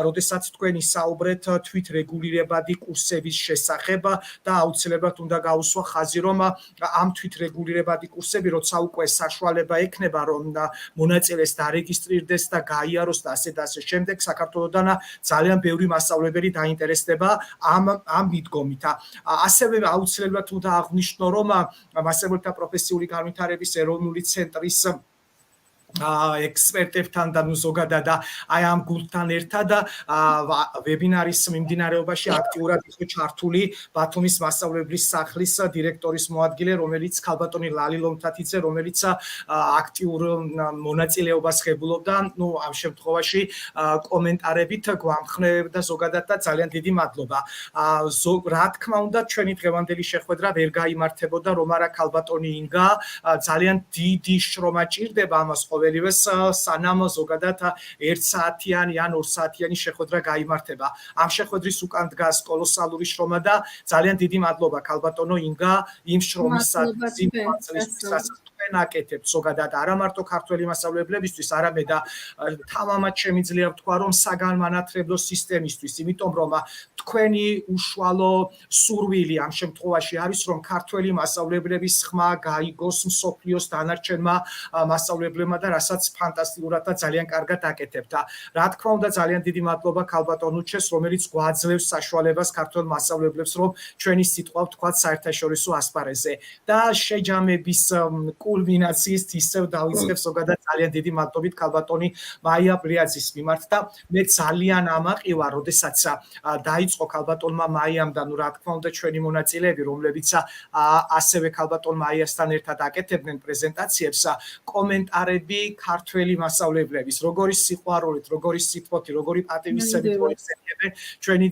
როდესაც თქვენ ისაუბრეთ თვითრეგულირებადი კურსების შესახებ და აუცილებლად უნდა გაუსვა ხაზი, რომ ამ თვითრეგულირებადი კურსები, როცა უკვე საშუალება ექნება, რომ მონაწილეს დარეგისტრირდეს და გაიაროს და ასე შემდეგ, საქართველოდან ძალიან ბევრი მასწავლებელი დაინტერესდება ამ მიდგომით. ასევე აუცილებლად უნდა აღნიშნო, რომ მასწავლებელთა პროფესიული განვითარების ეროვნული ცენტრის ექსპერტებთან და ზოგადად აი ამ გუნდთან ერთად ვებინარის მიმდინარეობაში აქტიურად იყო ჩართული ბათუმის მასწავლებლის სახლის დირექტორის მოადგილე, რომელიც ქალბატონი ლალი ლომთათიძე, რომელიც აქტიურ მონაწილეობას ღებულობდა. ამ შემთხვევაში კომენტარებით გვამხნევდა ზოგადად და ძალიან დიდი მადლობა. რა თქმა უნდა, ჩვენი დღევანდელი შეხვედრა ვერ გაიმართებოდა, რომ არა ქალბატონი ინგა ძალიან დიდი შრომა ჭირდება ამას ყოველივეს, სანამ ზოგადად 1 საათიანი ან 2 საათიანი შეხვედრა გაიმართება. ამ შეხვედრის უკან დგას კოლოსალური შრომა და ძალიან დიდი მადლობა ქალბატონო ინგა იმ შრომისათვის, იმ ნაწილისათვის, თქვენ აკეთებთ ზოგადად არა მარტო ქართველი მასწავლებლებისთვის, არამედ თამამად შემიძლია ვთქვა, რომ საგანმანათლებლო სისტემისთვის, იმიტომ რომ თქვენი უშუალო სურვილი ამ შემთხვევაში არის, რომ ქართველი მასწავლებლების ხმა გაიგოს მსოფლიოს დანარჩენმა მასწავლებლებმა და რასაც ფანტასტიკურად და ძალიან კარგად აკეთებთ. რა თქმა უნდა, ძალიან დიდი მადლობა ქალბატონ უჩეს, რომელიც გვაძლევს საშუალებას ქართველ მასწავლებლებს, რომ ჩვენი სიტყვა ვთქვათ საერთაშორისო ასპარეზზე და შეჯამების კულმინაციით ისევ დავიწყებ ზოგადად ძალიან დიდი მადლობით ქალბატონი მაია ბრიაძის მიმართ და მე ძალიან ამაყივა, როდესაც დაიწყო ქალბატონმა მაიამ და რა თქმა უნდა ჩვენი მონაწილეები, რომლებიც ასევე ქალბატონ მაიასთან ერთად აკეთებდნენ პრეზენტაციებს, კომენტარები ქართველი მასწავლებლების, როგორი სიყვარულით, როგორი სიტყვოთი, როგორი პატივისცემით მოიხსენიებენ ჩვენი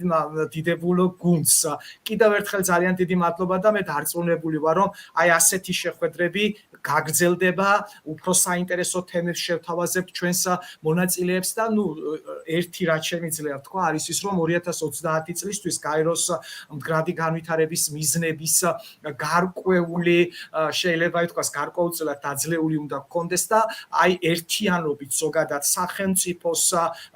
დიდებულ გუნდს. კიდევ ერთხელ ძალიან დიდი მადლობა და მე დარწმუნებული ვარ, რომ აი ასეთი შეხვედრები გაგრძელდება, უფრო საინტერესო თემებს შევთავაზებთ ჩვენს მონაწილეებს და ერთი რაც შემიძლია ვთქვა არის ის, რომ 2030 წლისთვის გაეროს მდგრადი განვითარების მიზნების გარკვეული შეიძლება ითქვას გარკვეულწილად დაძლეული უნდა გქონდეს და აი ერთიანობით ზოგადად სახელმწიფოს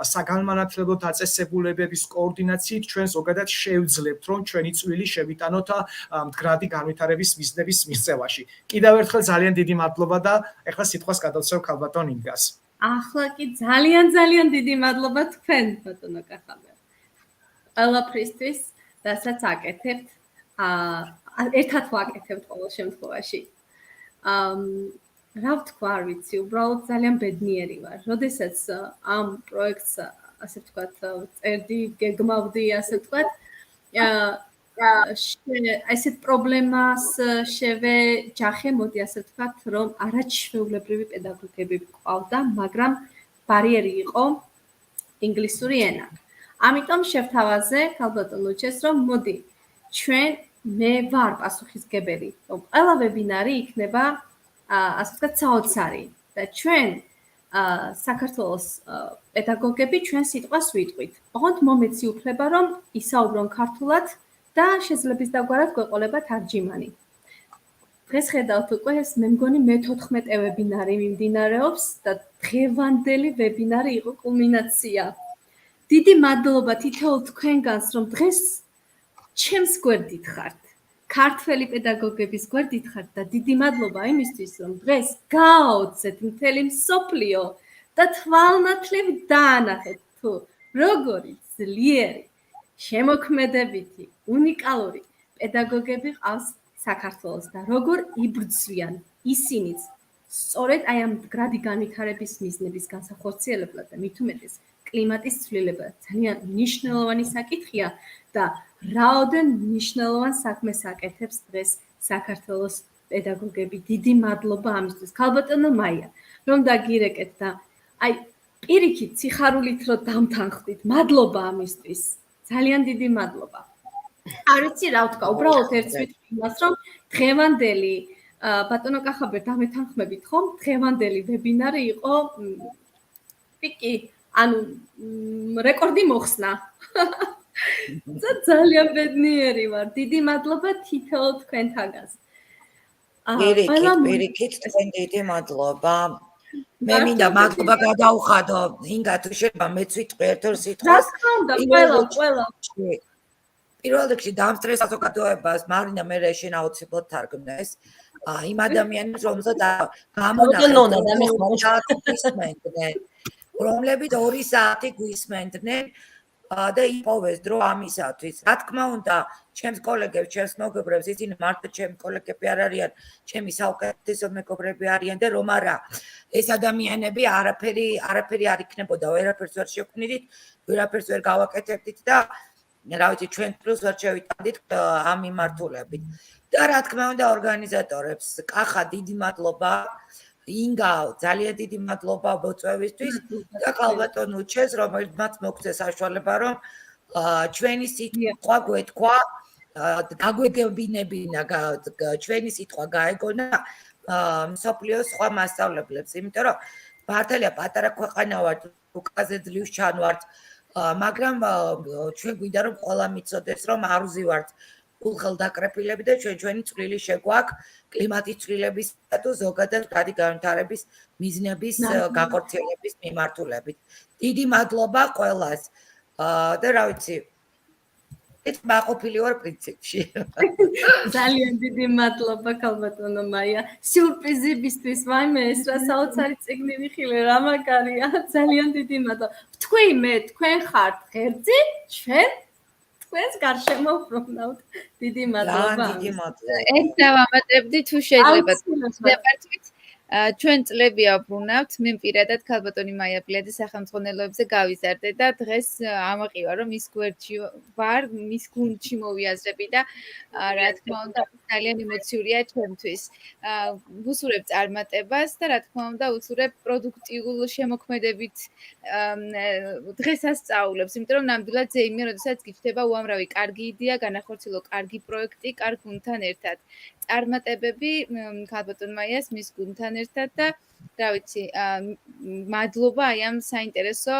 საგანმანათლებლო დაწესებულებების კოორდინაციით ჩვენ ზოგადად შევძლებთ, რომ ჩვენი წვლილი შევიტანოთ მდგრადი განვითარების მიზნების მიღწევაში. კიდევ ერთხელ ძალიან დიდი მადლობა და ეხლა სიტყვას გადავცემ ქალბატონ ინგას. ახლა კი ძალიან დიდი მადლობა თქვენ, ბატონო კახაბერ. ყველაფრისთვის, რასაც აკეთებთ, ერთად ვაკეთებთ ყოველ შემთხვევაში. რა ვთქვა, არ ვიცი, უბრალოდ ძალიან ბედნიერი ვარ. როდესაც ამ პროექტს, ასე ვთქვათ, წერდი, გეგმავდი, ასე ვთქვათ, ესეთ პრობლემას შევეჯახემოდი, ასე ვთქვათ, რომ არაჩვეულებრივი პედაგოგები გვყავდა, მაგრამ ბარიერი იყო ინგლისური ენა. ამიტომ შევთავაზე ქალბატონ უჩეს, რომ მოდი, მე ვარ პასუხისმგებელი, რომ ყველა ვებინარი იქნება ასე ვთქვათ, საოცარი და ჩვენ საქართველოს პედაგოგები ჩვენ სიტყვას ვიტყვით. ოღონდ მომეცი უფლება, რომ ისაუბრონ ქართულად და შეძლების დაგვარად გვეყოლება თარჯიმანი. დღეს ხედავთ უკვე ეს მე მგონი მე-14 ვებინარი მიმდინარეობს და დღევანდელი ვებინარი იყო კულმინაცია. დიდი მადლობა თითოეულ თქვენგანს, რომ დღეს ჩემს გვერდით ხართ. ქართველი პედაგოგების გვერდით ხართ და დიდი მადლობა იმისთვის, რომ დღეს გააოცეთ მთელი მსოფლიო და თვალნათლებით დაანახეთ თუ როგორი ძლიერი, შემოქმედებითი, უნიკალური პედაგოგები ყავს საქართველოს და როგორ იბრძვიან ისინიც სწორედ აი ამ მდგრადი განვითარების მიზნების განსახორციელებლად და მით უმეტეს კლიმატის ცვლილება ძალიან მნიშვნელოვანი საკითხია და რაოდენ მნიშვნელოვან საქმეს აკეთებს დღეს საქართველოს პედაგოგები. დიდი მადლობა ამისთვის. ქალბატონო მაია, რომ დაგირეკეთ და აი პირიქით სიხარულით რომ დამთანხდით. მადლობა ამისთვის. ძალიან დიდი მადლობა. არ ვიცი რა ვთქვა, უბრალოდ ერთს ვიტყვი იმას, რომ დღევანდელი ბატონო კახაბერ დამეთანხმებით ხომ? დღევანდელი ვებინარი იყო პიკი, ანუ რეკორდი მოხსნა. ძალიან ბედნიერი ვარ. დიდი მადლობა თითოეულ თქვენთაგანს. პირიქით, თქვენ დიდი მადლობა. მე მინდა მადლობა გადაუხადო ინგა თუ შეიძლება მეც ვიტყვი ერთ-ორ სიტყვას. ყველა. პირველ რიგში დამსწრეს საზოგადოებას მარინა მე შენ აუცილებლად თარგმნეს. იმ ადამიანებს რომელსაც გამონახეთ რომლებიც 2 საათი გვისმენდნენ და იპოვეს დრო ამისათვის. რა თქმა უნდა, ჩემს კოლეგებს, ჩემს მეგობრებს, ისინი მარტო ჩემი კოლეგები არ არიან, ჩემი საუკეთესო მეგობრები არიან და რომ არა, ეს ადამიანები არაფერი არ იქნებოდა, ვერაფერს ვერ შევქმნით, ვერაფერს ვერ გავაკეთებდით და რა ვიცი, ჩვენ პლუს ვერ შევიტანდით ამ მიმართულებით. და რა თქმა უნდა, ორგანიზატორებს, კახა დიდი მადლობა. ინგა ძალიან დიდი მადლობა მოწვევისთვის და ქალბატონ უჩეს რომელმაც მოგცეს საშუალება რომ ჩვენი სიტყვა გვეთქვა გაგვეგებინებინა ჩვენი სიტყვა გაეგონა მსოფლიოს სხვა მასწავლებლებს იმიტომ რომ მართალია პატარა ქვეყანა ვართ უკაზე ძლივს ჩანვართ მაგრამ ჩვენ გვინდა რომ ყველა მიცოდეს რომ არ ვზივართ უხელდაკრეფილები და ჩვენი წვლილი შეგვაქვს კლიმატის ცვლილებისა თუ ზოგადად გადი განვითარების მიზნების გაქორწინების მიმართულებით. დიდი მადლობა ყველას. და რა ვიცი, მაყოფილი ვარ პრინციპში. ძალიან დიდი მადლობა ქალბატონო მაია. სიურპრიზებისთვის ვაიმე ეს რა საოცარი წიგნი ვიხილე რა მაგარია. ძალიან დიდი მადლობა. თქვი მე თქვენ ხართ ღერძი, ჩვენ თქვენს გარშემო ვბრუნავთ. დიდი მადლობა. დიდი მადლობა. ეს დავამატებდი თუ შეიძლება. დეპარტამენტ ჩვენ წლები აბრუნავთ. მე პირადად ქალბატონი მაია პლედის სახელმძღვანელოებზე გავიზარდე და დღეს ამაყივა რომ ის გვერდში ვარ, მის გუნდში მოვიაზრები და რა თქმა უნდა ძალიან ემოციურია ჩემთვის. ვუსურებ წარმატებას და რა თქმა უნდა ვუსურებ პროდუქტიულ შემოქმედებით დღესასწაულებს, იმიტომ რომ ნამდვილად ზეიმია, როდესაც გიჩნდება უამრავი კარგი იდეა, განახორციელო კარგი პროექტი, კარგ გუნდთან ერთად. წარმატებები ქალბატონ მაიას მის გუნდთან ერთად და რა ვიცი, მადლობა აი ამ საინტერესო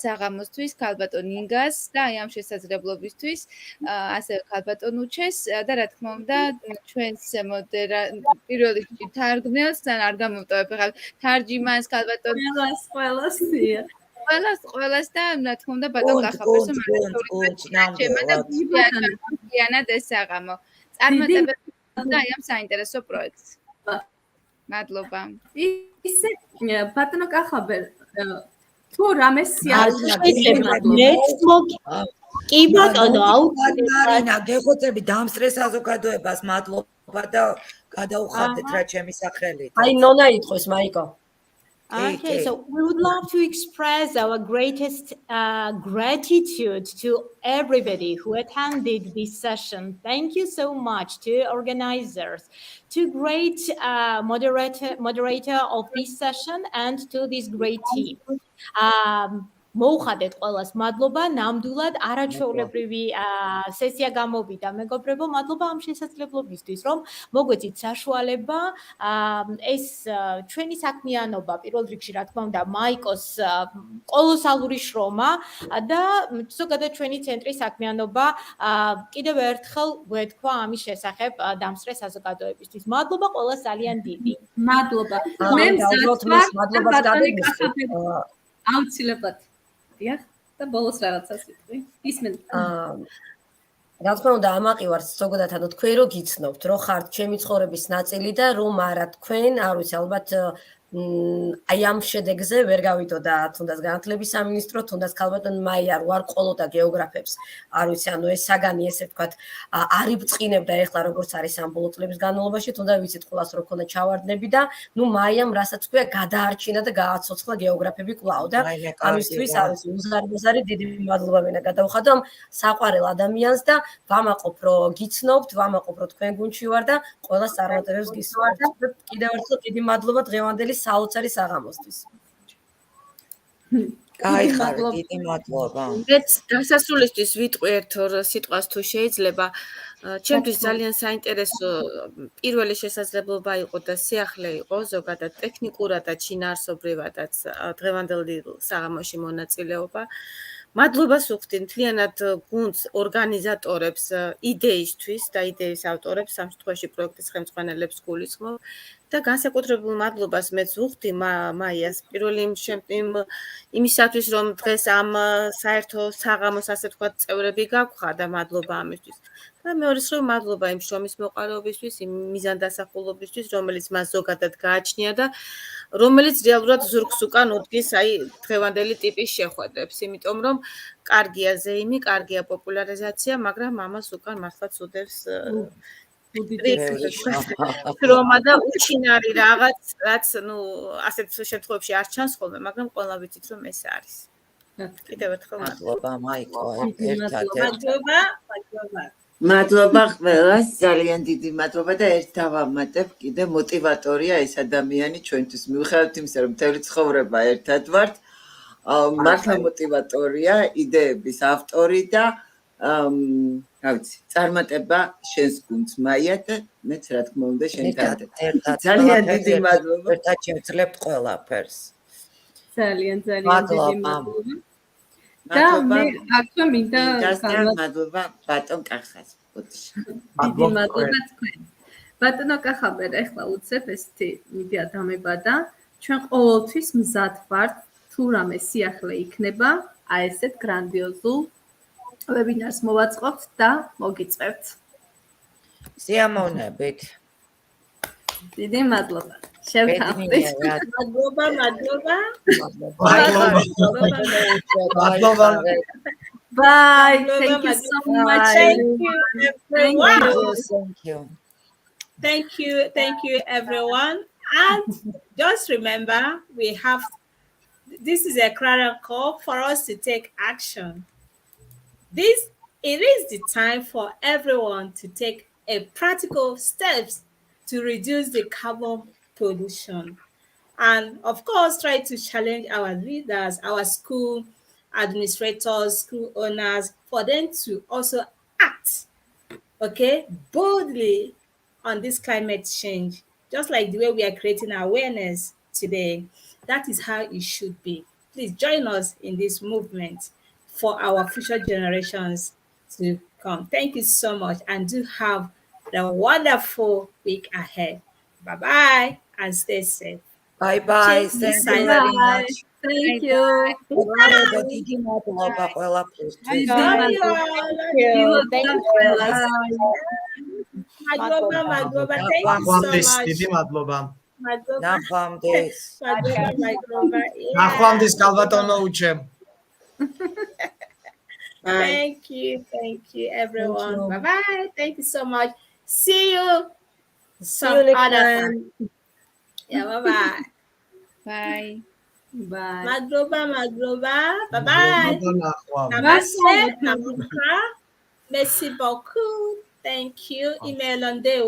საღამოსთვის ქალბატონ ინგას და აი ამ შესაძლებლობისთვის, ასევე ქალბატონ უჩეს და რა თქმა უნდა ჩვენს პირველ რიგში თარგმნელს და არ გამოვტოვებ ახლა თარჯიმანს ქალბატონ ყველას და რა თქმა უნდა ბატონ კახაბერს მანამდე ეს საღამო წარმატებები და აი ამ საინტერესო პროექტს. მადლობა. ისე ბატონო კახაბერ თუ რამე სიარული კი ბატონო მარინა გეხოცები დამსწრეს საზოგადოებას მადლობა და გადაუხადეთ რა ჩემი სახელით. აი ნონა იტყვის მაიკო. Okay, so we would love to express our greatest gratitude to everybody who attended this session. Thank you so much to organizers, to great moderator of this session, and to this great team. მოუხადეთ ყველას მადლობა ნამდვილად არაჩვეულებრივი სესია გამოვიდა მეგობრებო მადლობა ამ შესაძლებლობისთვის რომ მოგვეცით საშუალება ეს ჩვენი საქმიანობა პირველ რიგში რა თქმა უნდა მაიკოს კოლოსალური შრომა და ზოგადად ჩვენი ცენტრის საქმიანობა კიდევ ერთხელ ვეთქვა ამის შესახებ დამსწრე საზოგადოებისთვის მადლობა ყველას ძალიან დიდი მადლობა მე მადლობას გადაგიხდით აუცილებლად და ბოლოს რაღაცას ვიტყვი. ისმენ. რა თქმა უნდა, ამაყივართ ზოგადად ანუ თქვენ რო გიცნობთ, რომ ხართ ჩემი ცხოვრების ნაწილი და რომ არა თქვენ, არ ვიცი, ალბათ აი ამ შედეგზე ვერ გავიდოდა თუნდაც განათლების სამინისტრო, თუნდაც ქალბატონ მაია რო არ ყოლოდა გეოგრაფებს, არ ვიცი, ანუ ეს საგანი ესე ვთქვათ, არ იბწყინებდა ეხლა როგორც არის ამ ბოლო წლების განმავლობაში, თუნდაც ვიცით ყველას რო ქონდა ჩავარდნები და ნუ მაიამ რასაც ქვია გადაარჩინა და გააცოცხლა გეოგრაფები კვლავ და ამისთვის არის უზარმაზარი დიდი მადლობა მენა გადავხადო ამ საყვარელ ადამიანს და ვამაყობ რომ გიცნობთ, ვამაყობ რომ თქვენ გუნდში ვარ და ყველას წარმატებებს გისურვებთ. კიდევ ერთხელ დიდი მადლობა დღევანდელი საოცარი საღამოსთვის. გაიხარე, დიდი მადლობა. მეც დასასრულისთვის ვიტყვი ერთ-ორ სიტყვას თუ შეიძლება. ჩემთვის ძალიან საინტერესო პირველი შესაძლებლობა იყო და სიახლე იყო ზოგადად ტექნიკურადაც, შინაარსობრივადაც დღევანდელი საღამოში მონაწილეობა. მადლობას ვუხდი მთლიანად გუნდს ორგანიზატორებს იდეისთვის და იდეის ავტორებს, ამ შემთხვევაში პროექტის ხელმძღვანელებს გულისხმობ და განსაკუთრებულ მადლობას მეც ვუხდი მაიას პირველი იმისათვის რომ დღეს ამ საერთო საღამოს ასე ვთქვათ წევრები გაგვხა და მადლობა ამისთვის. და მეორე მხრივ მადლობა იმ შრომის მოყარებისთვის, იმ მიზანდასახულობისთვის, რომელიც მას ზოგადად გააჩნია და რომელიც რეალურად ზურგს უკან უდგის აი დღევანდელი ტიპის შეხვედრებს, იმიტომ რომ კარგია ზეიმი, კარგია პოპულარიზაცია, მაგრამ ამას უკან მართლაც უდევს შრომა და უჩინარი რაღაც, რაც ნუ ასეთ შემთხვევებში არ ჩანს ხოლმე, მაგრამ ყველა ვიცით რომ ეს არის. კიდევ ერთხელ მადლობა მაიკო, მადლობა ყველას, ძალიან დიდი მადლობა და ერთ დავამატებ, კიდე მოტივატორია ეს ადამიანი ჩვენთვის. მიუხედავად იმისა, რომ მთელი ცხოვრება ერთად ვართ, მართლა მოტივატორია, იდეების ავტორი და რა ვიცი, წარმატება შენს გუნდს მაია და მეც რა თქმა უნდა შენთან. ძალიან დიდი მადლობა. ერთად შევძლებთ ყველაფერს. ძალიან დიდი მადლობა. და მე აქვე მინდა მადლობა ბატონ კახას. დიდი მადლობა თქვენ. ბატონო კახაბერ, ეხლა უცებ ესეთი იდეა დამებადა. ჩვენ ყოველთვის მზად ვართ, თუ რამე სიახლე იქნება, აი ესეთ გრანდიოზულ ვებინარს მოვაწყობთ და მოგიწევთ. სიამოვნებით. დიდი მადლობა. შევთავაზეთ. მადლობა. მადლობა. Bye. Thank you so much. Thank you, everyone. And just remember, this is a clarion call for us to take action. It is the time for everyone to take a practical steps to reduce the carbon pollution. And of course, try to challenge our leaders, our school administrators, school owners, for them to also act, boldly on this climate change. Just like the way we are creating awareness today, that is how it should be. Please join us in this movement for our future generations to come. Thank you so much, and do have a wonderful week ahead. Bye-bye, and stay safe. Bye-bye. Thank you very much. Thank you. დიდი მადლობა ყველაფრისთვის. მადლობა. Thank you so much. დიდი მადლობა. ნახვამდის. ნახვამდის კალბატონო უჩემ. Thank you, everyone. Bye-bye. Thank you so much. See you some other time. Yeah, bye-bye. Bye. Bye. Madloba. Bye-bye. Namaste. Merci beaucoup. Thank you. Email on there.